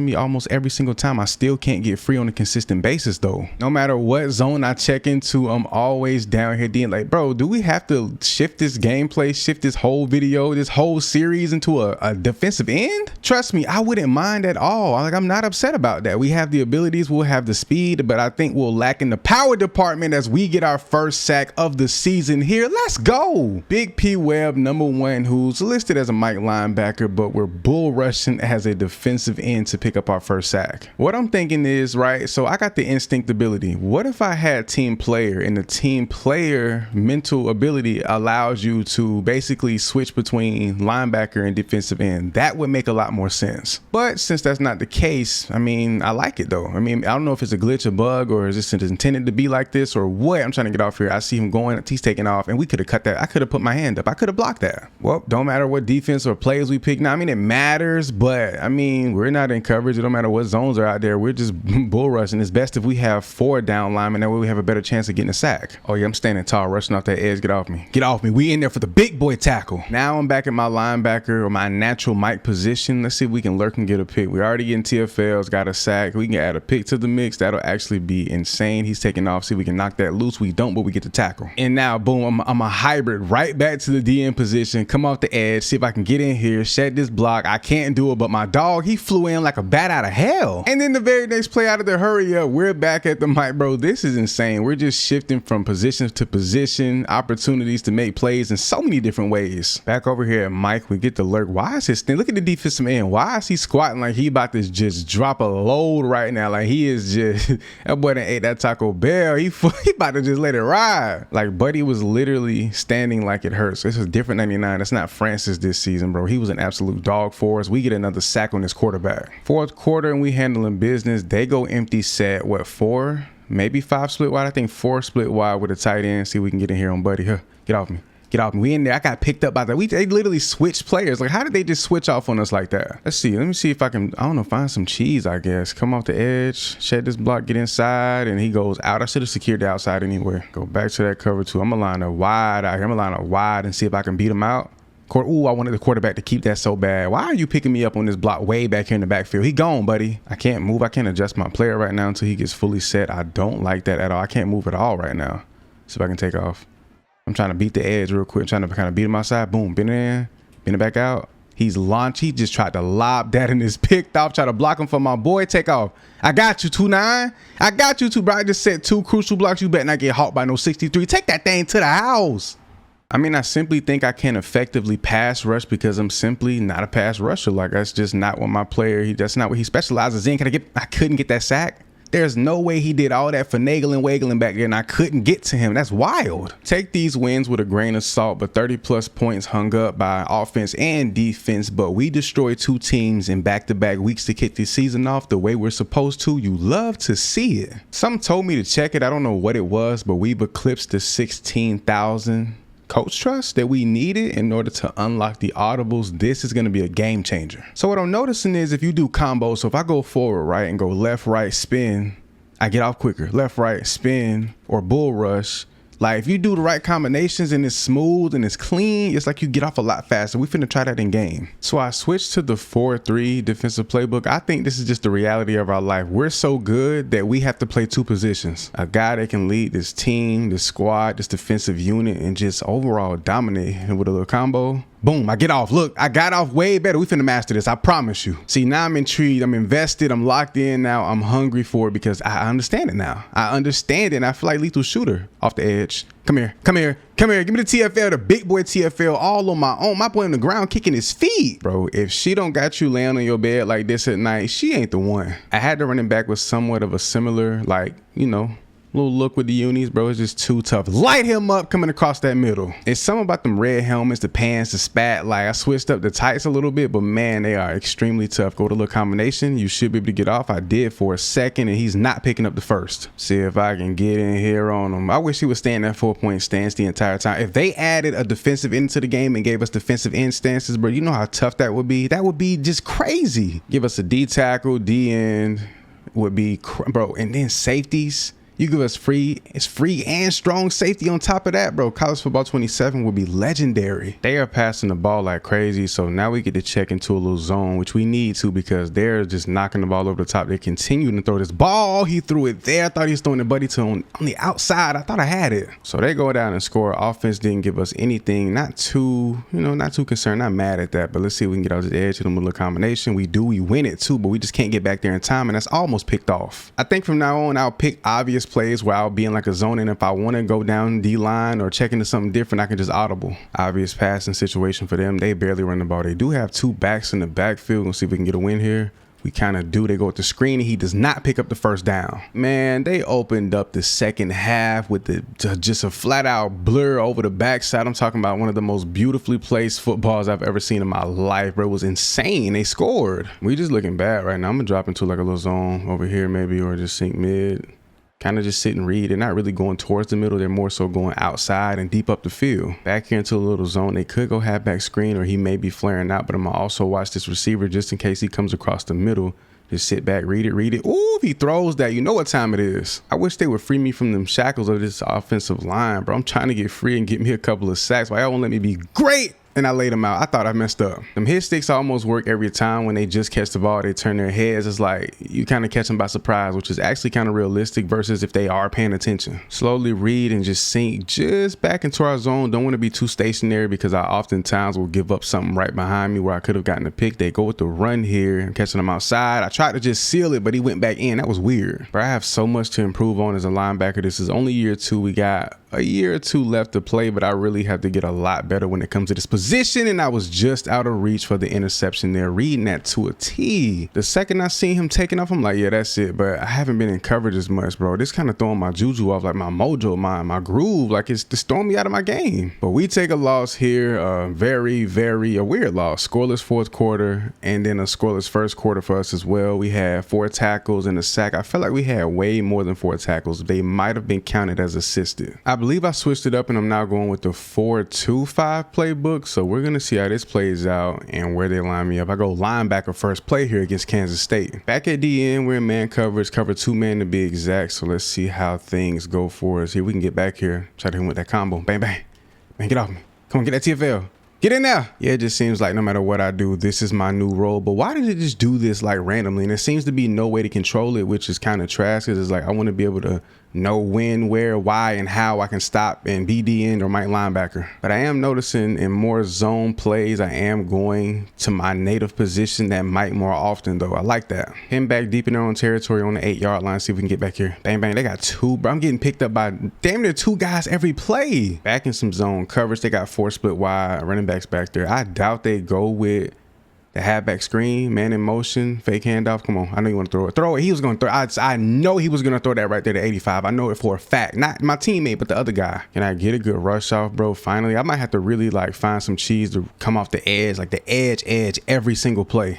me almost every single time. I still can't get free on a consistent basis though. No matter what zone I check into, I'm always down here being like, bro, do we have to shift this gameplay, shift this whole video, this whole series into a defensive end? Trust me, I wouldn't mind at all. Like, I'm not upset about that. We have the abilities, we'll have the speed, but I think we'll lack in the power department as we get our first sack of the season here. Let's go. Big P Webb, #1, who's listed as a Mike linebacker, but we're bull rushing as a defensive end to pick up our first sack. What I'm thinking is, right, so I got the instinct ability. What if I had team player, and the team player mental ability allows you to basically switch between linebacker and defensive end? That would make a lot more sense. But since that's not the case, I mean, I like it though. I mean, I don't know if it's a glitch, a bug, or is this intended to be like this or what? I'm trying to get off here. I see him going, he's taking off, and we could have cut that. I could have put my hand up. I could have blocked that. Well, don't matter what defense or plays we pick now. I mean, it matters, but I mean, we're not in coverage. It don't matter what zones are out there. We're just bull rushing. It's best if we have 4 down linemen. That way we have a better chance of getting a sack. Oh yeah, I'm standing tall, rushing off that edge. Get off me. Get off me. We in there for the big boy tackle. Now I'm back at my linebacker, or my natural Mike position. Let's see if we can lurk and get a pick. We already getting TFLs, got a sack. We can add a pick to the mix. That'll actually be insane. He's taking off. See if we can knock that loose. We don't, but we get the tackle. And now, boom, I'm a hybrid right back to the be in position, come off the edge, see if I can get in here, shed this block. I can't do it, but my dog, he flew in like a bat out of hell. And then the very next play out of the hurry up, we're back at the mic, bro. This is insane. We're just shifting from position to position, opportunities to make plays in so many different ways. Back over here at Mike, we get the lurk. Why is his thing? Look at the defensive end. Why is he squatting like he about to just drop a load right now? Like he is just, that boy done ate that Taco Bell. He about to just let it ride. Like Buddy was literally standing like it hurts. This is different 99. That's not Francis this season, bro. He was an absolute dog for us. We get another sack on this quarterback. Fourth quarter and we handling business. They go empty set, what, 4? Maybe 5 split wide. I think 4 split wide with a tight end. See if we can get in here on Buddy. Huh, get off me. Get off me. We in there. I got picked up by that. They literally switched players. Like, how did they just switch off on us like that? Let's see. Let me see if I can, I don't know, find some cheese, I guess. Come off the edge, shed this block, get inside, and he goes out. I should have secured the outside anywhere. Go back to that cover two. I'm going to line up wide out here. I'm going to line up wide and see if I can beat him out. Ooh, I wanted the quarterback to keep that so bad. Why are you picking me up on this block way back here in the backfield? He gone, buddy. I can't move. I can't adjust my player right now until he gets fully set. I don't like that at all. I can't move at all right now. See if I can take off. I'm trying to beat the edge real quick. I'm trying to kind of beat him outside. Boom, bend it in, bend it back out. He's launched. He just tried to lob that and is picked off. Try to block him for my boy. Take off. I got you, 2-9. I got you, 2, bro. I just set 2 crucial blocks. You better not get hawked by no 63. Take that thing to the house. I mean, I simply think I can't effectively pass rush because I'm simply not a pass rusher. Like, that's just not what my player, that's not what he specializes in. I couldn't get that sack. There's no way he did all that finagling, waggling back there and I couldn't get to him. That's wild. Take these wins with a grain of salt, but 30 plus points hung up by offense and defense. But we destroyed 2 teams in back-to-back weeks to kick this season off the way we're supposed to. You love to see it. Some told me to check it. I don't know what it was, but we've eclipsed the 16,000 coach trust that we needed in order to unlock the audibles. This is going to be a game changer. So what I'm noticing is if you do combos, so if I go forward, right, and go left, right, spin, I get off quicker. Left, right, spin, or bull rush. Like if you do the right combinations and it's smooth and it's clean, it's like you get off a lot faster. We finna try that in game. So I switched to the 4-3 defensive playbook. I think this is just the reality of our life. We're so good that we have to play 2 positions. A guy that can lead this team, this squad, this defensive unit, and just overall dominate. And with a little combo, boom, I get off. Look, I got off way better. We finna master this. I promise you. See, now I'm intrigued. I'm invested. I'm locked in now. I'm hungry for it because I understand it now. I understand it. And I feel like lethal shooter off the edge. Come here. Come here. Come here. Give me the TFL, the big boy TFL, all on my own. My boy on the ground kicking his feet. Bro, if she don't got you laying on your bed like this at night, she ain't the one. I had to run him back with somewhat of a similar, like, you know, little look with the unis, bro. It's just too tough. Light him up coming across that middle. It's something about them red helmets, the pants, the spat. Like I switched up the tights a little bit, but man, they are extremely tough. Go to a little combination. You should be able to get off. I did for a second and he's not picking up the first. See if I can get in here on him. I wish he was staying that 4-point stance the entire time. If they added a defensive end to the game and gave us defensive end stances, bro, you know how tough that would be? That would be just crazy. Give us a D tackle, D end would be, bro, and then safeties. You give us free and strong safety on top of that, bro. College football 27 would be legendary. They are passing the ball like crazy, so now we get to check into a little zone, which we need to because they're just knocking the ball over the top. They continue to throw this ball. He threw it there. I thought he was throwing the buddy to on the outside. I thought I had it. So they go down and score. Offense didn't give us anything. Not too concerned. Not mad at that, but let's see if we can get out to the edge, hit them with a little combination. We win it too, but we just can't get back there in time, and that's almost picked off. I think from now on, I'll pick obvious plays where I'll be in like a zone, and if I want to go down D-line or check into something different, I can just audible. Obvious passing situation for them. They barely run the ball. They do have 2 backs in the backfield. Let's see if we can get a win here. We kind of do. They go with the screen and he does not pick up the first down. Man, they opened up the second half with just a flat out blur over the backside. I'm talking about one of the most beautifully placed footballs I've ever seen in my life, bro. It was insane. They scored. We just looking bad right now. I'm gonna drop into like a little zone over here maybe, or just sink mid. Kind of just sit and read. They're not really going towards the middle. They're more so going outside and deep up the field. Back here into a little zone. They could go halfback screen or he may be flaring out, but I'm going to also watch this receiver just in case he comes across the middle. Just sit back, read it. Ooh, if he throws that, you know what time it is. I wish they would free me from them shackles of this offensive line, bro. I'm trying to get free and get me a couple of sacks, but y'all won't let me be great and I laid him out. I thought I messed up. Them hit sticks almost work every time. When they just catch the ball, they turn their heads. It's like you kind of catch them by surprise, which is actually kind of realistic versus if they are paying attention. Slowly read and just sink just back into our zone. Don't want to be too stationary because I oftentimes will give up something right behind me where I could have gotten a pick. They go with the run here. I'm catching them outside. I tried to just seal it, but he went back in. That was weird. But I have so much to improve on as a linebacker. This is only year 2. We got a year or 2 left to play, but I really have to get a lot better when it comes to this position, and I was just out of reach for the interception there, reading that to a T. The second I seen him taking off, I'm like, yeah, that's it, but I haven't been in coverage as much, bro. This kind of throwing my juju off, like my mojo, my groove, like it's just throwing me out of my game. But we take a loss here, a weird loss. Scoreless fourth quarter, and then a scoreless first quarter for us as well. We had 4 tackles and a sack. I felt like we had way more than 4 tackles. They might have been counted as assisted. I believe I switched it up and I'm now going with the 4-2-5 playbook. So we're going to see how this plays out and where they line me up. I go linebacker first play here against Kansas State. Back at DN, we're in man coverage, cover 2 men to be exact. So let's see how things go for us here. We can get back here, try to hit him with that combo. Bang, bang. Man, get off me. Come on, get that TFL. Get in there. Yeah, it just seems like no matter what I do, this is my new role. But why did it just do this like randomly? And there seems to be no way to control it, which is kind of trash because it's like I want to be able to know when, where, why, and how I can stop and be DN or Mike linebacker. But I am noticing in more zone plays, I am going to my native position that Mike more often, though. I like that. Him back deep in their own territory on the 8-yard line. See if we can get back here. Bang, bang. They got 2, bro. I'm getting picked up by damn near 2 guys every play. Back in some zone coverage. They got 4 split wide running backs back there. I doubt they go with the halfback screen, man in motion, fake handoff. Come on, I know you want to throw it. Throw it. He was going to throw. I know he was going to throw that right there to 85. I know it for a fact. Not my teammate, but the other guy. Can I get a good rush off, bro? Finally, I might have to really like find some cheese to come off the edge, like the edge every single play.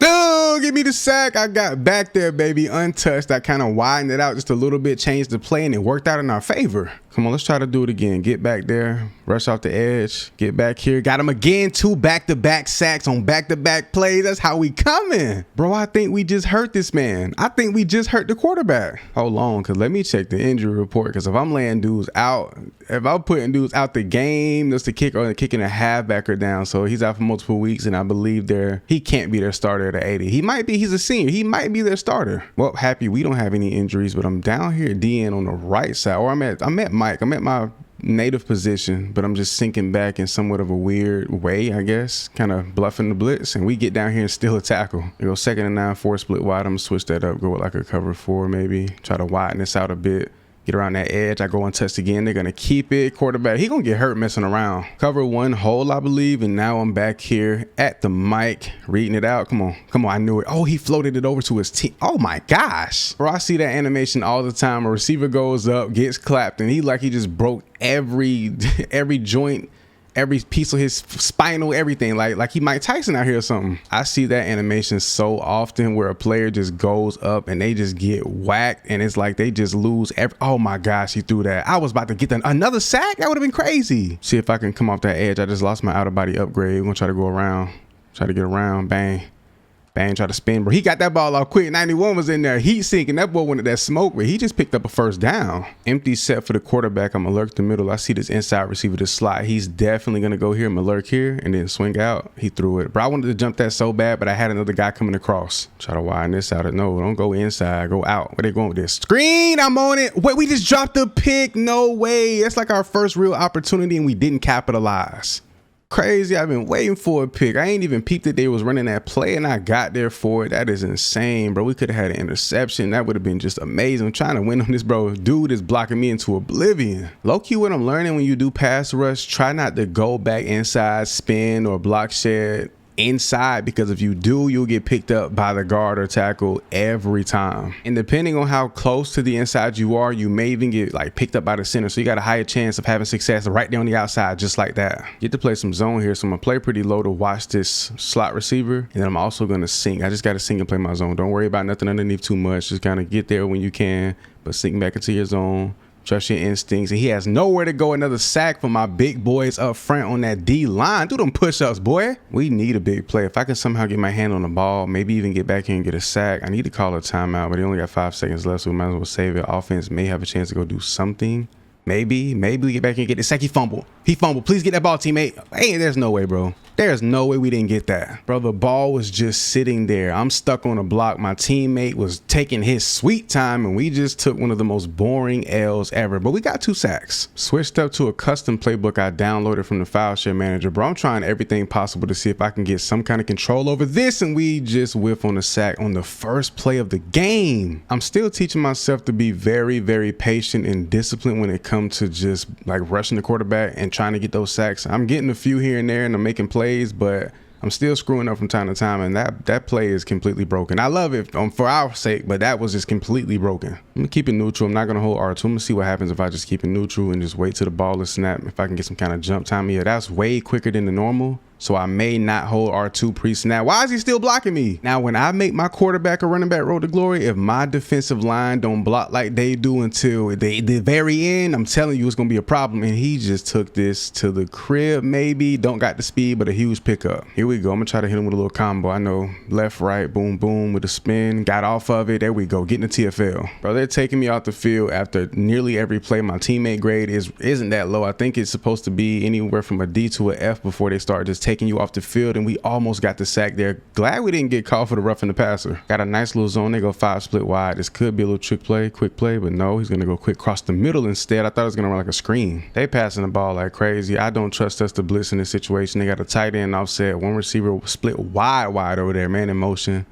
Oh, give me the sack. I got back there, baby, untouched. I kind of widened it out just a little bit, changed the play, and it worked out in our favor. Come on, let's try to do it again. Get back there, rush off the edge, get back here. Got him again, 2 back-to-back sacks on back-to-back plays. That's how we coming. Bro, I think we just hurt this man. I think we just hurt the quarterback. Hold on, because let me check the injury report, because if I'm laying dudes out, if I'm putting dudes out the game, that's the kicker, or kicking a halfbacker down. So he's out for multiple weeks, and I believe he can't be their starter at 80. He might be, he's a senior. He might be their starter. Well, happy we don't have any injuries, but I'm down here at DN on the right side, or I'm at Mike. I'm at my native position, but I'm just sinking back in somewhat of a weird way, I guess, kind of bluffing the blitz, and we get down here and steal a tackle. We go 2nd and 9, 4 split wide. I'm gonna switch that up, go with like a cover 4 maybe, try to widen this out a bit. Get around that edge. I go untouched again. They're going to keep it. Quarterback, he going to get hurt messing around. Cover 1 hole, I believe. And now I'm back here at the mic, reading it out. Come on. Come on. I knew it. Oh, he floated it over to his team. Oh, my gosh. Bro, I see that animation all the time. A receiver goes up, gets clapped, and he just broke every joint, every piece of his spinal, everything, like he Mike Tyson out here or something. I see that animation so often where a player just goes up and they just get whacked, and it's like they just lose oh my gosh, he threw that. I was about to get another sack. That would have been crazy. See if I can come off that edge. I just lost my outer body upgrade. We're gonna try to go around, try to get around. Bang. Bang, try to spin, bro. He got that ball off quick. 91 was in there, heat sinking. That boy wanted that smoke, but he just picked up a first down. Empty set for the quarterback. I'm gonna lurk the middle. I see this inside receiver, this slot. He's definitely gonna go here. I'm gonna lurk here and then swing out. He threw it. Bro, I wanted to jump that so bad, but I had another guy coming across. Try to widen this out. No, don't go inside. Go out. Where they going with this? Screen, I'm on it. Wait, we just dropped the pick. No way. That's like our first real opportunity and we didn't capitalize. Crazy. I've been waiting for a pick. I ain't even peeped that they was running that play and I got there for it. That is insane, bro. We could have had an interception. That would have been just amazing. I'm trying to win on this, bro. Dude is blocking me into oblivion. Low-key, what I'm learning when you do pass rush, try not to go back inside, spin, or block shed inside, because if you do, you'll get picked up by the guard or tackle every time. And depending on how close to the inside you are, you may even get like picked up by the center. So you got a higher chance of having success right there on the outside, just like that. Get to play some zone here. So I'm gonna play pretty low to watch this slot receiver. And then I'm also gonna sink. I just gotta sink and play my zone. Don't worry about nothing underneath too much. Just kind of get there when you can, but sink back into your zone. Trust your instincts. And he has nowhere to go. Another sack for my big boys up front on that D line. Do them push-ups, boy. We need a big play. If I can somehow get my hand on the ball, maybe even get back here and get a sack. I need to call a timeout, but he only got 5 seconds left, so we might as well save it. Offense may have a chance to go do something. Maybe we get back and get the sack. He fumbled. Please get that ball, teammate. Hey, there's no way, bro. There's no way we didn't get that. Bro, the ball was just sitting there. I'm stuck on a block. My teammate was taking his sweet time, and we just took one of the most boring L's ever. But we got 2 sacks. Switched up to a custom playbook I downloaded from the file share manager. Bro, I'm trying everything possible to see if I can get some kind of control over this, and we just whiff on a sack on the first play of the game. I'm still teaching myself to be very, very patient and disciplined when it comes to just like rushing the quarterback and trying to get those sacks. I'm getting a few here and there, and I'm making plays, but I'm still screwing up from time to time, and that play is completely broken. I love it for our sake, but that was just completely broken. I'm gonna keep it neutral. I'm not gonna hold R2. I'm gonna see what happens if I just keep it neutral and just wait till the ball is snapped. If I can get some kind of jump time. Yeah, that's way quicker than the normal. So I may not hold R2 pre-snap. Why is he still blocking me? Now, when I make my quarterback or running back road to glory, if my defensive line don't block like they do until the very end, I'm telling you, it's going to be a problem. And he just took this to the crib, maybe. Don't got the speed, but a huge pickup. Here we go. I'm going to try to hit him with a little combo. I know left, right, boom, boom with a spin. Got off of it. There we go. Getting the TFL. Bro, they're taking me off the field after nearly every play. My teammate grade isn't that low. I think it's supposed to be anywhere from a D to an F before they start just taking you off the field, and we almost got the sack there. Glad we didn't get called for the roughing the passer. Got a nice little zone. They go 5 split wide. This could be a little trick play, quick play, but no, he's gonna go quick cross the middle instead. I thought it was gonna run like a screen. They passing the ball like crazy. I don't trust us to blitz in this situation. They got a tight end offset, one receiver split wide over there, man in motion.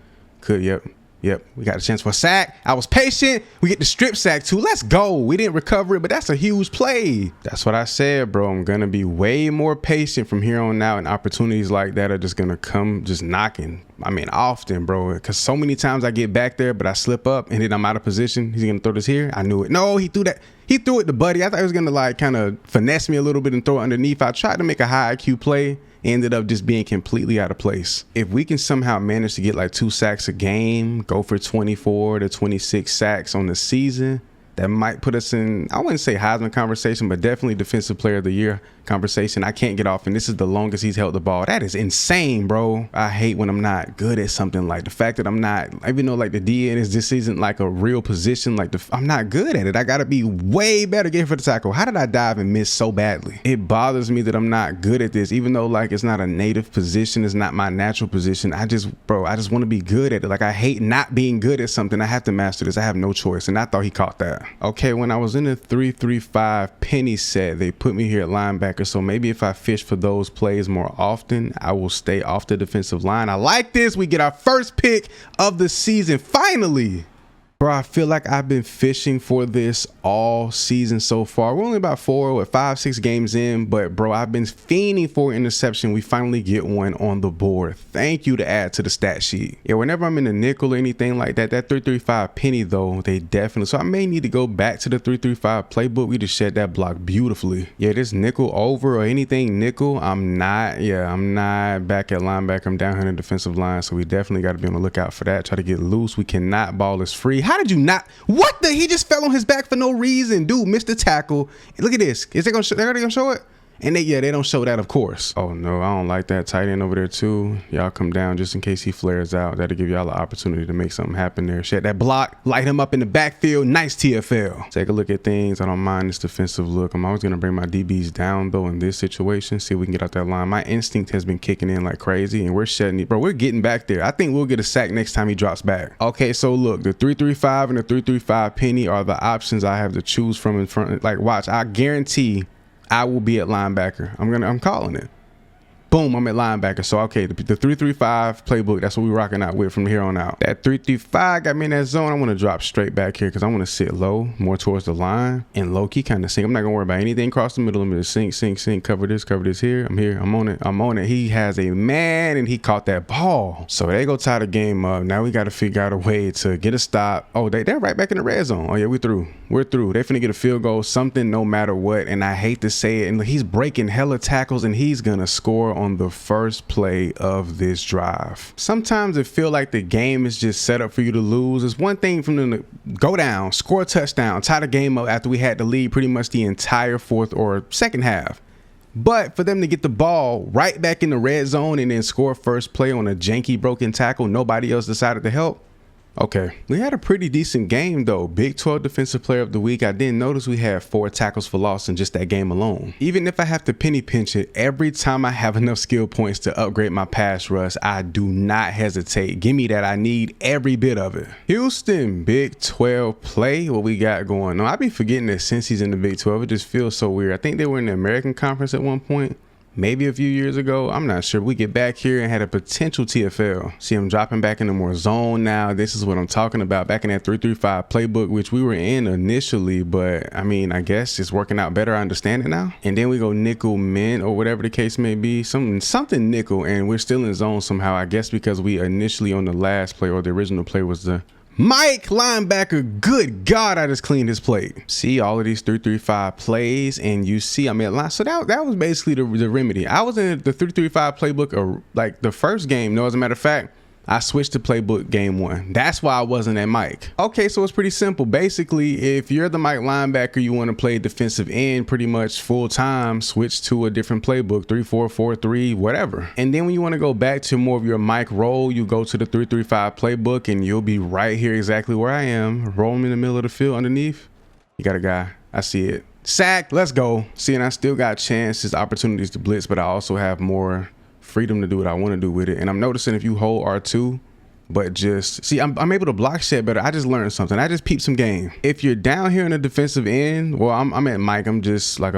Yep, we got a chance for a sack. I was patient. We get the strip sack too. Let's go. We didn't recover it, but that's a huge play. That's what I said, bro. I'm going to be way more patient from here on out, and opportunities like that are just going to come just knocking. I mean, often, bro, because so many times I get back there, but I slip up and then I'm out of position. He's going to throw this here. I knew it. No, he threw that. He threw it to Buddy. I thought he was going to like kind of finesse me a little bit and throw it underneath. I tried to make a high IQ play. Ended up just being completely out of place. If we can somehow manage to get like 2 sacks a game, go for 24 to 26 sacks on the season, that might put us in, I wouldn't say Heisman conversation, but definitely Defensive Player of the Year conversation. I can't get off, and this is the longest he's held the ball. That is insane, bro. I hate when I'm not good at something. Like the fact that I'm not, even though like the DN is, this isn't like a real position, like I'm not good at it. I gotta be way better getting for the tackle. How did I dive and miss so badly? It bothers me that I'm not good at this, even though like it's not a native position, it's not my natural position. I just want to be good at it. Like I hate not being good at something. I have to master this. I have no choice, and I thought he caught that. Okay, when I was in the 3-3-5 penny set, they put me here at linebacker. So maybe if I fish for those plays more often, I will stay off the defensive line. I like this. We get our first pick of the season. Finally. Bro, I feel like I've been fishing for this all season so far. We're only about 5, 6 games in, but bro, I've been fiending for an interception. We finally get one on the board. Thank you to add to the stat sheet. Yeah, whenever I'm in the nickel or anything like that, that 3-3-5 penny though, they definitely, so I may need to go back to the 3-3-5 playbook. We just shed that block beautifully. Yeah, this nickel over or anything nickel, I'm not back at linebacker. I'm down here in the defensive line, so we definitely got to be on the lookout for that. Try to get loose. We cannot ball us free. How did you not? What the? He just fell on his back for no reason. Dude missed the tackle. Look at this. Is they gonna? They're already gonna show it? And they don't show that, of course. Oh no, I don't like that tight end over there too. Y'all come down just in case he flares out. That'll give y'all an opportunity to make something happen there. Shed that block, light him up in the backfield. Nice TFL. Take a look at things. I don't mind this defensive look. I'm always gonna bring my DBs down though in this situation. See if we can get out that line. My instinct has been kicking in like crazy, and we're shedding it. Bro, we're getting back there. I think we'll get a sack next time he drops back. Okay, so look, the 3-3-5 and the 3-3-5 penny are the options I have to choose from in front. Like, watch, I guarantee I will be at linebacker. I'm calling it. Boom, I'm at linebacker. So, okay, the 3-3-5 playbook, that's what we're rocking out with from here on out. That 3-3-5 got me in that zone. I want to drop straight back here because I want to sit low, more towards the line, and low-key kind of sink. I'm not going to worry about anything across the middle. I'm going to sink, cover this here. I'm here. I'm on it. He has a man, and he caught that ball. So they go tie the game up. Now we got to figure out a way to get a stop. Oh, they're right back in the red zone. Oh, yeah, we're through. They're finna get a field goal, something no matter what, and I hate to say it. And he's breaking hella tackles, and he's going to score on the first play of this drive. Sometimes it feel like the game is just set up for you to lose. It's one thing from them to go down, score a touchdown, tie the game up after we had to lead pretty much the entire fourth or second half. But for them to get the ball right back in the red zone and then score first play on a janky broken tackle, nobody else decided to help. Okay, we had a pretty decent game though. Big 12 Defensive Player of the Week. I didn't notice we had 4 tackles for loss in just that game alone. Even if I have to penny pinch it, every time I have enough skill points to upgrade my pass rush, I do not hesitate. Give me that. I need every bit of it. Houston, Big 12 play. What we got going on? I be forgetting that since he's in the Big 12, it just feels so weird. I think they were in the American Conference at one point. Maybe a few years ago, I'm not sure. We get back here and had a potential TFL. See, I'm dropping back into more zone now. This is what I'm talking about. Back in that 3-3-5 playbook, which we were in initially, but I mean, I guess it's working out better. I understand it now. And then we go nickel mint or whatever the case may be, something nickel, and we're still in zone somehow. I guess because we initially on the last play or the original play was the Mike linebacker. Good God, I just cleaned his plate. See all of these 3-3-5 plays, and you see I'm at line. So that was basically the remedy. I was in the 3-3-5 playbook like the first game. No, as a matter of fact, I switched to playbook game 1. That's why I wasn't at Mike. Okay, so it's pretty simple. Basically, if you're the Mike linebacker, you want to play defensive end pretty much full time, switch to a different playbook, 3-4-4-3, whatever. And then when you want to go back to more of your Mike role, you go to the 3-3-5 playbook and you'll be right here exactly where I am. Roll him in the middle of the field underneath. You got a guy. I see it. Sack, let's go. See, and I still got chances, opportunities to blitz, but I also have more freedom to do what I want to do with it. And I'm noticing if you hold R2 but just see, I'm able to block shit better. I just learned something. I just peeped some game. If you're down here in the defensive end, well, I'm at Mike. I'm just like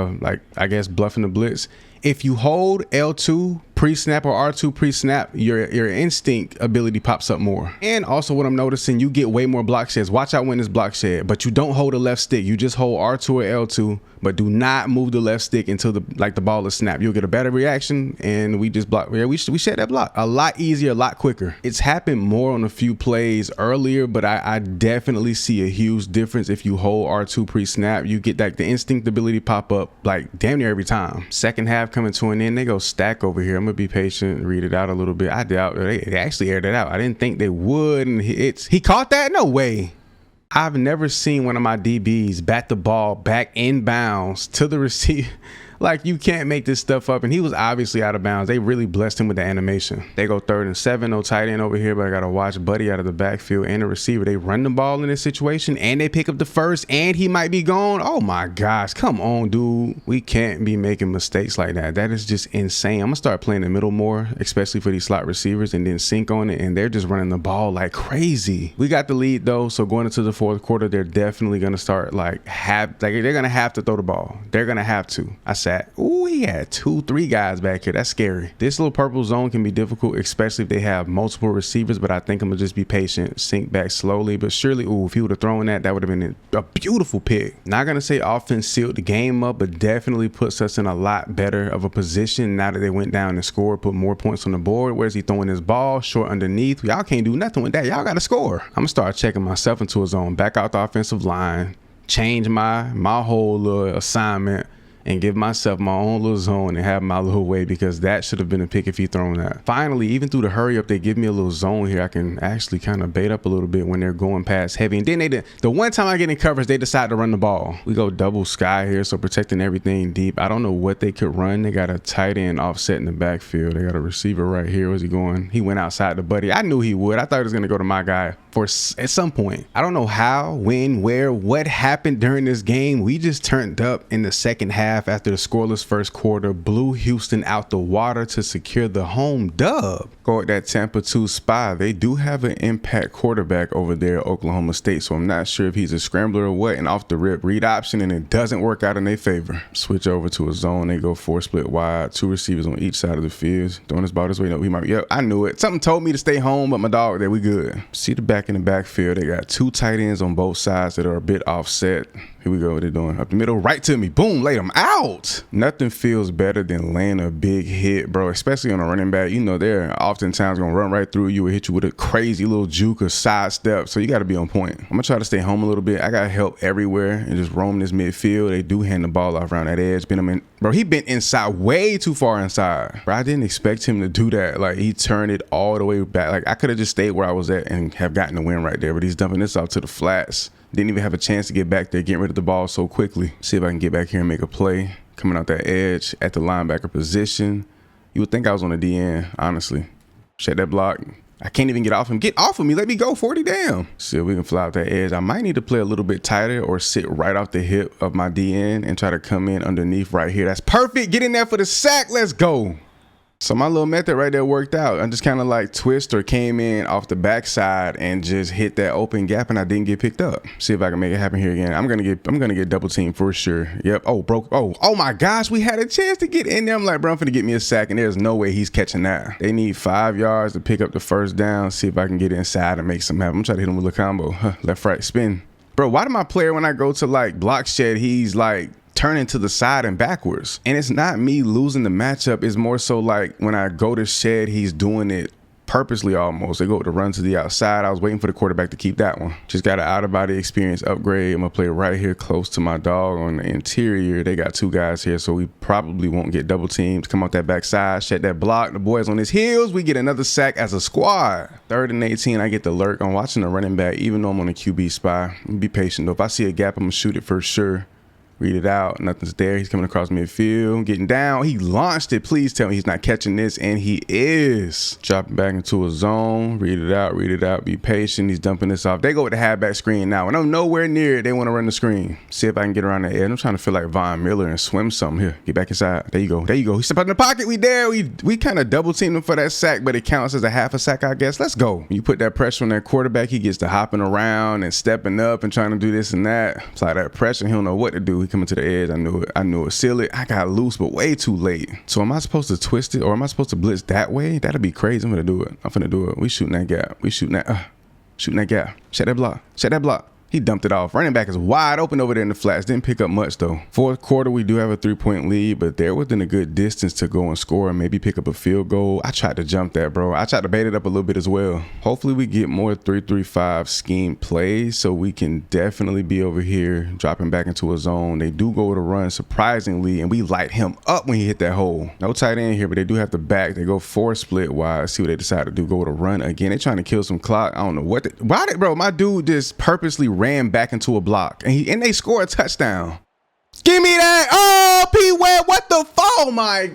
I guess bluffing the blitz. If you hold L2 pre-snap or R2 pre-snap, your instinct ability pops up more. And also what I'm noticing, you get way more block sheds. Watch out when it's block shed, but you don't hold the left stick. You just hold R2 or L2, but do not move the left stick until the ball is snapped. You'll get a better reaction, and we just block. Yeah, we shed that block a lot easier, a lot quicker. It's happened more on a few plays earlier, but I definitely see a huge difference if you hold R2 pre-snap. You get the instinct ability pop up like damn near every time. Second half coming to an end, they go stack over here. I'm gonna be patient, read it out a little bit. I doubt they actually aired it out. I didn't think they would, and he caught that? No way. I've never seen one of my DBs bat the ball back inbounds to the receiver. Like, you can't make this stuff up. And he was obviously out of bounds. They really blessed him with the animation. They go 3rd and 7, no tight end over here, but I got to watch Buddy out of the backfield and the receiver. They run the ball in this situation, and they pick up the first, and he might be gone. Oh, my gosh. Come on, dude. We can't be making mistakes like that. That is just insane. I'm going to start playing the middle more, especially for these slot receivers, and then sync on it, and they're just running the ball like crazy. We got the lead, though, so going into the 4th quarter, they're definitely going to start, they're going to have to throw the ball. They're going to have to. I said, ooh, he had 2-3 guys back here. That's scary. This little purple zone can be difficult, especially if they have multiple receivers, but I think I'm gonna just be patient, sink back slowly but surely. Ooh, if he would have thrown that would have been a beautiful pick. Not gonna say offense sealed the game up, but definitely puts us in a lot better of a position now that they went down and scored, put more points on the board. Where's he throwing his ball? Short underneath. Y'all can't do nothing with that. Y'all gotta score. I'm gonna start checking myself into a zone, back out the offensive line, change my whole little assignment, and give myself my own little zone and have my little way, because that should have been a pick if he thrown that. Finally, even through the hurry up, they give me a little zone here. I can actually kind of bait up a little bit when they're going past heavy. And then the one time I get in coverage, they decide to run the ball. We go double sky here, so protecting everything deep. I don't know what they could run. They got a tight end offset in the backfield. They got a receiver right here. Where's he going? He went outside the Buddy. I knew he would. I thought he was going to go to my guy at some point. I don't know how, when, where, what happened during this game. We just turned up in the second half after the scoreless first quarter, blew Houston out the water to secure the home dub. Go at that Tampa 2 spy. They do have an impact quarterback over there at Oklahoma State, so I'm not sure if he's a scrambler or what. And off the rip, read option, and it doesn't work out in their favor. Switch over to a zone. They go 4 split wide, 2 receivers on each side of the field. Throwing his ball this way. No, he might be. Yep, I knew it. Something told me to stay home, but my dog there, we good. See the back in the backfield. They got 2 tight ends on both sides that are a bit offset. Here we go. What they're doing up the middle, right to me. Boom, laid them out. Nothing feels better than laying a big hit, bro, especially on a running back. You know, they're oftentimes going to run right through you or hit you with a crazy little juke or sidestep. So you got to be on point. I'm going to try to stay home a little bit. I got help everywhere and just roam this midfield. They do hand the ball off around that edge. Bro, he bent inside, way too far inside. Bro, I didn't expect him to do that. Like, he turned it all the way back. Like, I could have just stayed where I was at and have gotten the win right there, but he's dumping this off to the flats. Didn't even have a chance to get back there, getting rid of the ball so quickly. See if I can get back here and make a play. Coming out that edge at the linebacker position. You would think I was on the DN, honestly. Check that block. I can't even get off him. Get off of me. Let me go. 40 damn. See if we can fly out that edge. I might need to play a little bit tighter or sit right off the hip of my DN and try to come in underneath right here. That's perfect. Get in there for the sack. Let's go. So my little method right there worked out. I just kind of like twist or came in off the backside and just hit that open gap, and I didn't get picked up. See if I can make it happen here again. I'm gonna get double teamed for sure. Yep. Oh, broke. Oh my gosh, we had a chance to get in there. I'm like, bro, I'm finna get me a sack, and there's no way he's catching that. They need 5 yards to pick up the first down. See if I can get inside and make some happen. I'm trying to hit him with a combo. Left, right, spin. Bro, why did my player, when I go to like block shed, he's like turning to the side and backwards? And it's not me losing the matchup. It's more so like when I go to shed, he's doing it purposely almost. They go to run to the outside. I was waiting for the quarterback to keep that one. Just got an out of body experience upgrade. I'm gonna play right here close to my dog on the interior. They got 2 guys here, so we probably won't get double teamed. Come out that backside, shed that block. The boys on his heels. We get another sack as a squad. 3rd and 18, I get the lurk. I'm watching the running back, even though I'm on a QB spy. Be patient though. If I see a gap, I'm gonna shoot it for sure. Read it out. Nothing's there. He's coming across midfield. Getting down. He launched it. Please tell me he's not catching this. And he is. Dropping back into a zone. Read it out. Read it out. Be patient. He's dumping this off. They go with the halfback screen now. When I'm nowhere near it, they want to run the screen. See if I can get around the edge. I'm trying to feel like Von Miller and swim something. Here. Get back inside. There you go. There you go. He stepped out in the pocket. We there. We kind of double teamed him for that sack, but it counts as a half a sack, I guess. Let's go. You put that pressure on that quarterback, he gets to hopping around and stepping up and trying to do this and that. Apply that pressure. He don't know what to do. He coming to the edge. I knew it. Seal it. I got loose, but way too late. So am I supposed to twist it, or am I supposed to blitz that way? That'd be crazy. I'm gonna do it. We shooting that gap. Shooting that gap. Shut that block. He dumped it off. Running back is wide open over there in the flats. Didn't pick up much though. 4th quarter, we do have a 3-point lead, but they're within a good distance to go and score and maybe pick up a field goal. I tried to jump that, bro. I tried to bait it up a little bit as well. Hopefully we get more 3-3-5 scheme plays so we can definitely be over here dropping back into a zone. They do go to run surprisingly, and we light him up when he hit that hole. No tight end here, but they do have to back. They go 4 split wide. See what they decide to do. Go to run again. They trying to kill some clock. I don't know what. Bro, my dude just purposely ran back into a block, and they score a touchdown. Give me that. Oh, P-Web, what the fuck? Oh my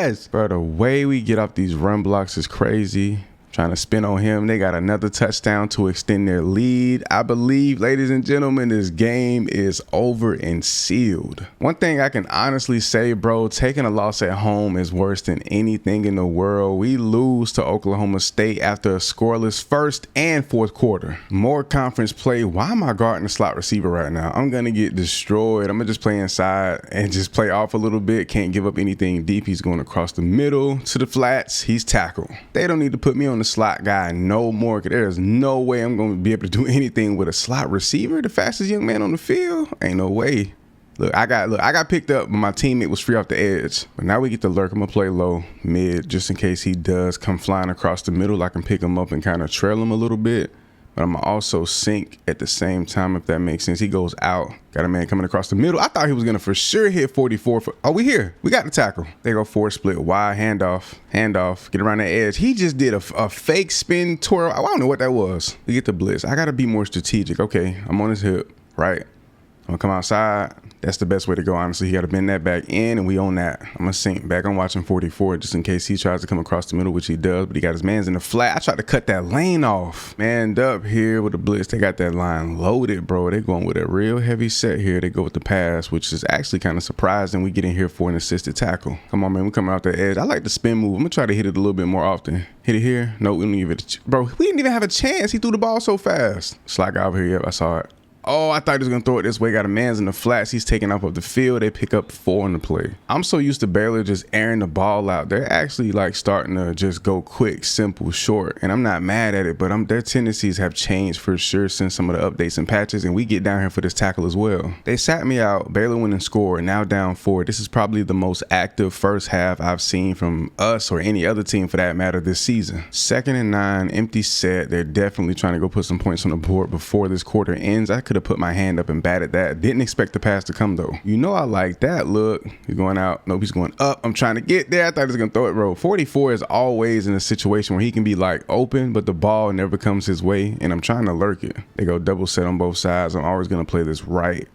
gosh. Bro, the way we get off these run blocks is crazy. Trying to spin on him. They got another touchdown to extend their lead. I believe, ladies and gentlemen, this game is over and sealed. One thing I can honestly say, bro, taking a loss at home is worse than anything in the world. We lose to Oklahoma State after a scoreless 1st and 4th quarter. More conference play. Why am I guarding the slot receiver right now? I'm going to get destroyed. I'm going to just play inside and just play off a little bit. Can't give up anything deep. He's going across the middle to the flats. He's tackled. They don't need to put me on the slot guy no more. There's no way I'm going to be able to do anything with a slot receiver, the fastest young man on the field. Ain't no way. Look, I got picked up, but my teammate was free off the edge. But now we get the lurk. I'm gonna play low, mid, just in case he does come flying across the middle. I can pick him up and kind of trail him a little bit. But I'm gonna also sink at the same time, if that makes sense. He goes out. Got a man coming across the middle. I thought he was gonna for sure hit 44. Oh, we here. We got the tackle. They go 4 split wide, handoff, get around the edge. He just did a fake spin twirl. I don't know what that was. We get the blitz. I gotta be more strategic. Okay, I'm on his hip, right? I'm gonna come outside. That's the best way to go, honestly. He got to bend that back in, and we own that. I'm going to sink back. I'm watching 44 just in case he tries to come across the middle, which he does, but he got his mans in the flat. I tried to cut that lane off. Manned up here with the blitz. They got that line loaded, bro. They're going with a real heavy set here. They go with the pass, which is actually kind of surprising. We get in here for an assisted tackle. Come on, man. We coming out the edge. I like the spin move. I'm going to try to hit it a little bit more often. Hit it here. No, we don't even. Bro, we didn't even have a chance. He threw the ball so fast. Slide guy over here. Yep, I saw it. Oh, I thought he was going to throw it this way. Got a man's in the flats. He's taking off of the field. They pick up 4 on the play. I'm so used to Baylor just airing the ball out. They're actually like starting to just go quick, simple, short. And I'm not mad at it, but their tendencies have changed for sure since some of the updates and patches. And we get down here for this tackle as well. They sat me out. Baylor went and scored. Now down 4. This is probably the most active first half I've seen from us or any other team for that matter this season. 2nd and 9, empty set. They're definitely trying to go put some points on the board before this quarter ends. I could have put my hand up and batted that. Didn't expect the pass to come though. You know I like that. Look, he's going out. Nope, he's going up. I'm trying to get there. I thought he was gonna throw it, bro. 44 is always in a situation where he can be like open, but the ball never comes his way, and I'm trying to lurk it. They go double set on both sides. I'm always gonna play this right.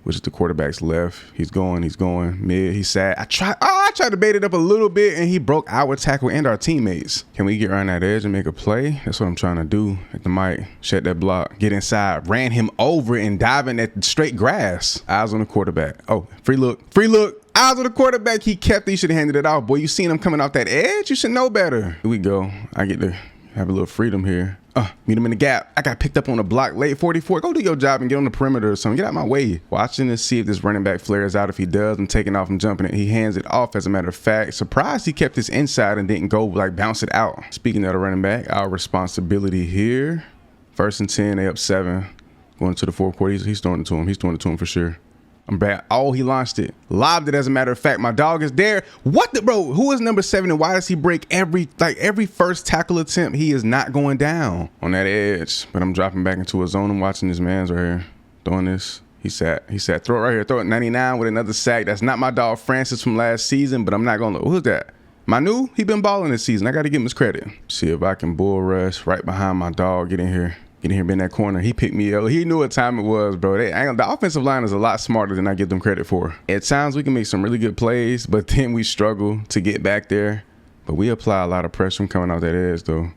which is the quarterback's left. He's going mid. He's sad. I tried to bait it up a little bit, and he broke our tackle and our teammates. Can we get around that edge and make a play? That's what I'm trying to do at the mic. Shut that block. Get inside. Ran him over and diving at straight grass. Eyes on the quarterback. Oh, free look. Eyes on the quarterback. He kept it. He should have handed it off. Boy, you seen him coming off that edge? You should know better. Here we go. I get to have a little freedom here. Meet him in the gap. I got picked up on a block late 44. Go do your job and get on the perimeter or something. Get out my way. Watching to see if this running back flares out. If he does, I'm taking off and jumping it. He hands it off, as a matter of fact. Surprised he kept his inside and didn't go like bounce it out. Speaking of the running back, our responsibility here. 1st and 10, they up 7. Going to the fourth quarter. He's throwing it to him. He's throwing it to him for sure. I'm bad. Oh, he launched it. Lobbed it, as a matter of fact. My dog is there. What the, bro? Who is number 7 and why does he break every first tackle attempt? He is not going down on that edge. But I'm dropping back into a zone. I'm watching this man's right here. Throwing this. He said, throw it right here. Throw it 99 with another sack. That's not my dog Francis from last season, but I'm not going to. Who's that? Manu? He been balling this season. I got to give him his credit. See if I can bull rush right behind my dog. Get in here. Get in here, be in that corner. He picked me up. He knew what time it was, bro. The offensive line is a lot smarter than I give them credit for. At times, we can make some really good plays, but then we struggle to get back there. But we apply a lot of pressure. I'm coming out that edge, though.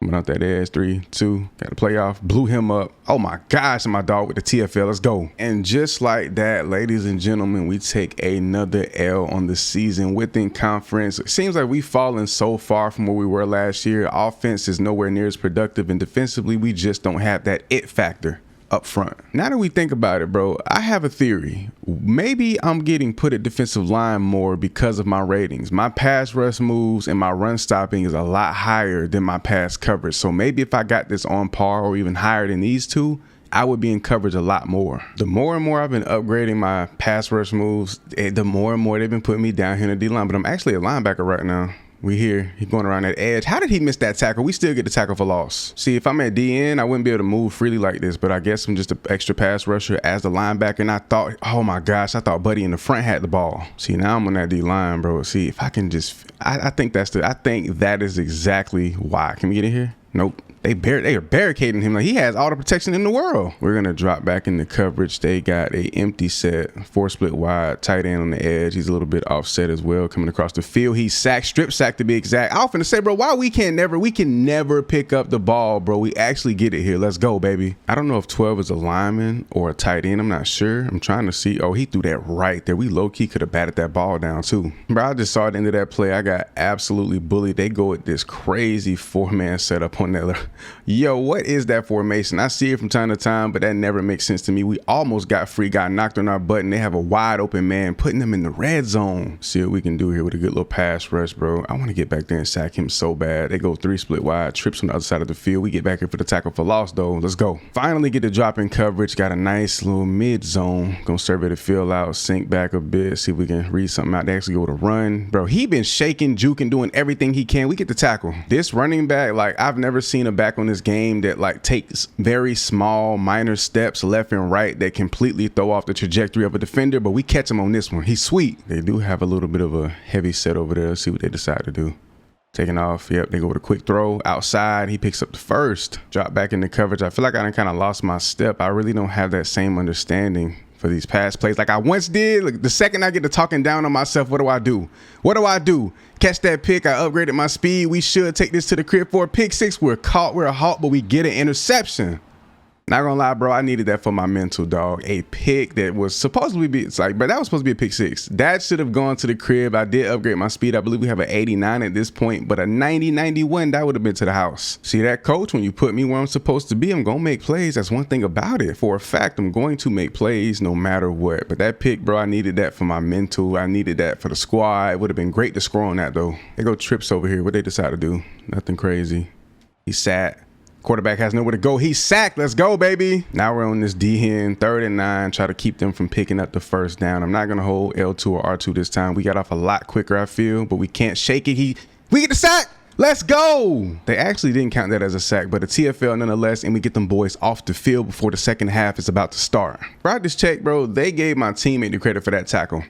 Coming out that edge, 3, 2, got the playoff, blew him up. Oh my gosh, and my dog with the TFL, let's go. And just like that, ladies and gentlemen, we take another L on the season within conference. It seems like we've fallen so far from where we were last year. Offense is nowhere near as productive, and defensively, we just don't have that it factor up front. Now that we think about it, bro, I have a theory. Maybe I'm getting put at defensive line more because of my ratings. My pass rush moves and my run stopping is a lot higher than my pass coverage. So maybe if I got this on par or even higher than these two, I would be in coverage a lot more. The more and more I've been upgrading my pass rush moves, the more and more they've been putting me down here in the D-line. But I'm actually a linebacker right now. We here. He's going around that edge. How did he miss that tackle? We still get the tackle for loss. See, if I'm at DN, I wouldn't be able to move freely like this, but I guess I'm just an extra pass rusher as the linebacker, and I thought, oh my gosh, I thought Buddy in the front had the ball. See, now I'm on that D-line, bro. See, if I can just, I think that is exactly why. Can we get in here? Nope. They are barricading him like he has all the protection in the world. We're going to drop back into coverage. They got a empty set, 4 split wide, tight end on the edge. He's a little bit offset as well, coming across the field. He's sacked, strip sacked to be exact. I was finna say, bro, why we can never pick up the ball, bro. We actually get it here. Let's go, baby. I don't know if 12 is a lineman or a tight end. I'm not sure. I'm trying to see. Oh, he threw that right there. We low-key could have batted that ball down too. Bro, I just saw at the end of that play. I got absolutely bullied. They go with this crazy 4-man setup on that. Yo, what is that formation? I see it from time to time, but that never makes sense to me. We almost got free, got knocked on our butt, and they have a wide open man, putting them in the red zone. See what we can do here with a good little pass rush, bro. I want to get back there and sack him so bad. They go 3 split wide, trips on the other side of the field. We get back here for the tackle for loss, though. Let's go. Finally get the drop in coverage. Got a nice little mid zone. Gonna survey the field out, sink back a bit, see if we can read something out. They actually go to run. Bro, he been shaking, juking, doing everything he can. We get the tackle. This running back, like, I've never seen a back on this game that like takes very small minor steps left and right that completely throw off the trajectory of a defender, but we catch him on this one. He's sweet. They do have a little bit of a heavy set over there. Let's see what they decide to do. Taking off. Yep, they go with a quick throw outside. He picks up the first. Drop back into coverage. I feel like I kind of lost my step. I really don't have that same understanding for these pass plays like I once did. Like, the second I get to talking down on myself, what do I do? What do I do? Catch that pick. I upgraded my speed. We should take this to the crib for a pick 6. We're caught. We're a halt, but we get an interception. Not gonna lie, bro, I needed that for my mental, dog. A pick that was supposedly but that was supposed to be a pick 6. That should have gone to the crib. I did upgrade my speed. I believe we have an 89 at this point, but a 90, 91, that would have been to the house. See that, coach? When you put me where I'm supposed to be, I'm gonna make plays. That's one thing about it. For a fact, I'm going to make plays no matter what. But that pick, bro, I needed that for my mental. I needed that for the squad. It would have been great to score on that, though. They go trips over here. What they decide to do? Nothing crazy. He sat. Quarterback has nowhere to go. He's sacked. Let's go, baby. Now we're on this D-hen, 3rd and 9. Try to keep them from picking up the first down. I'm not going to hold L2 or R2 this time. We got off a lot quicker, I feel, but we can't shake it. We get the sack. Let's go. They actually didn't count that as a sack, but a TFL nonetheless, and we get them boys off the field before the second half is about to start. Bro, I just checked, bro. They gave my teammate the credit for that tackle.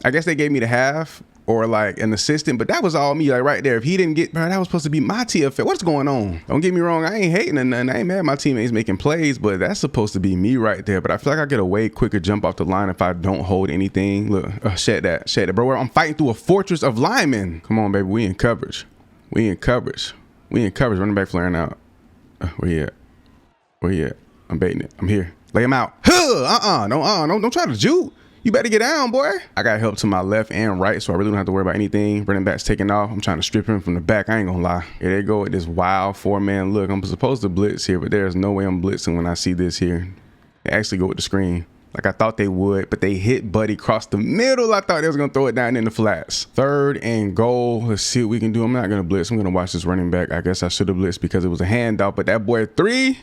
I guess they gave me the half, or like an assistant, but that was all me, like right there. If he didn't get, bro, that was supposed to be my TFL. What's going on? Don't get me wrong, I ain't hating or nothing. I ain't mad at my teammates making plays, but that's supposed to be me right there. But I feel like I get a way quicker jump off the line if I don't hold anything. Look, shed that, bro. I'm fighting through a fortress of linemen. Come on, baby, we in coverage. We in coverage. Running back flaring out. Where he at? Where he at? I'm baiting it. I'm here. Lay him out. Don't try to juke. You better get down, boy. I got help to my left and right, so I really don't have to worry about anything. Running back's taking off. I'm trying to strip him from the back. I ain't gonna lie. Here they go with this wild 4-man look. I'm supposed to blitz here, but there's no way I'm blitzing when I see this here. They actually go with the screen like I thought they would, but they hit Buddy across the middle. I thought they was gonna throw it down in the flats. 3rd and goal. Let's see what we can do. I'm not gonna blitz. I'm gonna watch this running back. I guess I should have blitzed because it was a handoff, but that boy 3.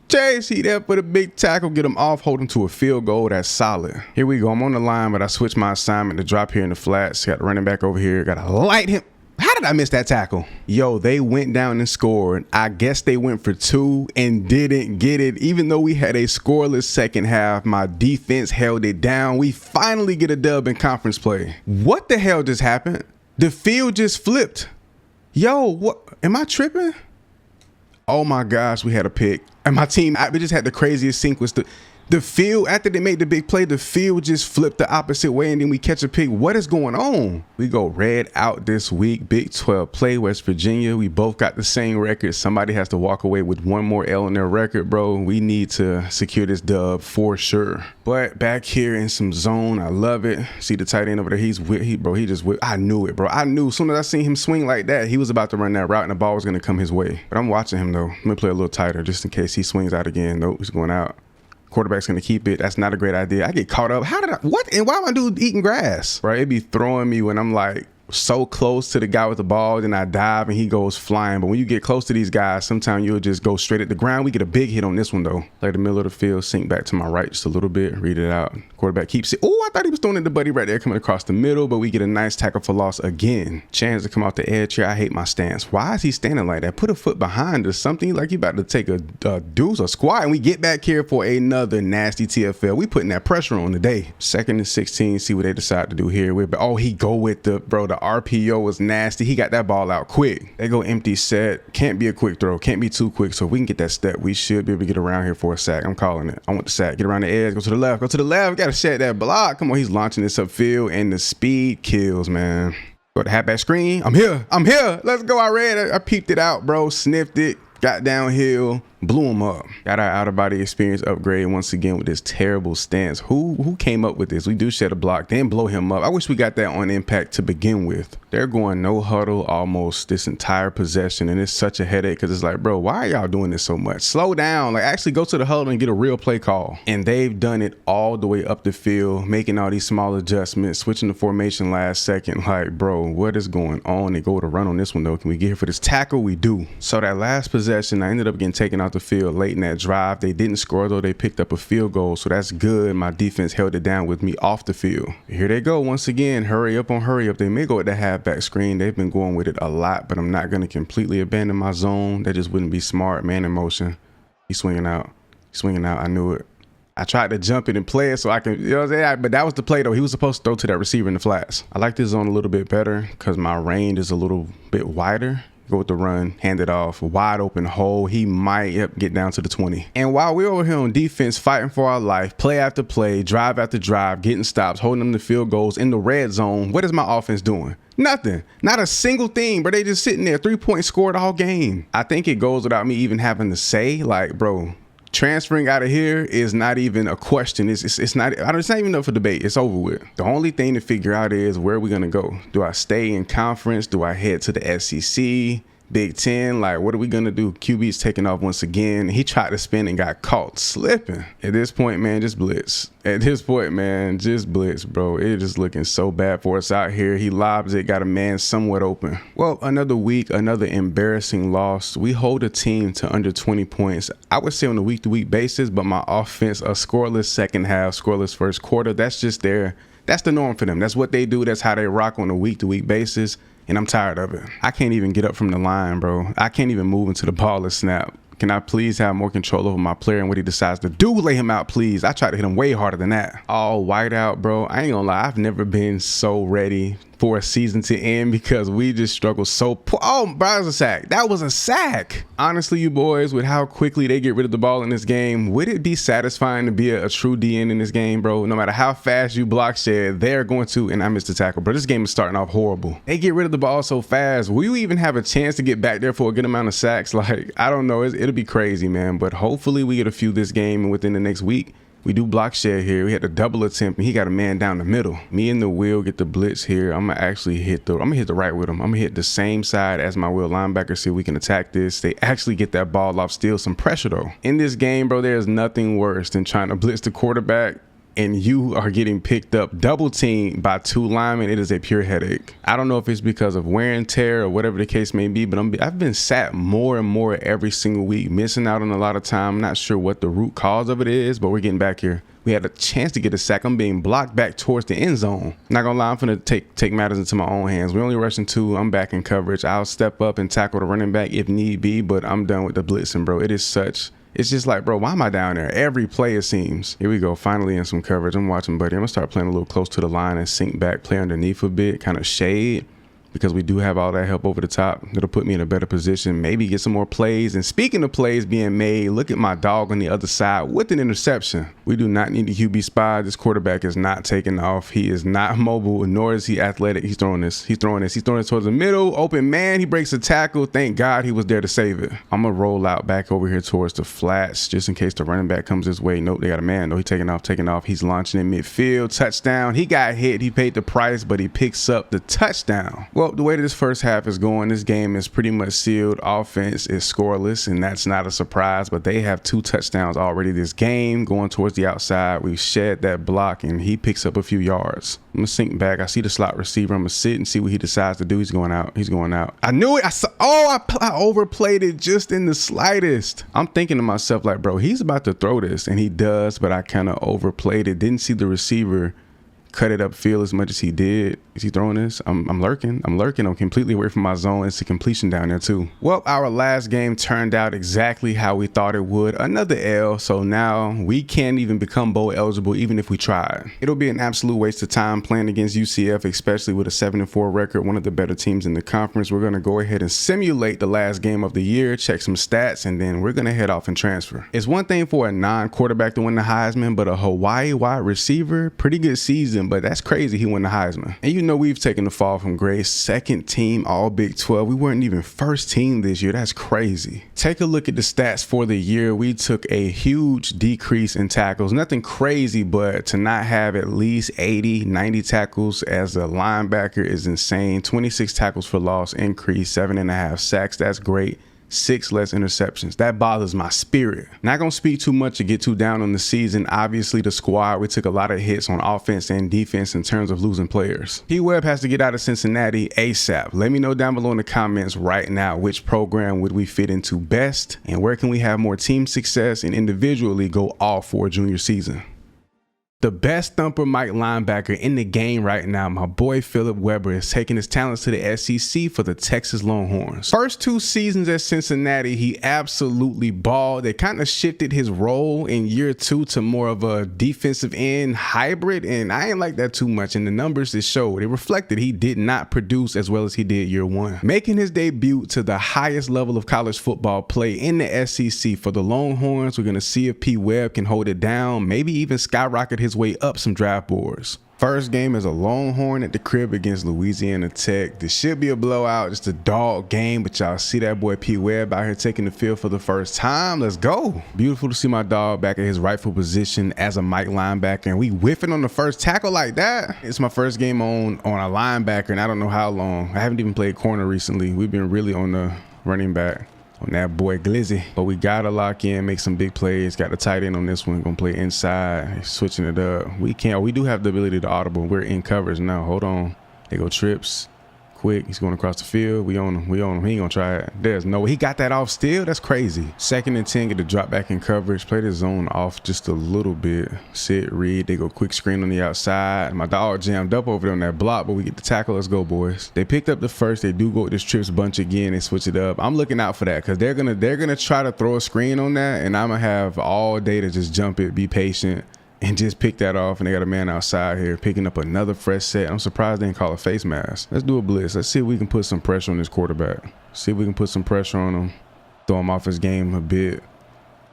Chase, he there for the big tackle, get him off, hold him to a field goal. That's solid. Here we go. I'm on the line, but I switched my assignment to drop here in the flats. Got the running back over here. Got to light him. How did I miss that tackle? Yo, they went down and scored. I guess they went for 2 and didn't get it. Even though we had a scoreless second half, my defense held it down. We finally get a dub in conference play. What the hell just happened? The field just flipped. Yo, what? Am I tripping? Oh my gosh, we had a pick. And my team, we just had the craziest sequence. The field, after they made the big play, the field just flipped the opposite way and then we catch a pick. What is going on? We go red out this week. Big 12 play, West Virginia. We both got the same record. Somebody has to walk away with one more L in their record, bro. We need to secure this dub for sure. But back here in some zone, I love it. See the tight end over there? He just whipped. I knew it, bro. I knew as soon as I seen him swing like that, he was about to run that route and the ball was going to come his way. But I'm watching him though. I'm going to play a little tighter just in case he swings out again. Nope, he's going out. Quarterback's gonna keep it. That's not a great idea. I get caught up. What? And why am I eating grass? Right? It be throwing me when I'm like so close to the guy with the ball, then I dive and he goes flying. But when you get close to these guys, sometimes you'll just go straight at the ground. We get a big hit on this one though. Like the middle of the field, sink back to my right just a little bit, read it out. Quarterback keeps it. Oh, I thought he was throwing it to Buddy right there coming across the middle, but we get a nice tackle for loss again. Chance to come off the edge here. I hate my stance. Why is he standing like that? Put a foot behind or something, like you about to take a deuce or squat, and we get back here for another nasty TFL. We putting that pressure on today. 2nd and 16, see what they decide to do here. He go with the RPO was nasty. He got that ball out quick. They go empty set. Can't be a quick throw. Can't be too quick. So if we can get that step, we should be able to get around here for a sack. I'm calling it. I want the sack. Get around the edge. Go to the left. Go to the left. Got to shed that block. Come on. He's launching this upfield and the speed kills, man. Go to halfback screen. I'm here. Let's go. I peeped it out, bro. Sniffed it. Got downhill. Blew him up. Got our out-of-body experience upgrade once again with this terrible stance. Who came up with this? We do shed a block, then blow him up. I wish we got that on impact to begin with. They're going no huddle almost this entire possession, and it's such a headache because it's like, bro, why are y'all doing this so much? Slow down. Like, actually go to the huddle and get a real play call. And they've done it all the way up the field, making all these small adjustments, switching the formation last second. Like, bro, what is going on? They go to run on this one, though. Can we get here for this tackle? We do. So that last possession, I ended up getting taken out the field late in that drive. They didn't score though. They picked up a field goal, so that's good. My defense held it down with me off the field. Here they go once again. Hurry up on hurry up. They may go with the halfback screen. They've been going with it a lot, but I'm not going to completely abandon my zone. That just wouldn't be smart. Man in motion. He's swinging out. I knew it. I tried to jump it and play it so I can, you know what I'm saying? But that was the play though. He was supposed to throw to that receiver in the flats. I like this zone a little bit better because my range is a little bit wider. Go with the run, hand it off, wide open hole. He might get down to the 20. And while we're over here on defense, fighting for our life, play after play, drive after drive, getting stops, holding them to field goals in the red zone, what is my offense doing? Nothing. Not a single thing, but they just sitting there, 3-point scored all game. I think it goes without me even having to say, like, bro, transferring out of here is not even a question. It's not even up for debate. It's over with. The only thing to figure out is where are we going to go? Do I stay in conference? Do I head to the SEC? Big 10, like, what are we gonna do? QB's taking off once again. He tried to spin and got caught slipping. At this point, man, just blitz. Bro. It is looking so bad for us out here. He lobs it, got a man somewhat open. Well, another week, another embarrassing loss. We hold a team to under 20 points. I would say on a week-to-week basis, but my offense, a scoreless second half, scoreless first quarter, that's just that's the norm for them. That's what they do. That's how they rock on a week-to-week basis. And I'm tired of it. I can't even get up from the line, bro. I can't even move into the ball or snap. Can I please have more control over my player and what he decides to do? Lay him out, please. I tried to hit him way harder than that. All white out, bro. I ain't gonna lie. I've never been so ready for a season to end because we just struggled so poor. Oh, bro, that was a sack. That was a sack. Honestly, you boys, with how quickly they get rid of the ball in this game, would it be satisfying to be a true DN in this game, bro? No matter how fast you block shed, they're going to, and I missed the tackle, bro. This game is starting off horrible. They get rid of the ball so fast. Will you even have a chance to get back there for a good amount of sacks? Like, I don't know. It'll be crazy, man. But hopefully we get a few this game and within the next week. We do block shed here. We had a double attempt and he got a man down the middle. Me and the wheel get the blitz here. I'm gonna hit the right with him. I'm gonna hit the same side as my wheel linebacker, see if we can attack this. They actually get that ball off, steal some pressure though. In this game, bro, there's nothing worse than trying to blitz the quarterback and you are getting picked up double teamed by 2 linemen. It is a pure headache. I don't know if it's because of wear and tear or whatever the case may be, but I've been sat more and more every single week, missing out on a lot of time. I'm not sure what the root cause of it is, but we're getting back here. We had a chance to get a sack. I'm being blocked back towards the end zone. Not gonna lie, I'm finna take matters into my own hands. We're only rushing 2. I'm back in coverage. I'll step up and tackle the running back if need be, but I'm done with the blitzing, bro. It's just like, bro, why am I down there? Every play, it seems. Here we go, finally in some coverage. I'm watching buddy. I'm gonna start playing a little close to the line and sink back, play underneath a bit, kind of shade, because we do have all that help over the top. It'll put me in a better position, maybe get some more plays. And speaking of plays being made, look at my dog on the other side with an interception. We do not need a QB spy. This quarterback is not taking off. He is not mobile, nor is he athletic. He's throwing this towards the middle. Open man, he breaks a tackle. Thank God he was there to save it. I'm gonna roll out back over here towards the flats just in case the running back comes this way. Nope, they got a man. No, he's taking off. He's launching in midfield. Touchdown. He got hit. He paid the price, but he picks up the touchdown. Well, the way this first half is going, this game is pretty much sealed. Offense is scoreless, and that's not a surprise, but they have 2 touchdowns already this game going towards the outside. We shed that block, and he picks up a few yards. I'm gonna sink back. I see the slot receiver. I'm gonna sit and see what he decides to do. He's going out. I knew it. I overplayed it just in the slightest. I'm thinking to myself like, bro, he's about to throw this, and he does, but I kind of overplayed it. Didn't see the receiver cut it upfield as much as he did. Is he throwing this? I'm lurking. I'm completely away from my zone. It's a completion down there too. Well, our last game turned out exactly how we thought it would. Another L. So now we can't even become bowl eligible even if we tried. It'll be an absolute waste of time playing against UCF, especially with a 7-4 record, one of the better teams in the conference. We're going to go ahead and simulate the last game of the year, check some stats, and then we're going to head off and transfer. It's one thing for a non-quarterback to win the Heisman, but a Hawaii wide receiver, pretty good season, but that's crazy he won the Heisman. And you know we've taken the fall from grace. 2nd team all Big 12. We weren't even 1st team this year. That's crazy. Take a look at the stats for the year. We took a huge decrease in tackles. Nothing crazy, but to not have at least 80, 90 tackles as a linebacker is insane. 26 tackles for loss, increase, 7.5 sacks. That's great. 6 less interceptions. That bothers my spirit. Not gonna speak too much or get too down on the season. Obviously the squad, we took a lot of hits on offense and defense in terms of losing players. P-Webb has to get out of Cincinnati ASAP. Let me know down below in the comments right now which program would we fit into best and where can we have more team success and individually go all for a junior season. The best thumper Mike linebacker in the game right now, my boy Philip Weber, is taking his talents to the SEC for the Texas Longhorns. First 2 seasons at Cincinnati, he absolutely balled. They kind of shifted his role in year 2 to more of a defensive end hybrid, and I ain't like that too much. And the numbers that showed, it reflected he did not produce as well as he did year 1. Making his debut to the highest level of college football play in the SEC for the Longhorns, we're going to see if P-Webb can hold it down, maybe even skyrocket his way up some draft boards. First game is a Longhorn at the crib against Louisiana Tech. This should be a blowout, just a dog game, but y'all see that boy P-Webb out here taking the field for the first time. Let's go. Beautiful to see my dog back at his rightful position as a Mike linebacker, and we whiffing on the first tackle like that. It's my first game on a linebacker, and I don't know how long. I haven't even played corner recently. We've been really on the running back. On that boy Glizzy, but we gotta lock in, make some big plays. Got the tight end on this one, gonna play inside, switching it up. We do have the ability to audible. We're in coverage now. Hold on, they go trips quick. He's going across the field. We on him. He ain't gonna try it. There's no way. He got that off still. That's crazy. 2nd and 10, get the drop back in coverage. Play the zone off just a little bit. Sit, read. They go quick screen on the outside. My dog jammed up over there on that block, but we get the tackle. Let's go, boys. They picked up the first. They do go with this trips bunch again. They switch it up. I'm looking out for that because they're gonna try to throw a screen on that, and I'm gonna have all day to just jump it, be patient, and just pick that off. And they got a man outside here picking up another fresh set. I'm surprised they didn't call a face mask. Let's do a blitz. Let's see if we can put some pressure on this quarterback. See if we can put some pressure on him. Throw him off his game a bit.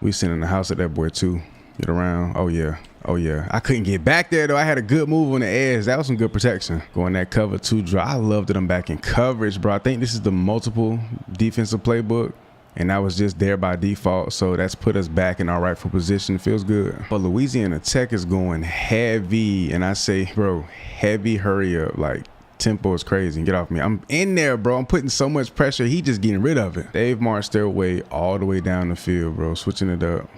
We sending the house at that boy too. Get around. Oh yeah. Oh yeah. I couldn't get back there though. I had a good move on the edge. That was some good protection. Going that cover 2 draw. I love that I'm back in coverage, bro. I think this is the multiple defensive playbook. And that was just there by default. So that's put us back in our rightful position. Feels good. But Louisiana Tech is going heavy. And I say, bro, heavy hurry up. Like, tempo is crazy. Get off me. I'm in there, bro. I'm putting so much pressure. He just getting rid of it. They've marched their way all the way down the field, bro. Switching it up.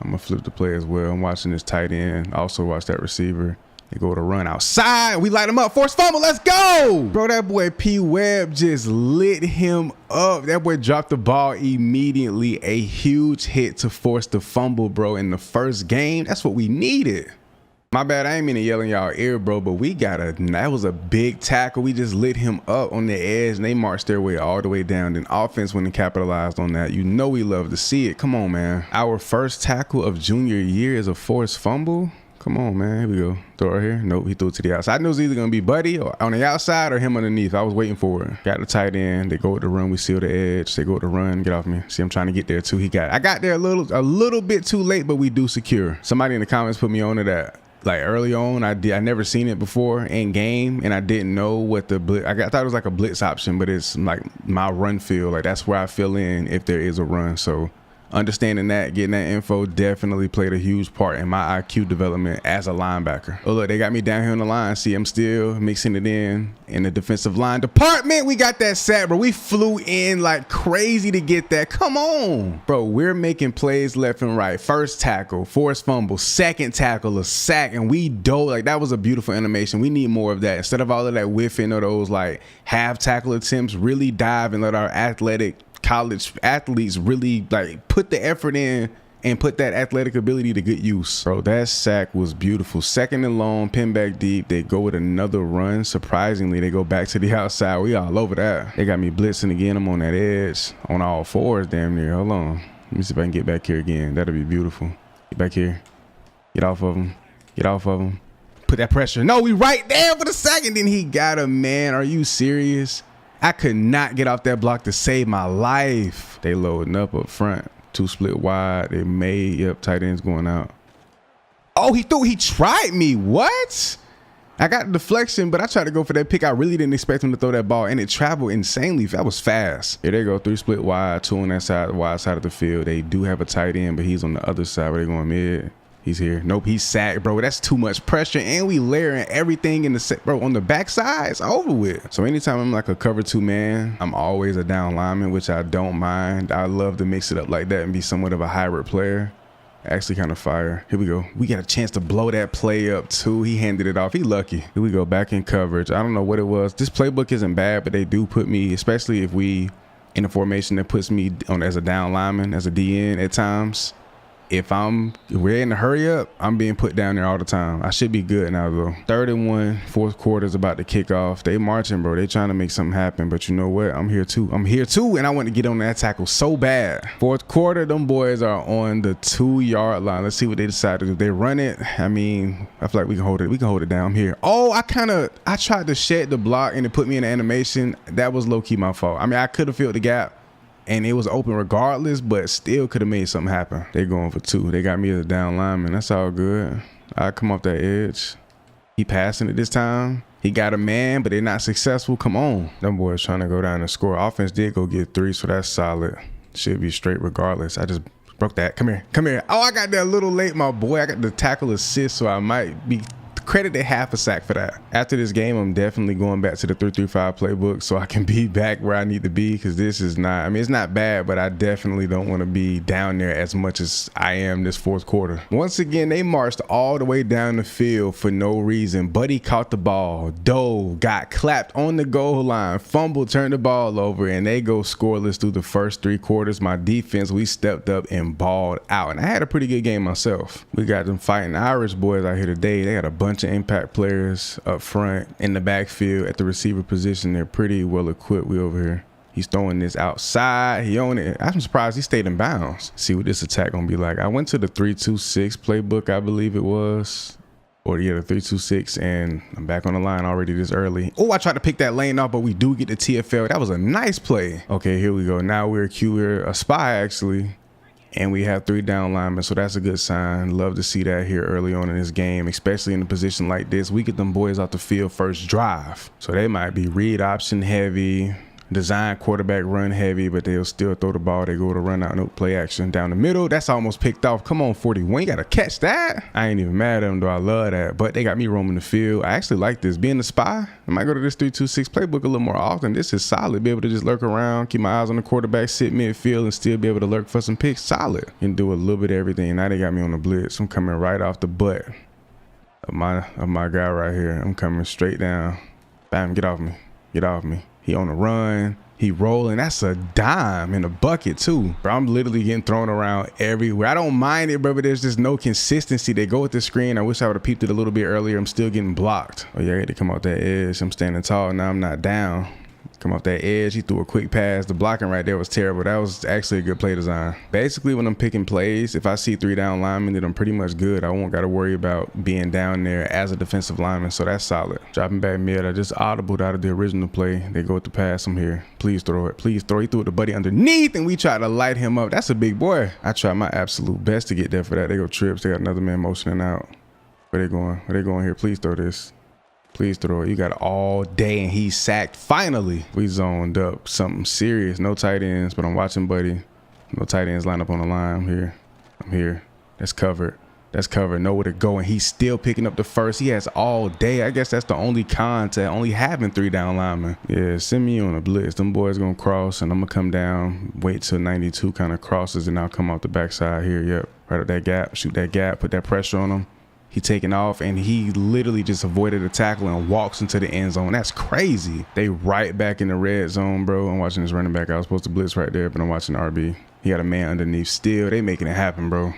I'm going to flip the play as well. I'm watching this tight end. Also watch that receiver. They go to run outside. We light him up. Force fumble. Let's go. Bro, that boy P. Webb just lit him up. That boy dropped the ball immediately. A huge hit to force the fumble, bro, in the first game. That's what we needed. My bad. I ain't mean to yell in y'all ear, bro, but that was a big tackle. We just lit him up on the edge, and they marched their way all the way down. Then offense went and capitalized on that. You know we love to see it. Come on, man. Our first tackle of junior year is a forced fumble. Come on, man. Here we go. Throw it right here. Nope, he threw it to the outside. I knew it was either going to be Buddy or on the outside or him underneath. I was waiting for it. Got the tight end. They go with the run. We seal the edge. They go with the run. Get off me. See, I'm trying to get there too. I got there a little bit too late, but we do secure. Somebody in the comments put me on to that. Like early on, I never seen it before in game, and I didn't know what the blitz. I thought it was like a blitz option, but it's like my run field. Like that's where I fill in if there is a run. So understanding that, getting that info definitely played a huge part in my IQ development as a linebacker. Oh, look, they got me down here on the line. See, I'm still mixing it in the defensive line department. We got that sack, bro. We flew in like crazy to get that. Come on, bro. We're making plays left and right. First tackle, forced fumble, second tackle, a sack, and we dove. Like that was a beautiful animation. We need more of that. Instead of all of that whiffing or those like half tackle attempts, really dive and let our athletic college athletes really like put the effort in and put that athletic ability to good use. Bro, that sack was beautiful. Second and long, pin back deep. They go with another run. Surprisingly, they go back to the outside. We all over that. They got me blitzing again. I'm on that edge on all fours damn near. Hold on. Let me see if I can get back here again. That'll be beautiful. Get back here. Get off of him. Get off of him. Put that pressure. No, we right there for the second. Then he got him, man. Are you serious? I could not get off that block to save my life. They loading up front. 2 split wide. They made, yep, tight ends going out. Oh, he tried me. What? I got deflection, but I tried to go for that pick. I really didn't expect him to throw that ball, and it traveled insanely. That was fast. Here they go, 3 split wide, 2 on that side, the wide side of the field. They do have a tight end, but he's on the other side where they going mid. He's here. Nope, he's sacked, bro. That's too much pressure, and we layering everything in the set, bro. On the backside, it's over with. So anytime I'm like a cover 2 man, I'm always a down lineman, which I don't mind. I love to mix it up like that and be somewhat of a hybrid player. Actually kind of fire. Here we go. We got a chance to blow that play up too. He handed it off. He lucky. Here we go, back in coverage. I don't know what it was. This playbook isn't bad, but they do put me, especially if we in a formation that puts me on as a down lineman, as a DN at times. If we're in a hurry up, I'm being put down there all the time. I should be good now though. 3rd and 1, 4th quarter is about to kick off. They marching, bro. They trying to make something happen, but you know what? I'm here too. I'm here too, and I want to get on that tackle so bad. 4th quarter, them boys are on the 2-yard line. Let's see what they decide to do. They run it. I mean, I feel like we can hold it. We can hold it down. I'm here. Oh, I tried to shed the block and it put me in the animation. That was low key my fault. I mean, I could have filled the gap. And it was open regardless, but still could have made something happen. They going for 2. They got me as a down lineman. That's all good. I come off that edge. He passing it this time. He got a man, but they're not successful. Come on. Them boys trying to go down and score. Offense did go get 3, so that's solid. Should be straight regardless. I just broke that. Come here. Come here. Oh, I got that a little late, my boy. I got the tackle assist, so I might be credited half a sack for that. After this game, I'm definitely going back to the 3-3-5 playbook so I can be back where I need to be, because this is not, I mean, it's not bad, but I definitely don't want to be down there as much as I am this 4th quarter. Once again, they marched all the way down the field for no reason. Buddy caught the ball, dove, got clapped on the goal line, fumbled, turned the ball over, and they go scoreless through the first 3 quarters. My defense, we stepped up and balled out, and I had a pretty good game myself. We got them fighting Irish boys out here today. They got a bunch of impact players up front, in the backfield, at the receiver position. They're pretty well equipped. We over here. He's throwing this outside. He on it. I'm surprised he stayed in bounds. See what this attack gonna be like. I went to the 3-2-6 playbook, I believe it was. Or yeah, the 3-2-6, and I'm back on the line already this early. Oh, I tried to pick that lane off, but we do get the TFL. That was a nice play. Okay, here we go. Now we're a spy actually. And we have 3 down linemen, so that's a good sign. Love to see that here early on in this game, especially in a position like this. We get them boys off the field first drive. So they might be read option heavy, design quarterback run heavy, but they'll still throw the ball. They go to run out, no play action down the middle. That's almost picked off. Come on, 41. You got to catch that. I ain't even mad at them, though. I love that. But they got me roaming the field. I actually like this. Being the spy, I might go to this 3-2-6 playbook a little more often. This is solid. Be able to just lurk around, keep my eyes on the quarterback, sit midfield, and still be able to lurk for some picks. Solid. And do a little bit of everything. Now they got me on the blitz. I'm coming right off the butt of my guy right here. I'm coming straight down. Bam, get off me. Get off me. He on the run. He rolling. That's a dime in a bucket too. Bro, I'm literally getting thrown around everywhere. I don't mind it, bro, but there's just no consistency. They go with the screen. I wish I would have peeped it a little bit earlier. I'm still getting blocked. Oh yeah, I had to come off that edge. I'm standing tall. Now I'm not down. Come off that edge. He threw a quick pass. The blocking right there was terrible. That was actually a good play design. Basically, when I'm picking plays, if I see 3 down linemen, then I'm pretty much good. I won't got to worry about being down there as a defensive lineman, so that's solid. Dropping back mid. I just audibled out of the original play. They go with the pass. I'm here. Please throw it. Please throw. He threw it to Buddy underneath, and we tried to light him up. That's a big boy. I tried my absolute best to get there for that. They go trips. They got another man motioning out. Where they going? Where they going here? Please throw this. Please throw it. You got all day, and he's sacked. Finally, we zoned up something serious. No tight ends, but I'm watching Buddy. No tight ends line up on the line. I'm here. I'm here. That's covered. That's covered. Nowhere to go, and he's still picking up the first. He has all day. I guess that's the only con to only having 3 down linemen. Yeah, send me on a blitz. Them boys gonna cross, and I'm gonna come down, wait till 92 kind of crosses, and I'll come off the backside here. Yep, right up that gap. Shoot that gap. Put that pressure on him. He taking off, and he literally just avoided a tackle and walks into the end zone. That's crazy. They right back in the red zone, bro. I'm watching this running back. I was supposed to blitz right there, but I'm watching RB. He got a man underneath still. They making it happen, bro.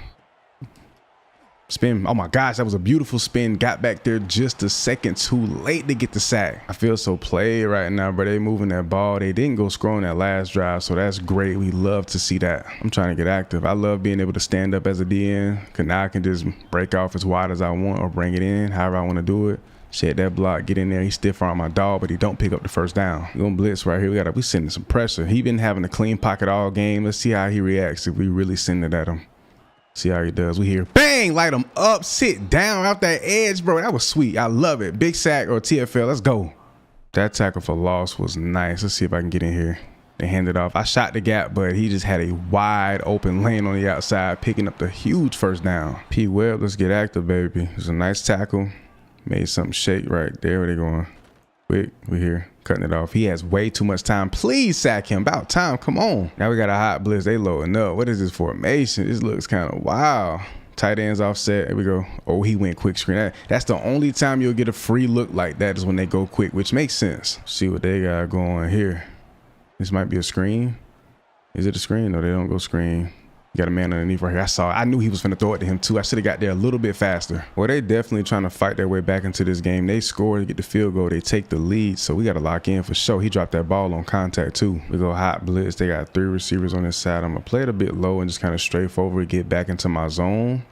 Spin. Oh my gosh, that was a beautiful spin. Got back there just a second too late to get the sack. I feel so played right now, bro. They moving that ball. They didn't go scrolling that last drive, so that's great. We love to see that. I'm trying to get active. I love being able to stand up as a DN, because now I can just break off as wide as I want or bring it in, however I want to do it. Shed that block, get in there. He stiff arm my dog, but he don't pick up the first down. We're gonna blitz right here. We sending some pressure. He been having a clean pocket all game. Let's see how he reacts if we really send it at him. See how he does. We hear bang, light him up, sit down out that edge, bro. That was sweet. I love it. Big sack or TFL. Let's go. That tackle for loss was nice. Let's see if I can get in here. They hand it off. I shot the gap, but he just had a wide open lane on the outside, picking up the huge first down. P. Webb, let's get active, baby. It was a nice tackle. Made something shake right there. Where they going? Quick, we here. Cutting it off. He has way too much time. Please sack him. About time. Come on. Now we got a hot blitz. They loading up. What is this formation? This looks kind of wow. Tight ends offset. Here we go. Oh, he went quick screen. That's the only time you'll get a free look like that is when they go quick, which makes sense. See what they got going here. This might be a screen. Is it a screen? No, they don't go screen. You got a man underneath right here. I knew he was finna throw it to him too. I should have got there a little bit faster. Well, they definitely trying to fight their way back into this game. They score to get the field goal. They take the lead. So we got to lock in for sure. He dropped that ball on contact too. We go hot blitz. They got 3 receivers on this side. I'm going to play it a bit low and just kind of strafe forward, get back into my zone.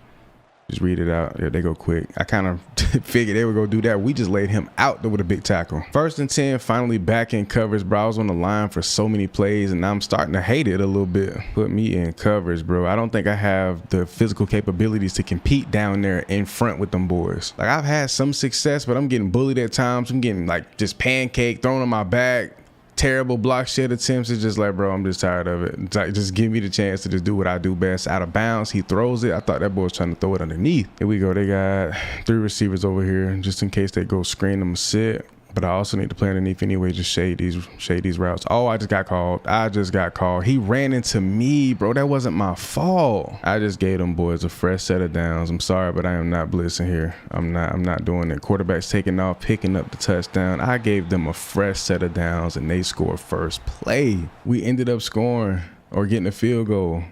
Just read it out. Yeah, they go quick. I kind of figured they would go do that. We just laid him out there with a big tackle. 1st and 10, finally back in coverage, bro. I was on the line for so many plays, and now I'm starting to hate it a little bit. Put me in coverage, bro. I don't think I have the physical capabilities to compete down there in front with them boys. Like, I've had some success, but I'm getting bullied at times. I'm getting, like, just pancake thrown on my back. Terrible block shed attempts. It's just like, bro, I'm just tired of it. It's like, just give me the chance to just do what I do best. Out of bounds, he throws it. I thought that boy was trying to throw it underneath. Here we go. They got 3 receivers over here just in case they go screen them sit. But I also need to play underneath anyway, just shade these routes. Oh, I just got called. He ran into me, bro. That wasn't my fault. I just gave them boys a fresh set of downs. I'm sorry, but I am not blitzing here. I'm not doing it. Quarterback's taking off, picking up the touchdown. I gave them a fresh set of downs, and they scored first play. We ended up scoring or getting a field goal.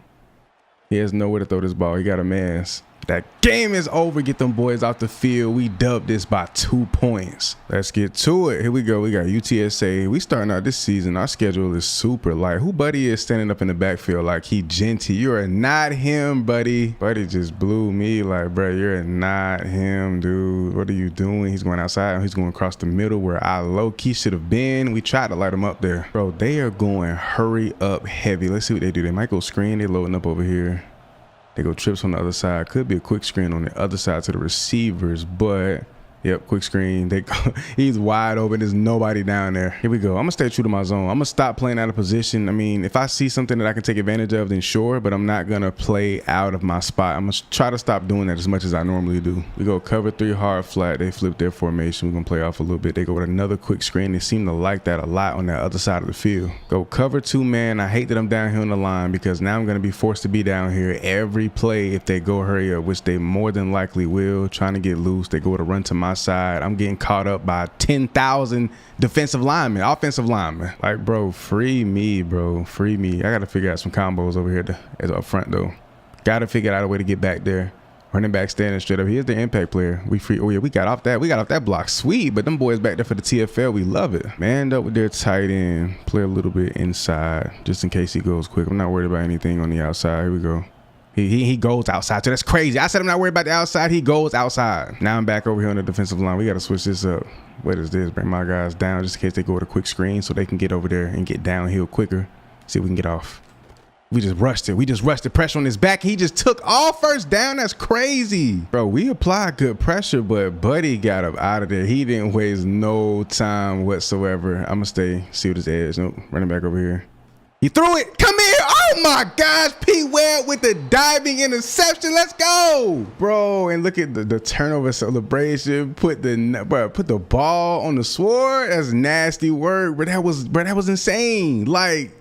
He has nowhere to throw this ball. He got a man's. That game is over. Get them boys off the field. We dubbed this by 2 points. Let's get to it. Here we go. We got UTSA. We starting out this season. Our schedule is super light. Who Buddy is standing up in the backfield like he Genty? You're not him, buddy. Buddy just blew me like, bro, you're not him, dude. What are you doing? He's going outside. He's going across the middle where I low-key should have been. We tried to light him up there. Bro, they are going hurry up heavy. Let's see what they do. They might go screen. They're loading up over here. They go trips on the other side. Could be a quick screen on the other side to the receivers, but yep, quick screen. They go, he's wide open. There's nobody down there. Here we go. I'm gonna stay true to my zone. I'm gonna stop playing out of position. I mean, if I see something that I can take advantage of, then sure, but I'm not gonna play out of my spot. I'm gonna try to stop doing that as much as I normally do. We go cover 3 hard flat. They flip their formation. We're gonna play off a little bit. They go with another quick screen. They seem to like that a lot on that other side of the field. Go cover 2 man. I hate that I'm down here on the line because now I'm gonna be forced to be down here every play if they go hurry up, which they more than likely will. Trying to get loose. They go to run to my side. I'm getting caught up by 10,000 defensive linemen, offensive linemen. Like, bro, free me, bro. Free me. I got to figure out some combos over here up front, though. Got to figure out a way to get back there. Running back standing straight up. Here's the impact player. We free. Oh, yeah, we got off that. We got off that block. Sweet. But them boys back there for the TFL, we love it. Manned up with their tight end. Play a little bit inside just in case he goes quick. I'm not worried about anything on the outside. Here we go. He goes outside. So that's crazy. I said I'm not worried about the outside. He goes outside. Now I'm back over here on the defensive line. We got to switch this up. What is this? Bring my guys down just in case they go with a quick screen so they can get over there and get downhill quicker. See if we can get off. We just rushed it. We just rushed the pressure on his back. He just took all first down. That's crazy. Bro, we applied good pressure, but Buddy got up out of there. He didn't waste no time whatsoever. I'm going to stay. See what his edge. Nope. Running back over here. He threw it. Come here. Oh my gosh. P. Webb with the diving interception. Let's go. Bro, and look at the turnover celebration. Put the ball on the sword. That's nasty work. But that was insane. Like,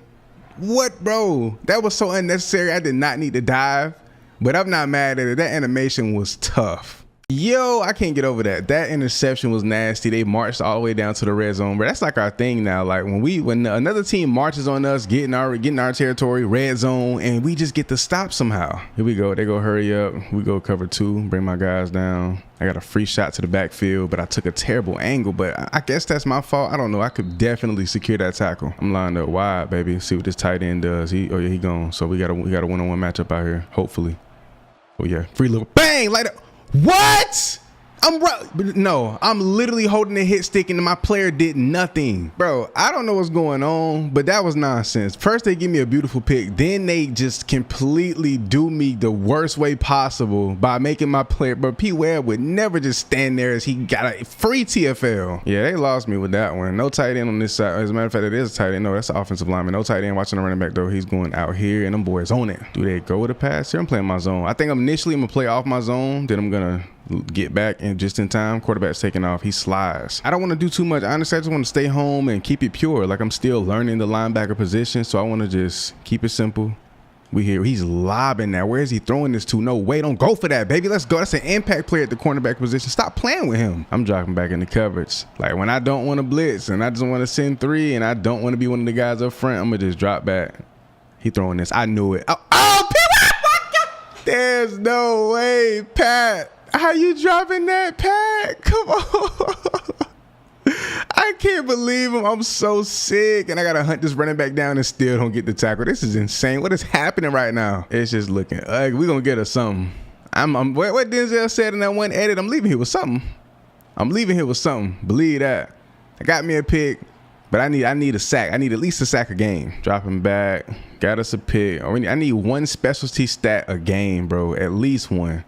what, bro? That was so unnecessary. I did not need to dive. But I'm not mad at it. That animation was tough. Yo, I can't get over that. That interception was nasty. They marched all the way down to the red zone, but that's like our thing now. Like when another team marches on us, getting our territory, red zone, and we just get to stop somehow. Here we go. They go hurry up. We go cover 2. Bring my guys down. I got a free shot to the backfield, but I took a terrible angle. But I guess that's my fault. I don't know. I could definitely secure that tackle. I'm lined up wide, baby. See what this tight end does. He gone. So we got a one-on-one matchup out here. Hopefully. Oh yeah, free little bang like that. What? I'm literally holding the hit stick and my player did nothing. Bro, I don't know what's going on, but that was nonsense. First, they give me a beautiful pick. Then they just completely do me the worst way possible by making my player. But P. Webb would never just stand there as he got a free TFL. Yeah, they lost me with that one. No tight end on this side. As a matter of fact, it is a tight end. No, that's an offensive lineman. No tight end watching the running back, though. He's going out here, and them boys on it. Do they go with a pass here? I'm playing my zone. I think initially I'm going to play off my zone. Then I'm going to get back and just in time. Quarterback's taking off. He slides. I don't want to do too much. Honestly, I just want to stay home and keep it pure. Like I'm still learning the linebacker position, so I want to just keep it simple. We here. He's lobbing that. Where is he throwing this to? No way. Don't go for that, baby. Let's go. That's an impact player at the cornerback position. Stop playing with him. I'm dropping back in the coverage. Like when I don't want to blitz and I just want to send 3 and I don't want to be one of the guys up front, I'm going to just drop back. He throwing this. I knew it. Oh, there's no way, Pat. How you dropping that, Pat? Come on. I can't believe him. I'm so sick. And I got to hunt this running back down and still don't get the tackle. This is insane. What is happening right now? It's just looking ugly. We're going to get us something. What Denzel said in that one edit, I'm leaving here with something. Believe that. I got me a pick, but I need a sack. I need at least a sack a game. Dropping back. Got us a pick. I need one specialty stat a game, bro. At least one.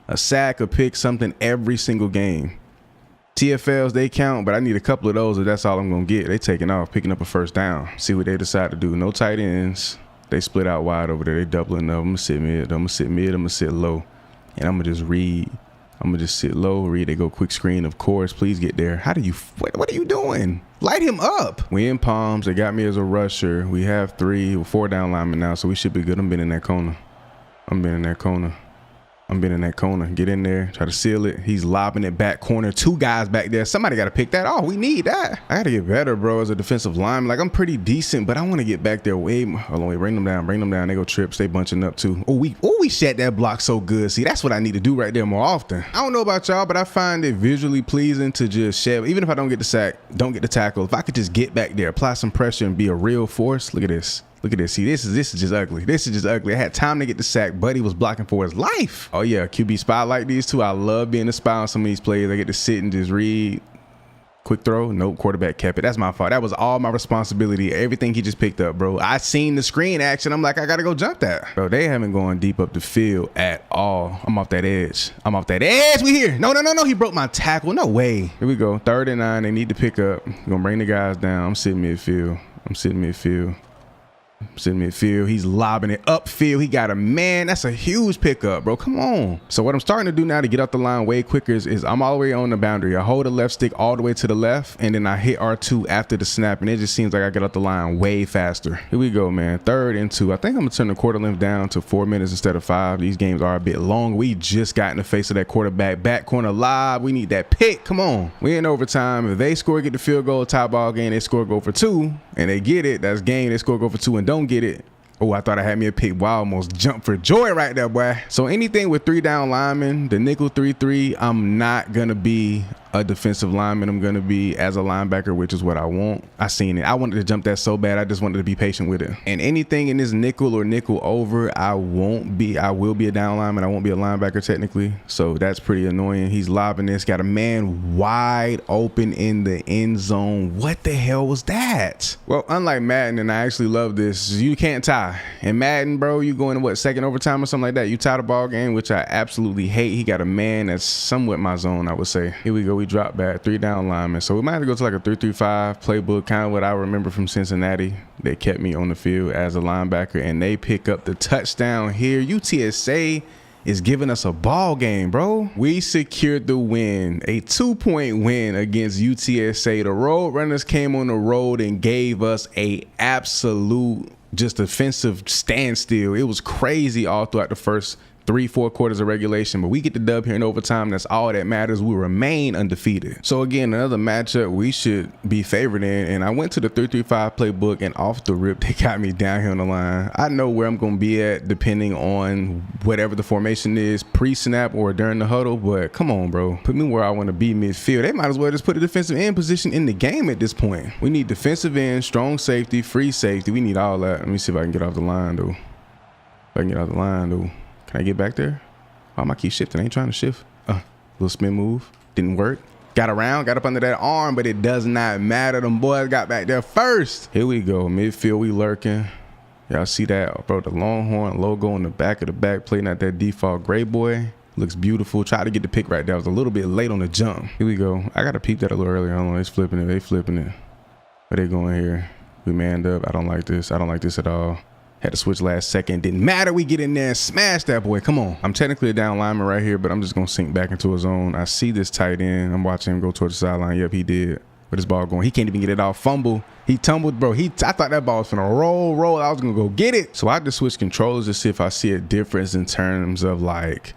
A sack, a pick, something every single game. TFLs, they count, but I need a couple of those if that's all I'm going to get. They taking off, picking up a first down. See what they decide to do. No tight ends. They split out wide over there. They doubling up. I'm going to sit mid. I'm going to sit low. And I'm going to just read. I'm going to just sit low, read. They go quick screen, of course. Please get there. What are you doing? Light him up. We in palms. They got me as a rusher. We have 4 down linemen now, so we should be good. I'm been in that corner. I'm been in that corner. Get in there. Try to seal it. He's lobbing it back corner. 2 guys back there. Somebody got to pick that off. We need that. I got to get better, bro, as a defensive lineman. Like, I'm pretty decent, but I want to get back there way more. Hold on, wait. Bring them down. Bring them down. They go trip. Stay bunching up, too. Oh, we shat that block so good. See, that's what I need to do right there more often. I don't know about y'all, but I find it visually pleasing to just shed. Even if I don't get the sack, don't get the tackle, if I could just get back there, apply some pressure, and be a real force. Look at this. Look at this. See, this is just ugly. This is just ugly. I had time to get the sack. Buddy was blocking for his life. Oh, yeah. QB spy like these two. I love being a spy on some of these plays. I get to sit and just read. Quick throw. Nope. Quarterback kept it. That's my fault. That was all my responsibility. Everything he just picked up, bro. I seen the screen action. I'm like, I got to go jump that. Bro, they haven't gone deep up the field at all. I'm off that edge. I'm off that edge. We here. No. He broke my tackle. No way. Here we go. 3rd and 9. They need to pick up. Going to bring the guys down. I'm sitting midfield. Sitting midfield. He's lobbing it upfield. He got a man. That's a huge pickup, bro. Come on. So what I'm starting to do now to get off the line way quicker is I'm all the way on the boundary. I hold the left stick all the way to the left, and then I hit R2 after the snap, and it just seems like I get off the line way faster. Here we go, man. 3rd and 2. I think I'm gonna turn the quarter length down to 4 minutes instead of 5. These games are a bit long. We just got in the face of that quarterback. Back corner live. We need that pick. Come on. We in overtime. If they score, get the field goal, tie ball game, they score, go for 2, and they get it. That's game. They score, go for 2, and don't get it. Oh, I thought I had me a pick. Wow, I almost jumped for joy right there, boy. So anything with 3 down linemen, the nickel 3-3, I'm not going to be a defensive lineman. I'm going to be as a linebacker, which is what I want. I seen it. I wanted to jump that so bad. I just wanted to be patient with it. And anything in this nickel or nickel over, I will be a down lineman. I won't be a linebacker technically. So that's pretty annoying. He's lobbing this. Got a man wide open in the end zone. What the hell was that? Well, unlike Madden, and I actually love this, you can't tie. In Madden, bro, you going to what, 2nd overtime or something like that? You tie the ball game, which I absolutely hate. He got a man that's somewhat my zone, I would say. Here we go. We drop back, 3 down linemen. So we might have to go to like a 3-3-5 playbook, kind of what I remember from Cincinnati. They kept me on the field as a linebacker, and they pick up the touchdown here. UTSA is giving us a ball game, bro. We secured the win, a 2-point win against UTSA. The Roadrunners came on the road and gave us a absolute just defensive standstill. It was crazy all throughout the first 3-4 quarters of regulation, but we get the dub here in overtime. That's all that matters. We remain undefeated. So again, another matchup we should be favored in, and I went to the 3-3-5 playbook, and off the rip they got me down here on the line. I know where I'm going to be at depending on whatever the formation is, pre-snap or during the huddle, but come on, bro, put me where I want to be midfield. They might as well just put a defensive end position in the game at this point. We need defensive end, strong safety, free safety. We need all that. Let me see if I can get off the line though. Can I get back there? Why am I keep shifting? I ain't trying to shift. Little spin move. Didn't work. Got around, got up under that arm, but it does not matter. Them boys got back there first. Here we go. Midfield, we lurking. Y'all see that, bro? The Longhorn logo in the back of the back, playing at that default gray boy. Looks beautiful. Tried to get the pick right there. I was a little bit late on the jump. Here we go. I got to peep that a little earlier. Hold on. They flipping it. They flipping it. Where they going here? We manned up. I don't like this. I don't like this at all. Had to switch last second. Didn't matter. We get in there and smash that boy. Come on. I'm technically a down lineman right here, but I'm just going to sink back into his zone. I see this tight end. I'm watching him go towards the sideline. Yep, he did. Where this ball going? He can't even get it off. Fumble. He tumbled, bro. I thought that ball was going to roll. I was going to go get it. So I just switch controllers to see if I see a difference in terms of, like,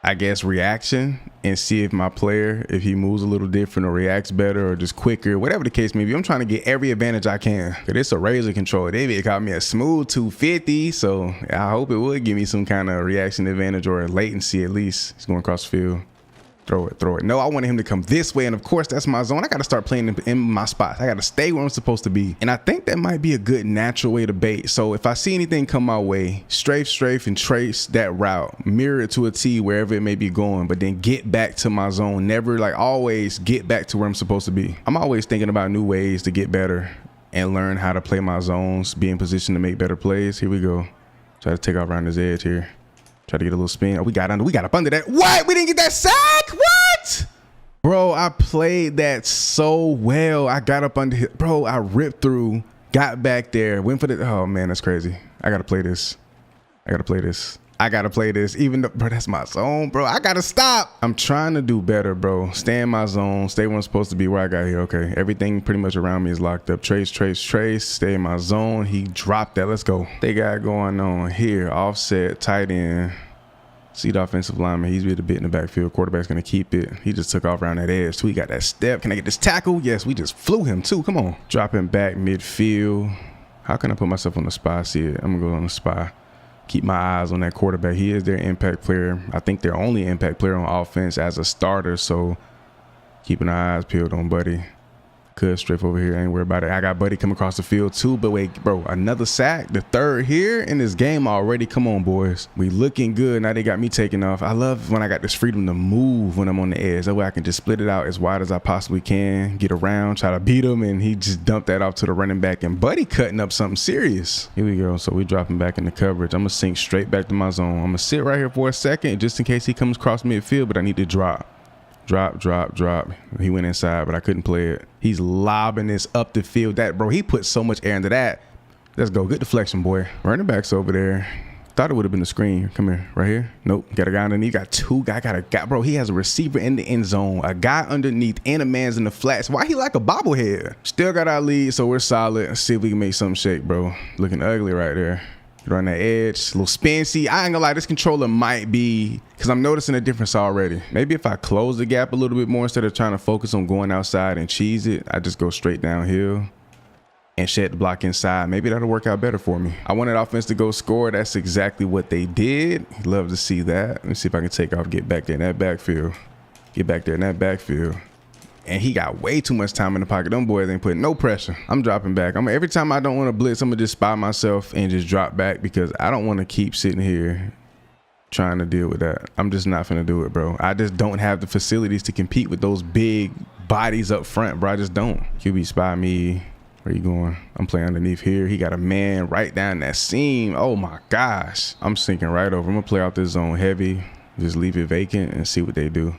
I guess, reaction, and see if my player, if he moves a little different or reacts better or just quicker, whatever the case may be. I'm trying to get every advantage I can. It's a razor controller. They called me a smooth 250, so I hope it would give me some kind of reaction advantage or a latency at least. He's going across the field. Throw it. No, I wanted him to come this way, and of course that's my zone. I got to start playing in my spots. I got to stay where I'm supposed to be, and I think that might be a good natural way to bait. So if I see anything come my way, strafe and trace that route, mirror it to a T wherever it may be going, but then get back to my zone. Never, like, always get back to where I'm supposed to be. I'm always thinking about new ways to get better and learn how to play my zones, be in position to make better plays. Here we go. Try to take off around this edge here. Try to get a little spin. Oh, we got up under that. What? We didn't get that sack? What? Bro, I played that so well. I got up under hit. Bro, I ripped through, got back there, went for the. Oh, man, that's crazy. I got to play this. Even though, bro, that's my zone, bro. I got to stop. I'm trying to do better, bro. Stay in my zone. Stay where I'm supposed to be, where I got here. Okay. Everything pretty much around me is locked up. Trace. Stay in my zone. He dropped that. Let's go. They got going on here. Offset, tight end. See the offensive lineman, he's really bit in the backfield. Quarterback's going to keep it. He just took off around that edge, too. He got that step. Can I get this tackle? Yes, we just flew him, too. Come on. Dropping back midfield. How can I put myself on the spy? See it. I'm going to go on the spy. Keep my eyes on that quarterback. He is their impact player. I think their only impact player on offense as a starter, so keeping our eyes peeled on Buddy. Could strafe over here, ain't worried about it. I got Buddy coming across the field too, but wait, bro, another sack, the third here in this game already. Come on, boys. We looking good. Now they got me taking off. I love when I got this freedom to move when I'm on the edge. That way I can just split it out as wide as I possibly can, get around, try to beat him, and he just dumped that off to the running back, and Buddy cutting up something serious. Here we go. So we dropping back in the coverage. I'm gonna sink straight back to my zone. I'm gonna sit right here for a second just in case he comes across midfield, but I need to drop. Drop. He went inside, but I couldn't play it. He's lobbing this up the field. That, bro, he put so much air into that. Let's go. Good deflection, boy. Running back's over there. Thought it would have been the screen. Come here. Right here. Nope. Got a guy underneath. Got two guy. Got a guy. Bro, he has a receiver in the end zone, a guy underneath, and a man's in the flats. Why he like a bobblehead? Still got our lead, so we're solid. Let's see if we can make something shake, bro. Looking ugly right there. On that edge, a little spin. See, I ain't gonna lie, this controller might be, because I'm noticing a difference already. Maybe if I close the gap a little bit more instead of trying to focus on going outside and cheese it, I just go straight downhill and shed the block inside. Maybe that'll work out better for me. I wanted offense to go score. That's exactly what they did. Love to see that. Let me see if I can take off, get back there in that backfield. Get back there in that backfield. And he got way too much time in the pocket. Them boys ain't putting no pressure. I'm dropping back. Every time I don't want to blitz, I'm gonna just spy myself and just drop back because I don't want to keep sitting here trying to deal with that. I'm just not gonna do it, bro. I just don't have the facilities to compete with those big bodies up front, bro. I just don't. QB spy me. Where you going? I'm playing underneath here. He got a man right down that seam. Oh my gosh. I'm sinking right over. I'm gonna play out this zone heavy. Just leave it vacant and see what they do.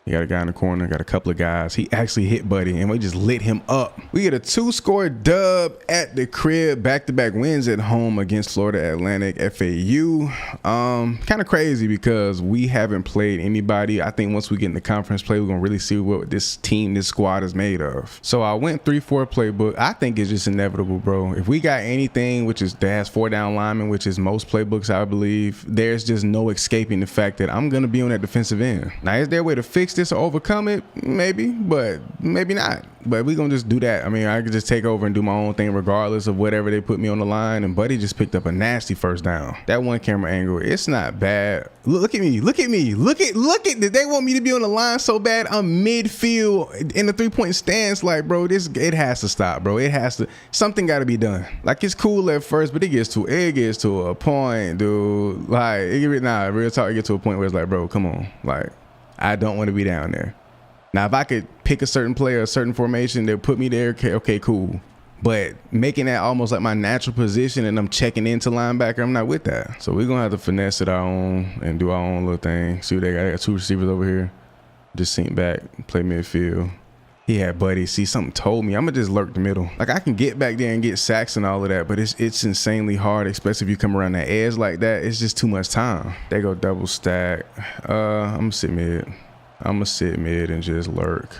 You got a guy in the corner, got a couple of guys. He actually hit Buddy, and we just lit him up. We get a 2-score dub at the crib, back-to-back wins at home against Florida Atlantic FAU. Kind of crazy because we haven't played anybody. I think once we get in the conference play, we're going to really see what this team, this squad is made of. So I went 3-4 playbook. I think it's just inevitable, bro. If we got anything, which is that has 4 down linemen, which is most playbooks, I believe, there's just no escaping the fact that I'm going to be on that defensive end. Now, is there a way to fix this or overcome it? Maybe, but maybe not. But we gonna just do that. I mean, I could just take over and do my own thing regardless of whatever they put me on the line. And Buddy just picked up a nasty first down. That one camera angle, it's not bad. Look at me. Look at me. Look at they want me to be on the line so bad. I'm midfield in the 3-point stance. Like, bro, it has to stop, bro. It has to. Something got to be done. Like, it's cool at first, but it gets to a point, dude. Like, real talk, it gets to a point where it's like, bro, come on. Like, I don't want to be down there. Now, if I could pick a certain player, a certain formation that put me there, okay, cool. But making that almost like my natural position and I'm checking into linebacker, I'm not with that. So we're going to have to finesse it our own and do our own little thing. See what they got? They got 2 receivers over here. Just sink back, play midfield. He had Buddy. See, something told me I'm going to just lurk the middle. Like, I can get back there and get sacks and all of that, but it's insanely hard, especially if you come around that edge like that. It's just too much time. They go double stack. I'm going to sit mid. I'm going to sit mid and just lurk.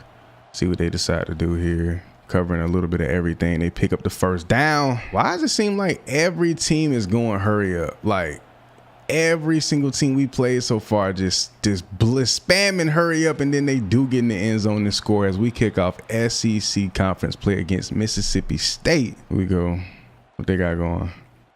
See what they decide to do here. Covering a little bit of everything. They pick up the first down. Why does it seem like every team is going hurry up? Like, every single team we played so far just spamming hurry up, and then they do get in the end zone and score as we kick off SEC conference play against Mississippi State. Here we go. What they got going?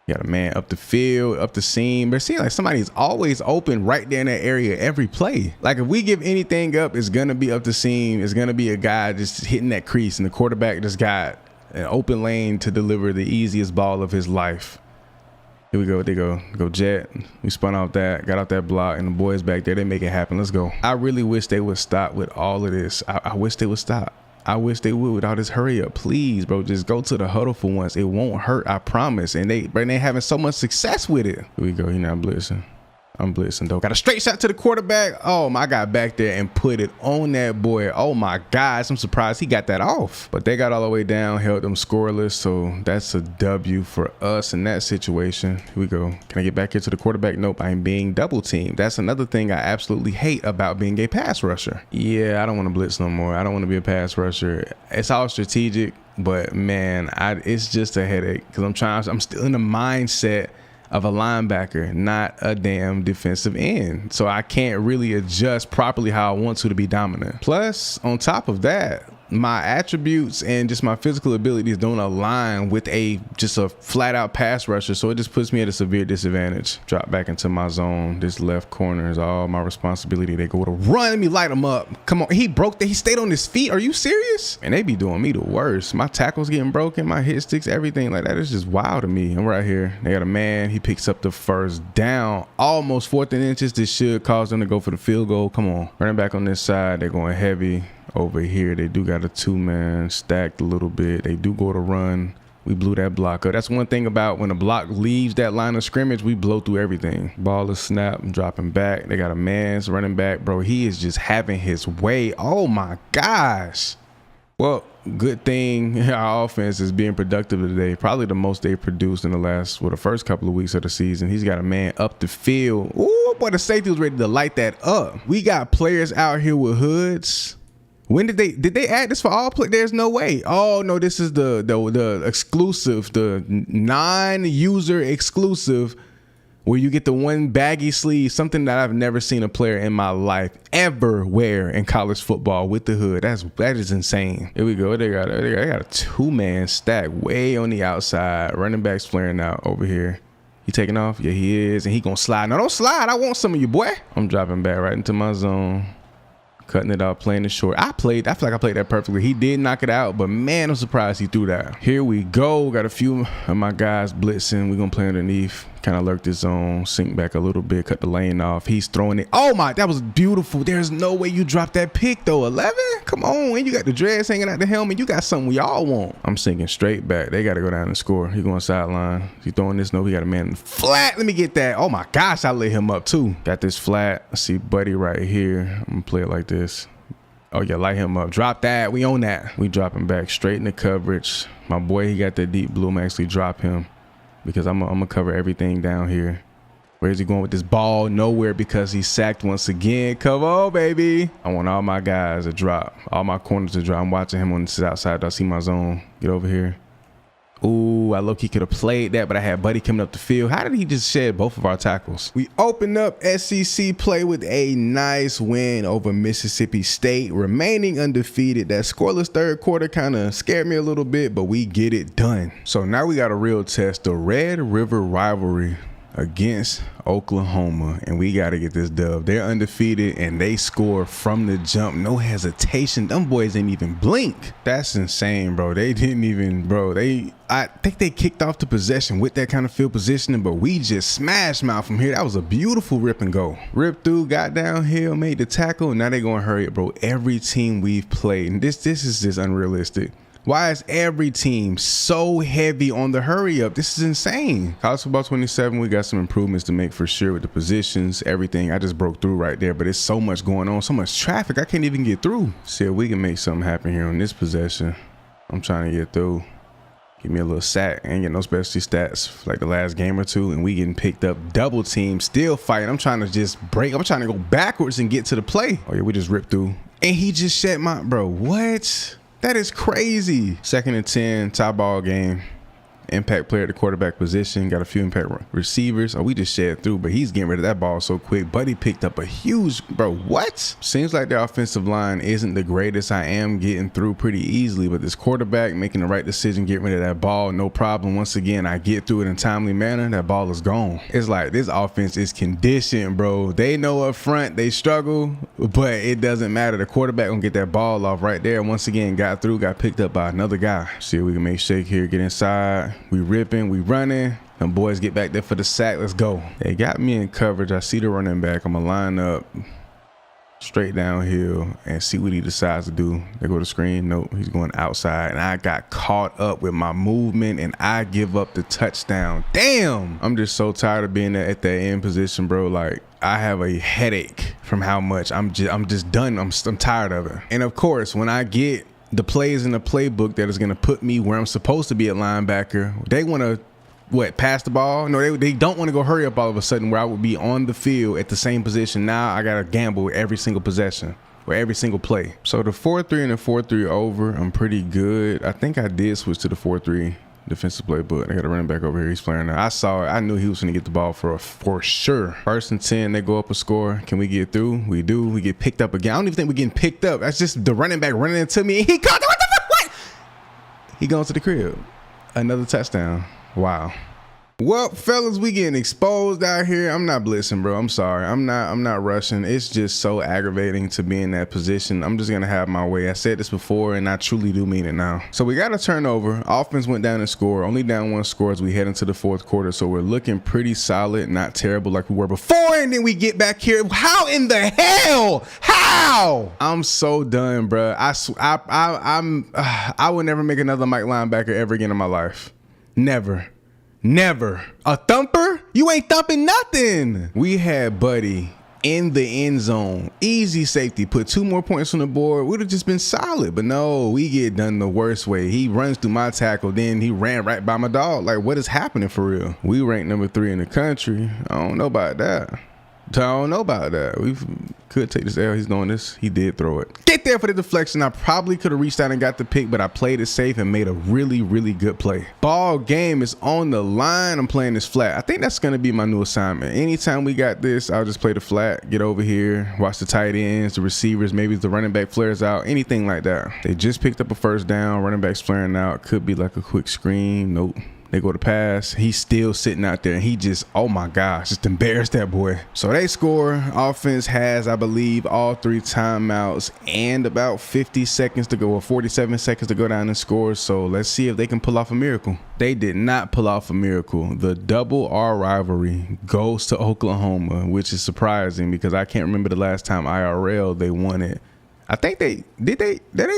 You got a man up the field, up the seam. But it seems like somebody's always open right there in that area every play. Like, if we give anything up, it's going to be up the seam. It's going to be a guy just hitting that crease, and the quarterback just got an open lane to deliver the easiest ball of his life. Here we go. They go jet. We spun out that, got out that block, and the boys back there, they make it happen. Let's go. I really wish they would stop with all of this. I wish they would stop. I wish they would with all this hurry up. Please, bro, just go to the huddle for once. It won't hurt, I promise. And they having so much success with it. Here we go. You're not blitzing. I'm blitzing, though. Got a straight shot to the quarterback. Oh, my God, back there and put it on that boy. Oh, my gosh. I'm surprised he got that off. But they got all the way down, held them scoreless. So that's a W for us in that situation. Here we go. Can I get back here to the quarterback? Nope, I'm being double teamed. That's another thing I absolutely hate about being a pass rusher. Yeah, I don't want to blitz no more. I don't want to be a pass rusher. It's all strategic, but man, it's just a headache because I'm still in the mindset of a linebacker, not a damn defensive end. So I can't really adjust properly how I want to be dominant. Plus, on top of that, my attributes and just my physical abilities don't align with just a flat out pass rusher. So it just puts me at a severe disadvantage. Drop back into my zone. This left corner is all my responsibility. They go to run. Let me light him up. Come on. He stayed on his feet. Are you serious? And they be doing me the worst. My tackles getting broken, my hit sticks, everything like that. It's just wild to me. I'm right here. They got a man. He picks up the first down. Almost 4th and inches. This should cause them to go for the field goal. Come on. Running back on this side. They're going heavy. Over here, they do got a 2-man stacked a little bit. They do go to run. We blew that block up. That's one thing about when a block leaves that line of scrimmage, we blow through everything. Ball is snapped, dropping back. They got a man's running back. Bro, he is just having his way. Oh my gosh. Well, good thing our offense is being productive today. Probably the most they produced in the first couple of weeks of the season. He's got a man up the field. Ooh, boy, the safety was ready to light that up. We got players out here with hoods. When did they add this for all play? There's no way. Oh no, this is the exclusive, the non-user exclusive, where you get the one baggy sleeve, something that I've never seen a player in my life ever wear in college football with the hood. That is insane. Here we go. They got a 2-man stack way on the outside. Running backs flaring out over here. He taking off? Yeah, he is, and he gonna slide. No, don't slide. I want some of you, boy. I'm dropping back right into my zone. Cutting it out, playing it short. I feel like I played that perfectly. He did knock it out, but man, I'm surprised he threw that. Here we go. Got a few of my guys blitzing. We're going to play underneath. Kind of lurk this zone, sink back a little bit, cut the lane off. He's throwing it. Oh my, that was beautiful. There's no way you dropped that pick though. 11? Come on, and you got the dreads hanging out the helmet. You got something we all want. I'm sinking straight back. They got to go down and score. He going sideline. He throwing this. No, he got a man flat. Let me get that. Oh my gosh, I lit him up too. Got this flat. I see Buddy right here. I'm going to play it like this. Oh yeah, light him up. Drop that. We own that. We dropping back straight in the coverage. My boy, he got that deep blue. I'm actually drop him because I'm gonna cover everything down here. Where's he going with this ball? Nowhere, because he's sacked once again. Come on, baby. I want all my guys to drop. All my corners to drop. I'm watching him on this outside. I see my zone. Get over here. Ooh, I look, he could have played that, but I had Buddy coming up the field. How did he just shed both of our tackles? We opened up SEC play with a nice win over Mississippi State, remaining undefeated. That scoreless third quarter kind of scared me a little bit, but we get it done. So now we got a real test, the Red River rivalry against Oklahoma, and we got to get this dub. They're undefeated and they score from the jump, no hesitation. Them boys didn't even blink. That's insane, bro. They didn't even, bro. I think they kicked off the possession with that kind of field positioning, but we just smashed mouth from here. That was a beautiful rip and go. Ripped through, got downhill, made the tackle, and now they're going to hurry it, bro. Every team we've played, and this is just unrealistic. Why is every team so heavy on the hurry up? This is insane. College Football 27, we got some improvements to make for sure with the positions, everything. I just broke through right there, but it's so much going on, so much traffic, I can't even get through. See if we can make something happen here on this possession. I'm trying to get through. Give me a little sack. I ain't get no specialty stats like the last game or two, and we getting picked up double team, still fighting. I'm trying to just break. I'm trying to go backwards and get to the play. Oh yeah, we just ripped through. And he just shed my, bro, what? That is crazy. 2nd and 10, tie ball game. Impact player at the quarterback position. Got a few impact receivers. Oh, we just shed through, but he's getting rid of that ball so quick. Buddy picked up a huge, bro, what? Seems like the offensive line isn't the greatest. I am getting through pretty easily, but this quarterback making the right decision, getting rid of that ball, no problem. Once again, I get through it in a timely manner. That ball is gone. It's like this offense is conditioned, bro. They know up front they struggle, but it doesn't matter. The quarterback gonna get that ball off right there. Once again, got through, got picked up by another guy. See if we can make shake here, get inside. We ripping, we running. Them boys get back there for the sack. Let's go. They got me in coverage. I see the running back. I'm gonna line up straight downhill and see what he decides to do. They go to screen. Nope, he's going outside, and I got caught up with my movement and I give up the touchdown. Damn, I'm just so tired of being at that end position, bro. Like, I have a headache from how much I'm just done. I'm tired of it. And of course, when I get the plays in the playbook that is going to put me where I'm supposed to be at linebacker, they want to, pass the ball? No, they don't want to go hurry up all of a sudden where I would be on the field at the same position. Now I got to gamble every single possession or every single play. So the 4-3 and the 4-3 over, I'm pretty good. I think I did switch to the 4-3 defensive playbook. They got a running back over here. He's flaring out. I saw it. I knew he was going to get the ball for sure. 1st and 10, they go up a score. Can we get through? We do. We get picked up again. I don't even think we're getting picked up. That's just the running back running into me. And he caught it. What the fuck? What? He going to the crib. Another touchdown. Wow. Well, fellas, we getting exposed out here. I'm not blitzing, bro. I'm sorry. I'm not rushing. It's just so aggravating to be in that position. I'm just gonna have my way. I said this before, and I truly do mean it now. So we got a turnover. Offense went down and scored. Only down 1 score as we head into the 4th quarter. So we're looking pretty solid, not terrible like we were before. And then we get back here. How in the hell? How? I'm so done, bro. I would never make another Mike linebacker ever again in my life. Never. Never. A thumper? You ain't thumping nothing. We had Buddy in the end zone. Easy safety. Put 2 more points on the board. Would have just been solid. But no, we get done the worst way. He runs through my tackle. Then he ran right by my dog. Like, what is happening for real? We ranked number 3 in the country. I don't know about that. We could take this L. He's doing this. He did throw it. Get there for the deflection. I probably could have reached out and got the pick, but I played it safe and made a really, really good play. Ball game is on the line. I'm playing this flat. I think that's going to be my new assignment. Anytime we got this, I'll just play the flat, get over here, watch the tight ends, the receivers, maybe the running back flares out, anything like that. They just picked up a 1st down. Running back's flaring out. Could be like a quick screen. Nope. They go to pass. He's still sitting out there, and he just, oh my gosh, just embarrassed that boy. So they score. Offense has, I believe, all 3 timeouts and about 50 seconds to go, or 47 seconds to go down and score. So let's see if they can pull off a miracle. They did not pull off a miracle. The double R rivalry goes to Oklahoma, which is surprising because I can't remember the last time IRL they won it. I think they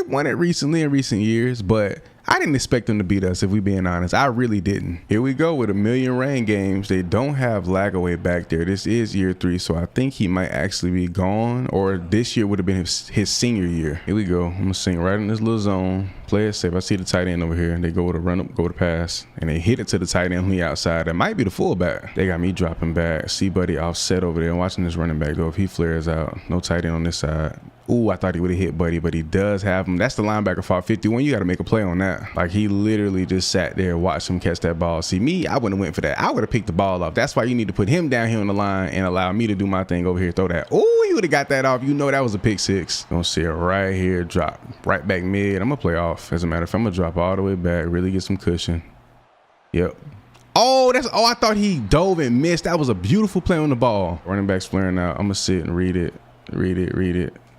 won it recently in recent years, but I didn't expect them to beat us, if we being honest. I really didn't. Here we go with a million rain games. They don't have Lagaway back there. This is year 3, so I think he might actually be gone, or this year would have been his senior year. Here we go. I'm gonna sing right in this little zone. Play it safe. I see the tight end over here, and they go with a run up, go with a pass, and they hit it to the tight end on the outside. That might be the fullback. They got me dropping back. See Buddy offset over there. I'm watching this running back though. If he flares out, no tight end on this side. Ooh, I thought he would have hit Buddy, but he does have him. That's the linebacker fault. 51. You got to make a play on that. Like, he literally just sat there, watched him catch that ball. See, me, I wouldn't have went for that. I would have picked the ball off. That's why you need to put him down here on the line and allow me to do my thing over here. Throw that. Ooh, he would have got that off. You know that was a pick 6. Gonna see it right here. Drop right back mid. I'm gonna play off. As a matter of fact, I'm gonna drop all the way back. Really get some cushion. Yep. Oh, I thought he dove and missed. That was a beautiful play on the ball. Running back's flaring out. I'm gonna sit and read it.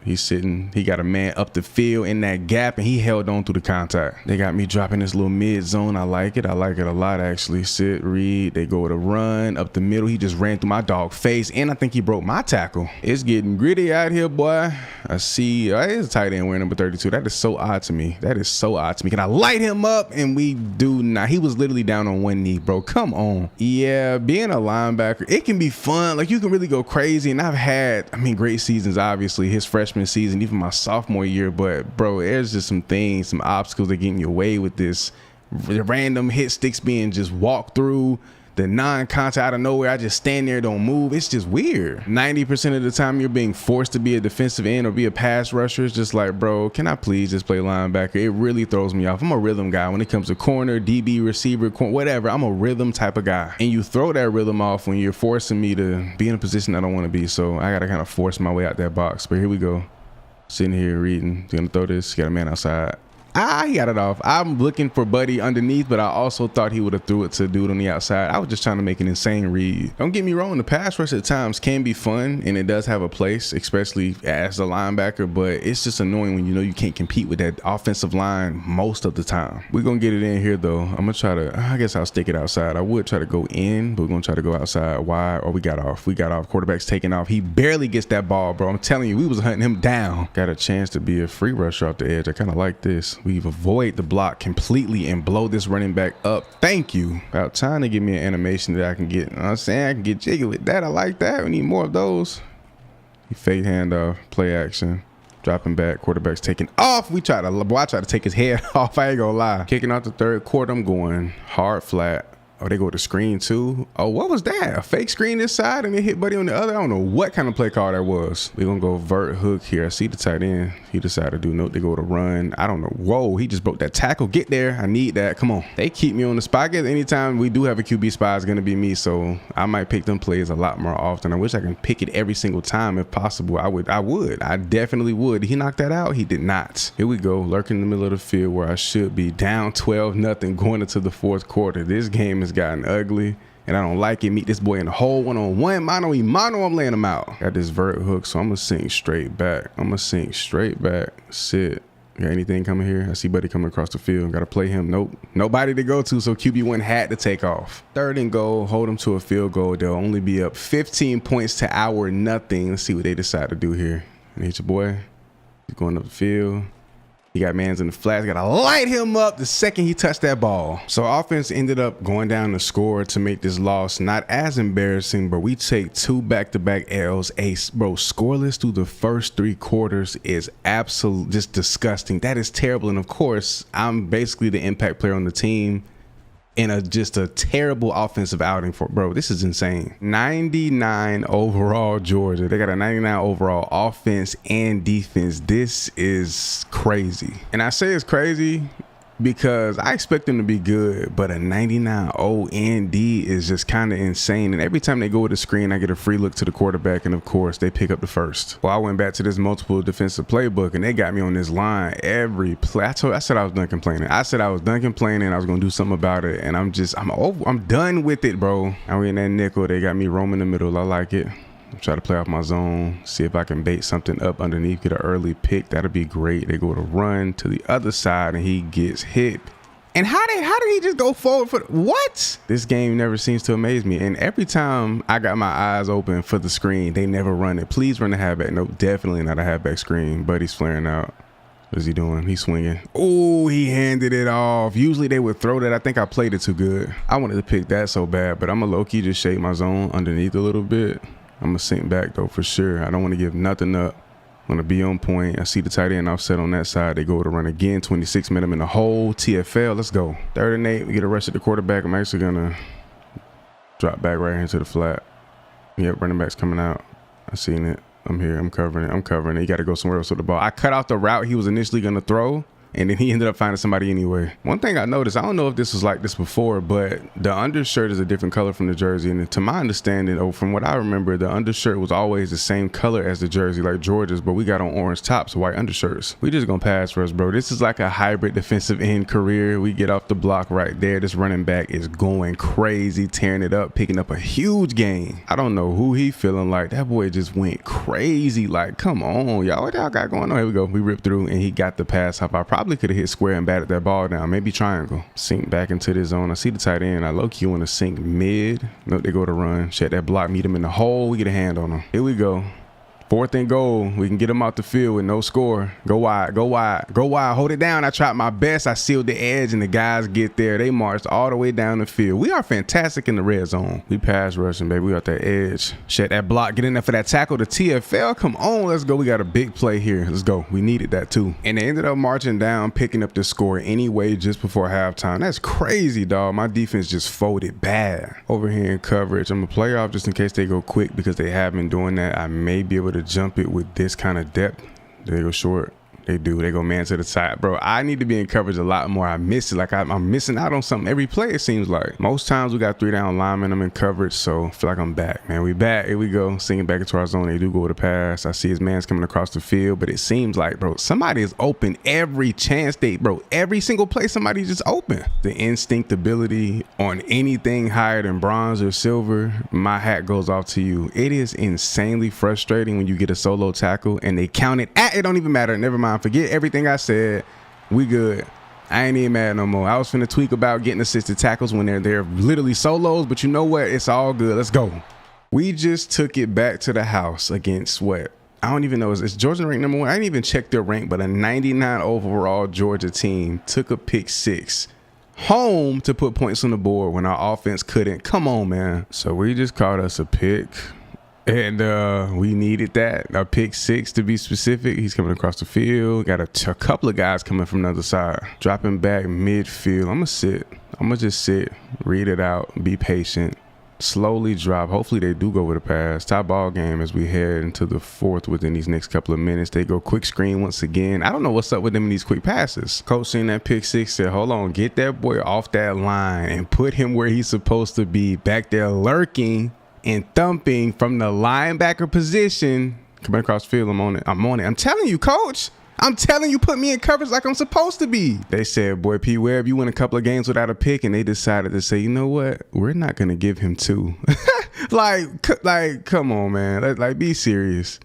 He's sitting, he got a man up the field in that gap, and he held on through the contact. They got me dropping this little mid zone. I like it a lot, actually. Sit, read, they go to run up the middle. He just ran through my dog face, and I think he broke my tackle. It's getting gritty out here, boy. I see, it's a tight end wearing number 32. That is so odd to me. Can I light him up? And we do not. He was literally down on 1 knee, bro. Come on. Yeah, being a linebacker, it can be fun. Like, you can really go crazy, and I've had, great seasons, obviously. His freshman season, even my sophomore year, but bro, there's just some things, some obstacles that get in your way with this random hit sticks being just walked through, the non-contact out of nowhere. I just stand there, don't move. It's just weird. 90% of the time you're being forced to be a defensive end or be a pass rusher. It's just like, bro, can I please just play linebacker? It really throws me off. I'm a rhythm guy when it comes to corner, DB, receiver, whatever. I'm a rhythm type of guy, and you throw that rhythm off when you're forcing me to be in a position I don't want to be. So I gotta kind of force my way out that box. But here we go. Sitting here reading. Gonna throw this. Got a man outside. He got it off. I'm looking for Buddy underneath, but I also thought he would have threw it to a dude on the outside. I was just trying to make an insane read. Don't get me wrong, the pass rush at times can be fun, and it does have a place, especially as a linebacker, but it's just annoying when you know you can't compete with that offensive line most of the time. We're going to get it in here, though. I'm going to try to, I guess I'll stick it outside. I would try to go in, but we're going to try to go outside wide. We got off. Quarterback's taking off. He barely gets that ball, bro. I'm telling you, we was hunting him down. Got a chance to be a free rusher off the edge. I kind of like this. We avoid the block completely and blow this running back up. Thank you. About time to give me an animation that I can get. You know what I'm saying? I can get jiggy with that. I like that. We need more of those. He fade handoff, play action, dropping back. Quarterback's taking off. I try to take his head off. I ain't gonna lie. Kicking out the 3rd quarter. I'm going hard flat. Oh, they go to screen too. Oh, what was that? A fake screen this side and they hit buddy on the other? I don't know what kind of play call that was. We're going to go vert hook here. I see the tight end. He decided to do note. They go to run. I don't know. Whoa, he just broke that tackle. Get there. I need that. Come on. They keep me on the spot. I guess anytime we do have a QB spot, it's going to be me. So I might pick them plays a lot more often. I wish I can pick it every single time if possible. I would. I definitely would. Did he knock that out? He did not. Here we go. Lurking in the middle of the field where I should be. Down 12-0 going into the fourth quarter. This game has gotten ugly and I don't like it. Meet this boy in the hole one-on-one. Mano, I'm laying him out. Got this vert hook, so I'm gonna sink straight back. Sit. Got anything coming here? I see buddy coming across the field. Gotta play him. Nope. Nobody to go to, so QB1 had to take off. 3rd and goal. Hold them to a field goal. They'll only be up 15 points to our nothing. Let's see what they decide to do here. And here's your boy. He's going up the field. He got mans in the flats. Got to light him up the second he touched that ball. So offense ended up going down to score to make this loss not as embarrassing, but we take 2 back-to-back L's. Bro, scoreless through the first 3 quarters is absolute just disgusting. That is terrible. And of course, I'm basically the impact player on the team in just a terrible offensive outing for, bro, this is insane. 99 overall Georgia. They got a 99 overall offense and defense. This is crazy. And I say it's crazy because I expect them to be good, but a 99 OND is just kind of insane. And every time they go with a screen, I get a free look to the quarterback, and of course they pick up the first. Well, I went back to this multiple defensive playbook and they got me on this line every play. I said I was done complaining. I was gonna do something about it, and I'm done with it, bro. I'm in that nickel. They got me roaming the middle. I like it. Try to play off my zone, see if I can bait something up underneath, get an early pick. That'll be great. They go to run to the other side and he gets hit. And how did he just go forward for what? This game never seems to amaze me. And every time I got my eyes open for the screen, they never run it. Please run the halfback. Nope, definitely not a halfback screen. Buddy's flaring out. What is he doing? He's swinging. Oh, he handed it off. Usually they would throw that. I think I played it too good. I wanted to pick that so bad, but I'm a low-key just shake my zone underneath a little bit. I'm going to sink back, though, for sure. I don't want to give nothing up. I'm going to be on point. I see the tight end offset on that side. They go to run again. 26 minute in the hole. TFL. Let's go. 3rd and 8. We get a rush at the quarterback. I'm actually going to drop back right into the flat. Yep, running back's coming out. I seen it. I'm here. I'm covering it. You got to go somewhere else with the ball. I cut off the route he was initially going to throw, and then he ended up finding somebody anyway. One thing I noticed, I don't know if this was like this before, but the undershirt is a different color from the jersey. And to my understanding, or from what I remember, the undershirt was always the same color as the jersey, like Georgia's, but we got on orange tops, white undershirts. We just gonna pass for us, bro. This is like a hybrid defensive end career. We get off the block right there. This running back is going crazy, tearing it up, picking up a huge gain. I don't know who he feeling like. That boy just went crazy. Like, come on, y'all. What y'all got going on? Here we go. We ripped through, and he got the pass off. I probably could have hit square and batted that ball down. Maybe triangle. Sink back into the zone. I see the tight end. I low-key want to sink mid. Nope, they go to run. Check that block. Meet him in the hole. We get a hand on him. Here we go. 4th and goal. We can get him out the field with no score. Go wide. Hold it down. I tried my best. I sealed the edge, and the guys get there. They marched all the way down the field. We are fantastic in the red zone. We pass rushing, baby. We got that edge. Check that block. Get in there for that tackle. The TFL. Come on. Let's go. We got a big play here. Let's go. We needed that too. And they ended up marching down, picking up the score anyway just before halftime. That's crazy, dog. My defense just folded bad. Over here in coverage. I'm going to play off just in case they go quick because they have been doing that. I may be able to jump it with this kind of depth. They go short. They do. They go man to the side. Bro, I need to be in coverage a lot more. I miss it. Like I'm missing out on something every play, it seems like. Most times we got 3 down linemen. I'm in coverage, so I feel like I'm back, man. We back. Here we go. Singing back into our zone. They do go with a pass. I see his man's coming across the field, but it seems like, bro, somebody is open every chance every single play somebody's just open. The instinct ability on anything higher than bronze or silver, my hat goes off to you. It is insanely frustrating when you get a solo tackle and they count it. It don't even matter. Never mind. Forget everything I said. We good. I ain't even mad no more. I was finna tweak about getting assisted tackles when they're literally solos, but you know what? It's all good. Let's go. We just took it back to the house against what? I don't even know. Is Georgia ranked number 1? I didn't even check their rank, but a 99 overall Georgia team took a pick 6 home to put points on the board when our offense couldn't. Come on, man. So we just caught us a pick. And we needed that. A pick 6 to be specific. He's coming across the field. Got a couple of guys coming from the other side. Dropping back midfield. I'm going to sit. I'm going to just sit, read it out, be patient, slowly drop. Hopefully they do go with a pass. Tie ball game as we head into the fourth within these next couple of minutes. They go quick screen once again. I don't know what's up with them in these quick passes. Coach seen that pick six, said, hold on, get that boy off that line and put him where he's supposed to be, back there lurking and thumping from the linebacker position. Coming across the field, I'm on it. I'm telling you, coach. I'm telling you, put me in coverage like I'm supposed to be. They said, boy, P. Webb, you win a couple of games without a pick, and they decided to say, you know what? We're not going to give him 2. like, come on, man. Like, be serious.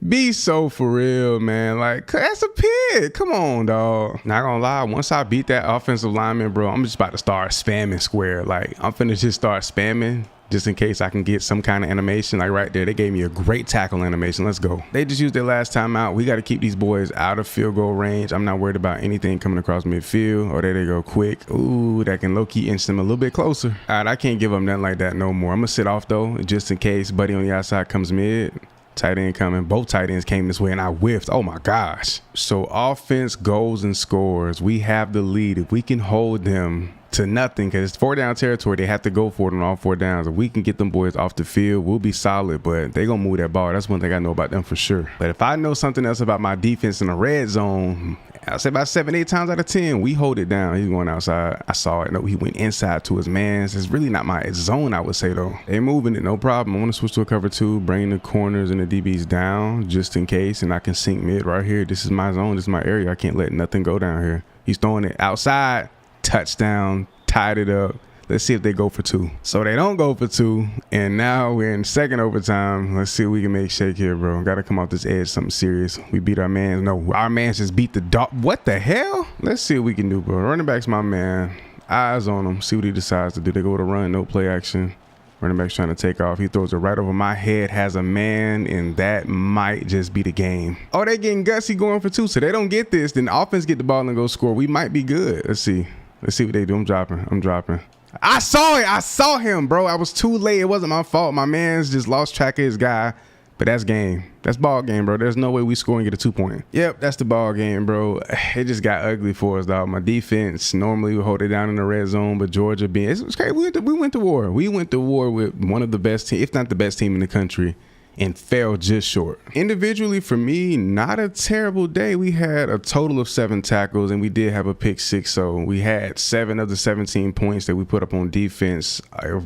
Be so for real, man. Like, that's a pick. Come on, dog. Not gonna lie, once I beat that offensive lineman, bro, I'm just about to start spamming square. Like, I'm finna just start spamming just in case I can get some kind of animation. Like right there, they gave me a great tackle animation. Let's go. They just used their last time out. We got to keep these boys out of field goal range. I'm not worried about anything coming across midfield. Or there they go quick. Ooh, that can low-key inch them a little bit closer. All right, I can't give them nothing like that no more. I'm going to sit off though, just in case buddy on the outside comes mid. Tight end coming. Both tight ends came this way and I whiffed. Oh my gosh. So offense goes and scores. We have the lead. If we can hold them to nothing, because it's 4 down territory, they have to go for it on all 4 downs. If we can get them boys off the field, we'll be solid, but they gonna move that ball. That's one thing I know about them for sure. But if I know something else about my defense in the red zone, I'll say about 7-8 times out of 10 we hold it down. He's going outside. I saw it. No, he went inside to his mans. It's really not my zone, I would say though. They moving it, no problem. I want to switch to a cover 2, bring the corners and the DBs down just in case, and I can sink mid right here. This is my zone. This is my area. I can't let nothing go down here. He's throwing it outside. Touchdown. Tied it up. Let's see if they go for 2. So they don't go for 2, and now we're in second overtime. Let's see if we can make shake here, bro. Got to come off this edge, something serious. We beat our man. No, our man just beat the dog. What the hell? Let's see what we can do, bro. Running back's my man. Eyes on him. See what he decides to do. They go to run, no play action. Running back's trying to take off. He throws it right over my head, has a man, and that might just be the game. Oh, they getting gutsy going for 2, so they don't get this. Then the offense get the ball and go score. We might be good. Let's see. Let's see what they do. I'm dropping. I saw it. I saw him, bro. I was too late. It wasn't my fault. My man's just lost track of his guy. But that's game. That's ball game, bro. There's no way we score and get a 2-point. Yep, that's the ball game, bro. It just got ugly for us, dog. My defense normally would hold it down in the red zone, but Georgia being, it's crazy. We went to war. We went to war with one of the best teams, if not the best team in the country, and fell just short. Individually, for me, not a terrible day. We had a total of 7 tackles, and we did have a pick 6, so we had 7 of the 17 points that we put up on defense.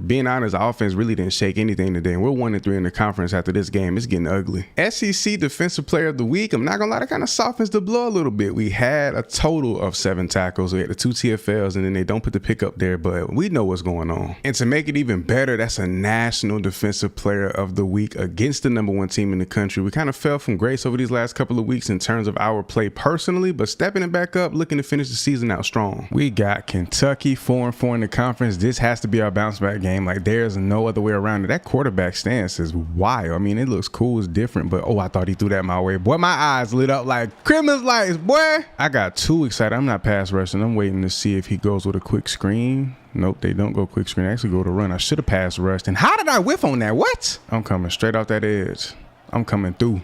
Being honest, the offense really didn't shake anything today, and we're 1-3 in the conference after this game. It's getting ugly. SEC Defensive Player of the Week, I'm not gonna lie, that kind of softens the blow a little bit. We had a total of 7 tackles. We had the 2 TFLs, and then they don't put the pick up there, but we know what's going on. And to make it even better, that's a National Defensive Player of the Week against the number 1 team in the country. We kind of fell from grace over these last couple of weeks in terms of our play personally, but stepping it back up, looking to finish the season out strong. We got Kentucky 4-4 in the conference. This has to be our bounce back game. Like, there's no other way around it. That quarterback stance is wild. I mean, it looks cool, it's different, but oh, I thought he threw that my way. Boy, my eyes lit up like Christmas lights, boy. I got too excited. I'm not pass rushing. I'm waiting to see if he goes with a quick screen. Nope, they don't go quick screen. They actually go to run. I should have pass rushed. And how did I whiff on that? What? I'm coming straight off that edge. I'm coming through.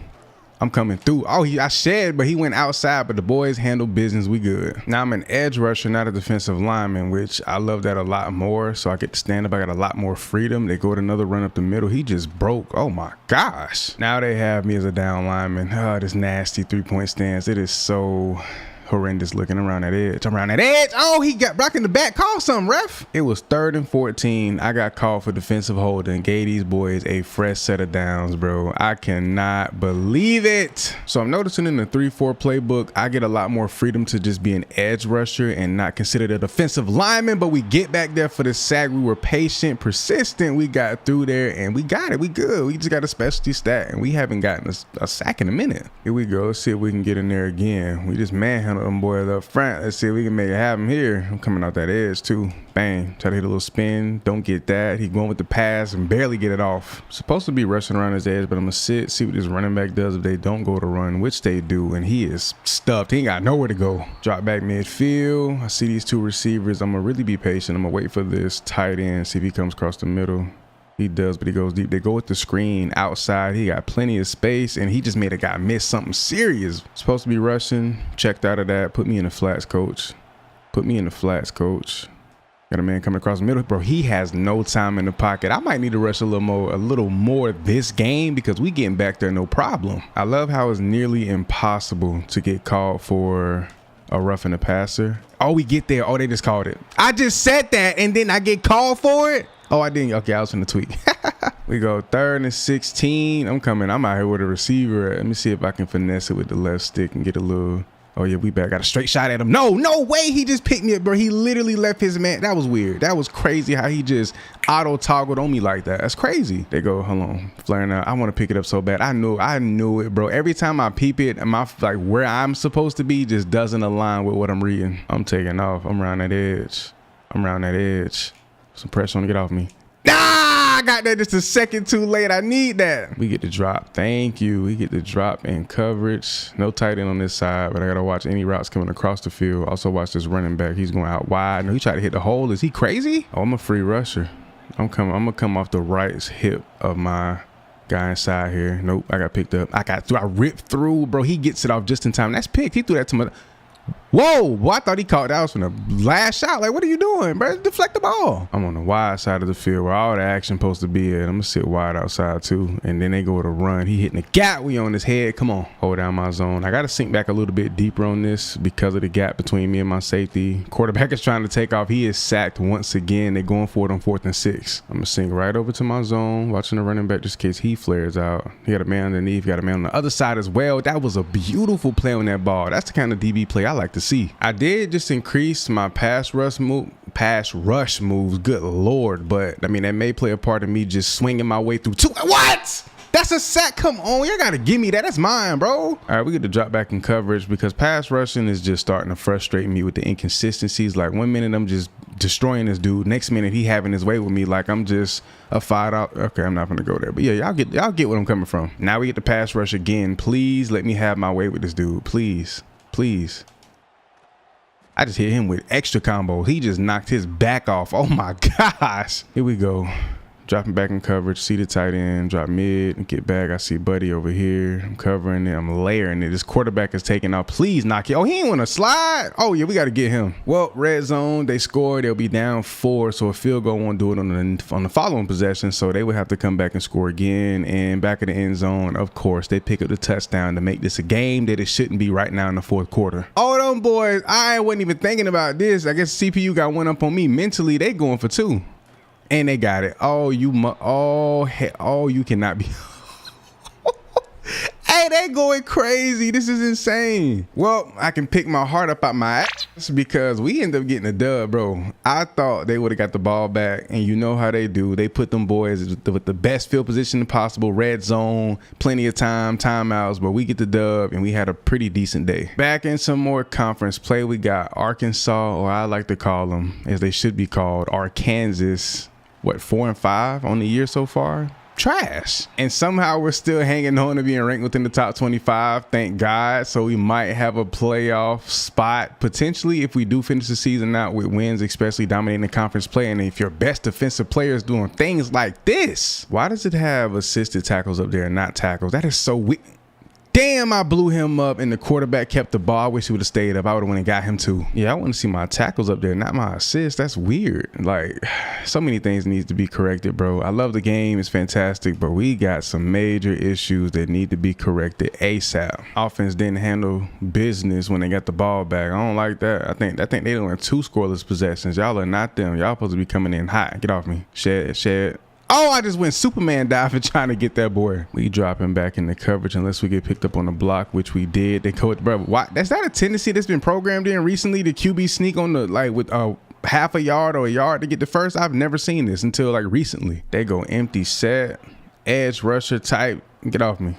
Oh, I shed, but he went outside, but the boys handle business. We good. Now I'm an edge rusher, not a defensive lineman, which I love that a lot more. So I get to stand up. I got a lot more freedom. They go to another run up the middle. He just broke. Oh my gosh. Now they have me as a down lineman. Oh, this nasty 3-point stance. It is so horrendous looking around that edge. Oh, he got blocked in the back. Call something, ref. It was 3rd and 14. I got called for defensive holding. Gave these boys a fresh set of downs, bro. I cannot believe it. So I'm noticing in the 3-4 playbook, I get a lot more freedom to just be an edge rusher and not considered a defensive lineman, but we get back there for the sack. We were patient, persistent. We got through there and we got it. We good. We just got a specialty stat and we haven't gotten a sack in a minute. Here we go. Let's see if we can get in there again. We just manhandled them boys up front. Let's see if we can make it happen here. I'm coming out that edge too. Bang. Try to hit a little spin. Don't get that. He going with the pass and barely get it off. Supposed to be rushing around his edge, but I'm gonna sit, see what this running back does if they don't go to run, which they do, and he is stuffed. He ain't got nowhere to go. Drop back midfield. I see these 2 receivers. I'm gonna really be patient. I'm gonna wait for this tight end, see if he comes across the middle. He does, but he goes deep. They go with the screen outside. He got plenty of space, and he just made a guy miss something serious. Supposed to be rushing. Checked out of that. Put me in the flats, coach. Got a man coming across the middle. Bro, he has no time in the pocket. I might need to rush a little more this game because we getting back there no problem. I love how it's nearly impossible to get called for a roughing the passer. Oh, we get there. Oh, they just called it. I just said that and then I get called for it. Oh, I didn't. Okay, I was in the tweak. We go 3rd and 16. I'm coming. I'm out here with a receiver. Let me see if I can finesse it with the left stick and get a little. Oh, yeah, we back. Got a straight shot at him. No way. He just picked me up, bro. He literally left his man. That was weird. That was crazy how he just auto toggled on me like that. That's crazy. They go, hold on, flaring out. I want to pick it up so bad. I knew it, bro. Every time I peep it, like where I'm supposed to be just doesn't align with what I'm reading. I'm taking off. I'm around that edge. Some pressure on to get off me. I got that just a second too late. I need that. We get the drop. Thank you. We get the drop in coverage. No tight end on this side, but I got to watch any routes coming across the field. Also watch this running back. He's going out wide. No, he tried to hit the hole. Is he crazy? Oh, I'm a free rusher. I'm going to come off the right hip of my guy inside here. Nope. I got picked up. I ripped through, bro. He gets it off just in time. That's picked. He threw that to me. Whoa, boy, I thought he caught that was from the last shot. Like, what are you doing, bro? Deflect the ball. I'm on the wide side of the field where all the action supposed to be at. I'm going to sit wide outside, too. And then they go to run. He hitting the gap. We on his head. Come on. Hold down my zone. I got to sink back a little bit deeper on this because of the gap between me and my safety. Quarterback is trying to take off. He is sacked once again. They're going for it on 4th and 6. I'm going to sink right over to my zone, watching the running back just in case he flares out. He got a man underneath. Got a man on the other side as well. That was a beautiful play on that ball. That's the kind of DB play I like to see. I did just increase my pass rush moves. Good Lord. But I mean, that may play a part of me just swinging my way through two. What? That's a sack. Come on. You got to give me that. That's mine, bro. All right. We get to drop back in coverage because pass rushing is just starting to frustrate me with the inconsistencies. Like 1 minute I'm just destroying this dude. Next minute he having his way with me. Like I'm just a 5 out. Okay. I'm not going to go there, but yeah, y'all get where I'm coming from. Now we get the pass rush again. Please let me have my way with this dude. Please. I just hit him with extra combos. He just knocked his back off. Oh my gosh. Here we go. Dropping back in coverage, see the tight end, drop mid, and get back. I see Buddy over here. I'm covering it. I'm layering it. This quarterback is taking out. Please knock it. Oh, he ain't want to slide. Oh, yeah, we got to get him. Well, red zone, they scored. They'll be down 4, so a field goal won't do it on the following possession, so they would have to come back and score again. And back in the end zone, of course, they pick up the touchdown to make this a game that it shouldn't be right now in the 4th quarter. Oh, them boys, I wasn't even thinking about this. I guess CPU got one up on me. Mentally, they going for 2. And they got it. Oh, you cannot be. Hey, they going crazy. This is insane. Well, I can pick my heart up out my ass because we end up getting a dub, bro. I thought they would have got the ball back, and you know how they do. They put them boys with the best field position possible, red zone, plenty of time, timeouts, but we get the dub, and we had a pretty decent day. Back in some more conference play, we got Arkansas, or I like to call them, as they should be called, Arkansas. What, 4 and 5 on the year so far? Trash. And somehow we're still hanging on to being ranked within the top 25. Thank God. So we might have a playoff spot potentially if we do finish the season out with wins, especially dominating the conference play. And if your best defensive player is doing things like this, why does it have assisted tackles up there and not tackles? That is so weird. Damn, I blew him up and the quarterback kept the ball. I wish he would have stayed up. I would have went and got him too. Yeah, I want to see my tackles up there, not my assists. That's weird. Like, so many things needs to be corrected, bro. I love the game. It's fantastic, but we got some major issues that need to be corrected ASAP. Offense didn't handle business when they got the ball back. I don't like that. I think they done went 2 scoreless possessions. Y'all are not them. Y'all supposed to be coming in hot. Get off me. Shed. Oh, I just went Superman diving trying to get that boy. We dropping back in the coverage unless we get picked up on the block, which we did. They go with, bro. Why? That's not a tendency that's been programmed in recently. The QB sneak on the, like, with half a yard or a yard to get the first. I've never seen this until like recently. They go empty set, edge rusher type. Get off me.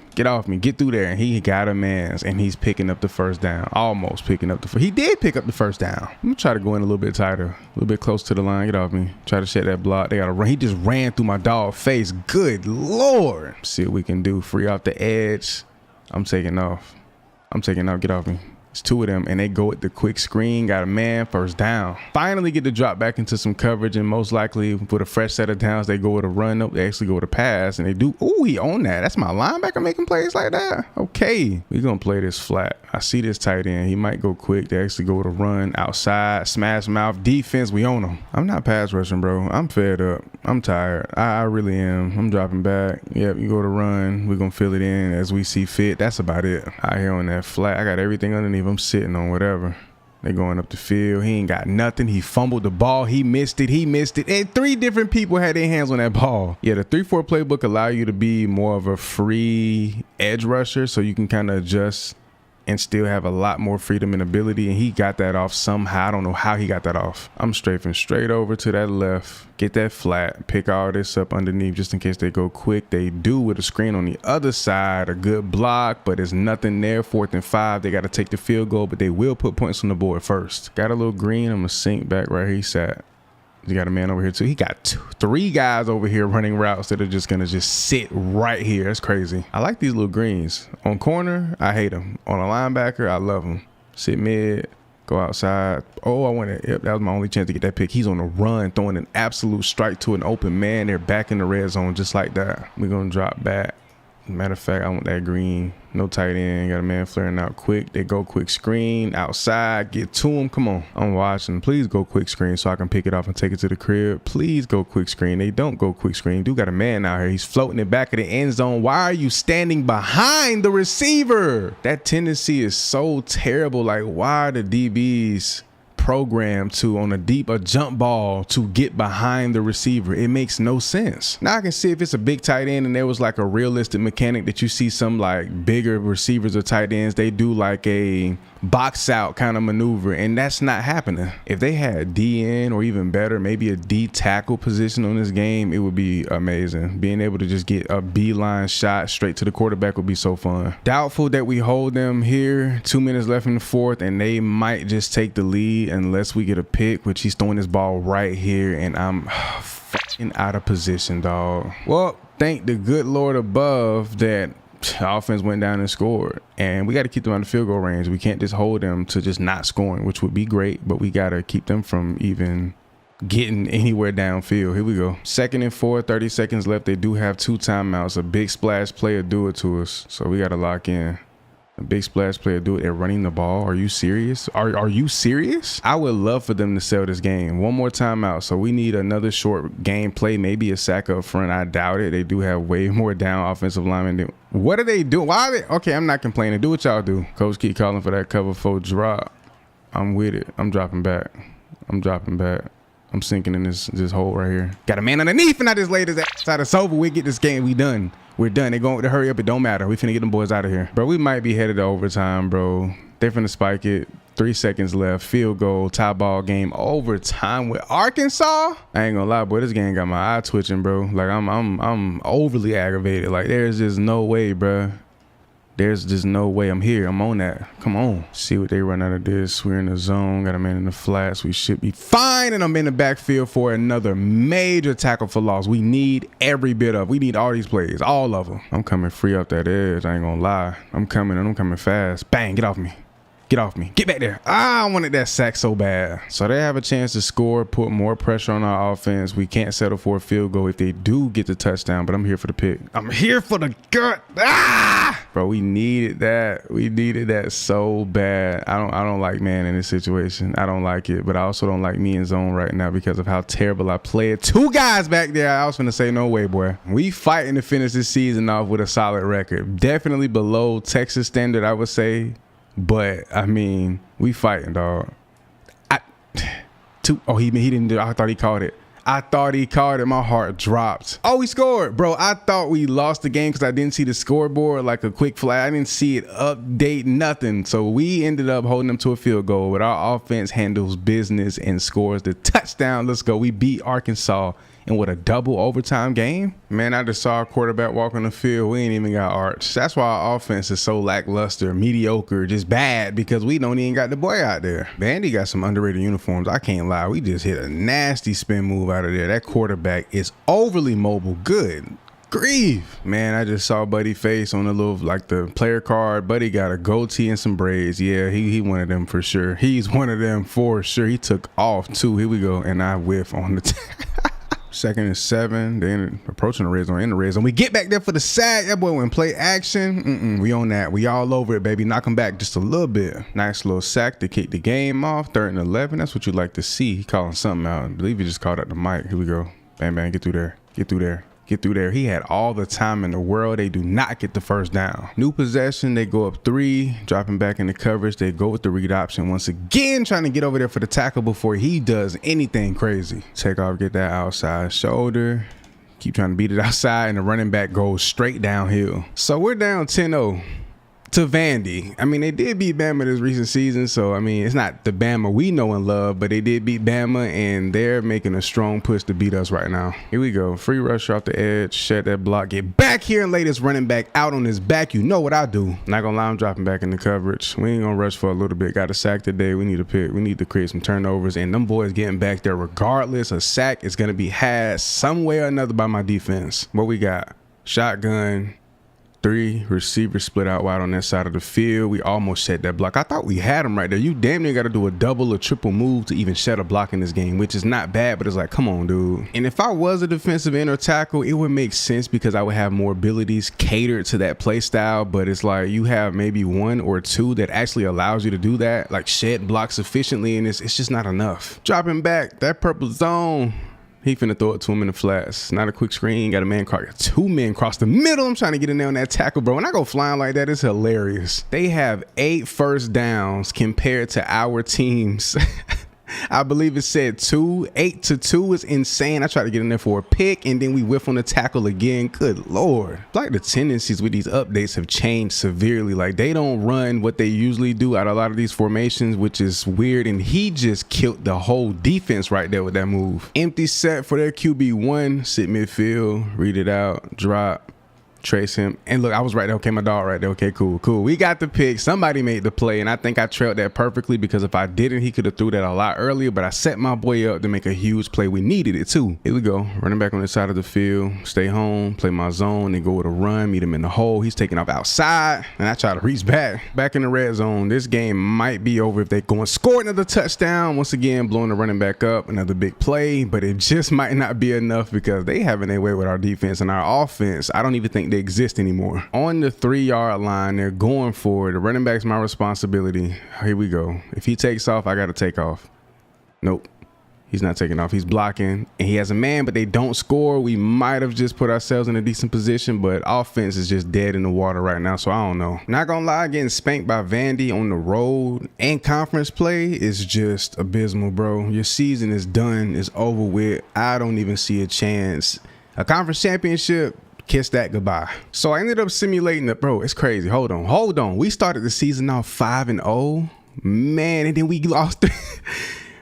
Get through there. And he got a man's and he's picking up the first down. Almost picking up the first. He did pick up the first down. I'm going to try to go in a little bit tighter. A little bit close to the line. Get off me. Try to shed that block. They got to run. He just ran through my dog face. Good Lord. See what we can do. Free off the edge. I'm taking off. Get off me. It's two of them, and they go at the quick screen, got a man, first down. Finally get to drop back into some coverage, and most likely with a fresh set of downs, they go with a run up. They actually go with a pass, and they do. Ooh, he owned that. That's my linebacker making plays like that. Okay, we're going to play this flat. I see this tight end. He might go quick. They actually go with a run outside, smash mouth, defense. We own him. I'm not pass rushing, bro. I'm fed up. I'm tired. I really am. I'm dropping back. Yep, you go to run. We're going to fill it in as we see fit. That's about it. Out here on that flat, I got everything underneath. I'm sitting on whatever. They going up the field. He ain't got nothing. He fumbled the ball. He missed it. And 3 different people had their hands on that ball. Yeah, the 3-4 playbook allow you to be more of a free edge rusher, so you can kind of adjust and still have a lot more freedom and ability. And he got that off somehow. I don't know how he got that off. I'm strafing straight over to that left, get that flat, pick all this up underneath just in case they go quick. They do with a screen on the other side, a good block, but there's nothing there. 4th and 5, they got to take the field goal, but they will put points on the board first. Got a little green. I'm gonna sink back right here he sat. You got a man over here too. He got 3 guys over here running routes that are just gonna sit right here. That's crazy. I like these little greens. On corner, I hate them. On a linebacker, I love them. Sit mid, go outside. Oh, I want it. Yep, that was my only chance to get that pick. He's on the run, throwing an absolute strike to an open man. They're back in the red zone just like that. We're gonna drop back. Matter of fact, I want that green. No tight end. Got a man flaring out quick. They go quick screen outside. Get to him. Come on. I'm watching. Please go quick screen so I can pick it off and take it to the crib. Please go quick screen. They don't go quick screen. Dude got a man out here. He's floating it back of the end zone. Why are you standing behind the receiver? That tendency is so terrible. Like, why are the DBs programmed to, on a jump ball, to get behind the receiver? It makes no sense. Now I can see if it's a big tight end and there was like a realistic mechanic that you see some like bigger receivers or tight ends, they do like a box out kind of maneuver, and that's not happening. If they had DN or even better, maybe a D tackle position on this game, it would be amazing. Being able to just get a beeline shot straight to the quarterback would be so fun. Doubtful that we hold them here. 2 minutes left in the 4th, and they might just take the lead unless we get a pick, which he's throwing this ball right here, and I'm fucking out of position, dog. Well, thank the good Lord above that offense went down and scored, and we got to keep them out of field goal range. We can't just hold them to just not scoring, which would be great, but we got to keep them from even getting anywhere downfield. Here we go. 2nd and 4, 30 seconds left. They do have 2 timeouts. A big splash play will do it to us, so we got to lock in. A big splash player do it. They're running the ball. Are you serious? Are you serious? I would love for them to sell this game. One more timeout. So we need another short game play, maybe a sack up front. I doubt it. They do have way more down offensive linemen. What are they doing? Why are they? Okay, I'm not complaining. Do what y'all do. Coach keep calling for that cover 4 drop. I'm with it. I'm dropping back. I'm sinking in this hole right here. Got a man underneath, and I just laid his ass out. It's over. We get this game. We done. We're done. They're going to hurry up. It don't matter. We finna get them boys out of here. Bro, we might be headed to overtime, bro. They're finna spike it. 3 seconds left. Field goal. Tie ball game. Overtime with Arkansas. I ain't gonna lie, boy. This game got my eye twitching, bro. Like, I'm overly aggravated. Like, there's just no way, bro. There's just no way. I'm here. I'm on that. Come on. See what they run out of this. We're in the zone. Got a man in the flats. We should be fine. And I'm in the backfield for another major tackle for loss. We need every bit of. We need all these plays. All of them. I'm coming free up that edge. I ain't gonna lie. I'm coming fast. Bang. Get off me. Get off me. Get back there. I wanted that sack so bad. So they have a chance to score, put more pressure on our offense. We can't settle for a field goal if they do get the touchdown, but I'm here for the pick. I'm here for the gut. Bro, we needed that. We needed that so bad. I don't like man in this situation. I don't like it, but I also don't like me in zone right now because of how terrible I played. 2 guys back there. I was finna say, no way, boy. We fighting to finish this season off with a solid record. Definitely below Texas standard, I would say. But I mean, we fighting, dog. He didn't do it. I thought he caught it. My heart dropped. Oh, he scored, bro. I thought we lost the game because I didn't see the scoreboard, like a quick flag. I didn't see it update, nothing. So we ended up holding them to a field goal, but our offense handles business and scores the touchdown. Let's go. We beat Arkansas. And with a double overtime game, man, I just saw our quarterback walk on the field. We ain't even got arch. That's why our offense is so lackluster, mediocre, just bad, because we don't even got the boy out there. Vandy got some underrated uniforms. I can't lie. We just hit a nasty spin move out of there. That quarterback is overly mobile. Good grief. Man, I just saw Buddy face on the little, like the player card. Buddy got a goatee and some braids. Yeah, he one of them for sure. He's one of them for sure. He took off too. Here we go. And I whiff on the 2nd and 7. Then approaching the red zone, in the red zone. We get back there for the sack. That boy went play action. We on that. We all over it, baby. Knock him back just a little bit. Nice little sack to kick the game off. 3rd and 11. That's what you like to see. He calling something out. I believe he just called out the mic. Here we go. Bang, bang. Get through there. Get through there. Get through there. He had all the time in the world. They do not get the first down. New possession. They go up 3, dropping back into coverage. They go with the read option once again, trying to get over there for the tackle before he does anything crazy. Take off, get that outside shoulder. Keep trying to beat it outside, and the running back goes straight downhill. So we're down 10-0 to Vandy. I mean, they did beat Bama this recent season, so I mean, it's not the Bama we know and love, but they did beat Bama, and they're making a strong push to beat us right now. Here we go. Free rush off the edge, shed that block, get back here and lay this running back out on his back. You know what I do. Not gonna lie, I'm dropping back into coverage. We ain't gonna rush for a little bit. Got a sack today. We need a pick. We need to create some turnovers, and them boys getting back there regardless. A sack is gonna be had some way or another by my defense. What we got? Shotgun. 3 receivers split out wide on that side of the field. We almost shed that block. I thought we had him right there. You damn near got to do a double or triple move to even shed a block in this game, which is not bad, but it's like, come on, dude. And if I was a defensive end or tackle, it would make sense because I would have more abilities catered to that play style, but it's like you have maybe 1 or 2 that actually allows you to do that, like shed blocks efficiently, and it's just not enough. Dropping back, that purple zone. He finna throw it to him in the flats. Not a quick screen. Got a man cross. 2 men cross the middle. I'm trying to get in there on that tackle, bro. When I go flying like that, it's hilarious. They have 8 first downs compared to our teams. I believe it said 2. 8-2 is insane. I tried to get in there for a pick, and then we whiff on the tackle again. Good Lord. Like the tendencies with these updates have changed severely. Like they don't run what they usually do out of a lot of these formations, which is weird. And he just killed the whole defense right there with that move. Empty set for their QB1. Sit midfield, read it out, drop. Trace him, and look, I was right there. Okay, my dog right there. Okay, cool. We got the pick. Somebody made the play, and I think I trailed that perfectly because if I didn't, he could have threw that a lot earlier, but I set my boy up to make a huge play. We needed it too. Here we go. Running back on the side of the field. Stay home, play my zone, and go with a run, meet him in the hole. He's taking off outside, and I try to reach back in the red zone. This game might be over if they go and score another touchdown. Once again, blowing the running back up. Another big play, but it just might not be enough because they having their way with our defense and our offense. I don't even think they exist anymore. On the 3-yard line, they're going for it. The running back's my responsibility. Here we go. If he takes off, I got to take off. Nope. He's not taking off. He's blocking, and he has a man, but they don't score. We might have just put ourselves in a decent position, but offense is just dead in the water right now, so I don't know. Not gonna lie, getting spanked by Vandy on the road and conference play is just abysmal, bro. Your season is done. It's over with. I don't even see a chance. A conference championship, kiss that goodbye. So I ended up simulating it, bro. It's crazy. Hold on. We started the season off 5-0, man, and then we lost.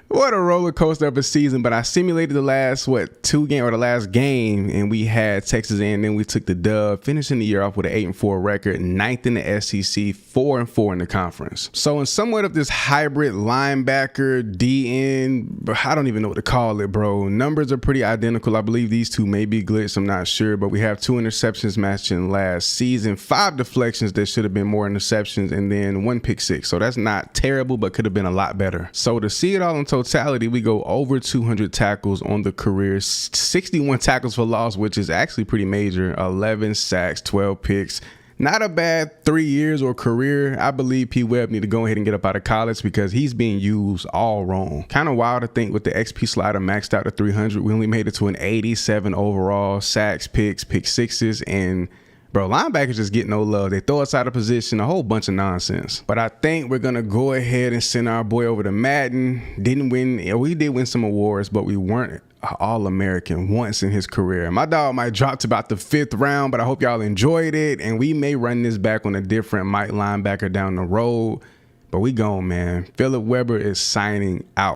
What a roller coaster of a season. But I simulated the last, the last game, and we had Texas A&M, then we took the dub, finishing the year off with an 8-4 record, 9th in the SEC, 4-4 in the conference. So in somewhat of this hybrid linebacker, DN, I don't even know what to call it, bro. Numbers are pretty identical. I believe these two may be glitched. I'm not sure, but we have 2 interceptions matching last season, 5 deflections that should have been more interceptions, and then 1 pick six. So that's not terrible, but could have been a lot better. So to see it all in totality, we go over 200 tackles on the career, 61 tackles for loss, which is actually pretty major, 11 sacks, 12 picks. Not a bad 3 years or career. I believe P. Webb need to go ahead and get up out of college because he's being used all wrong. Kind of wild to think with the XP slider maxed out to 300, we only made it to an 87 overall, sacks, picks, pick sixes, and bro, linebackers just get no love. They throw us out of position, a whole bunch of nonsense. But I think we're going to go ahead and send our boy over to Madden. Didn't win. We did win some awards, but we weren't All-American once in his career. My dog might drop to about the 5th round, but I hope y'all enjoyed it. And we may run this back on a different Mike linebacker down the road. But we gone, man. Philip Weber is signing out.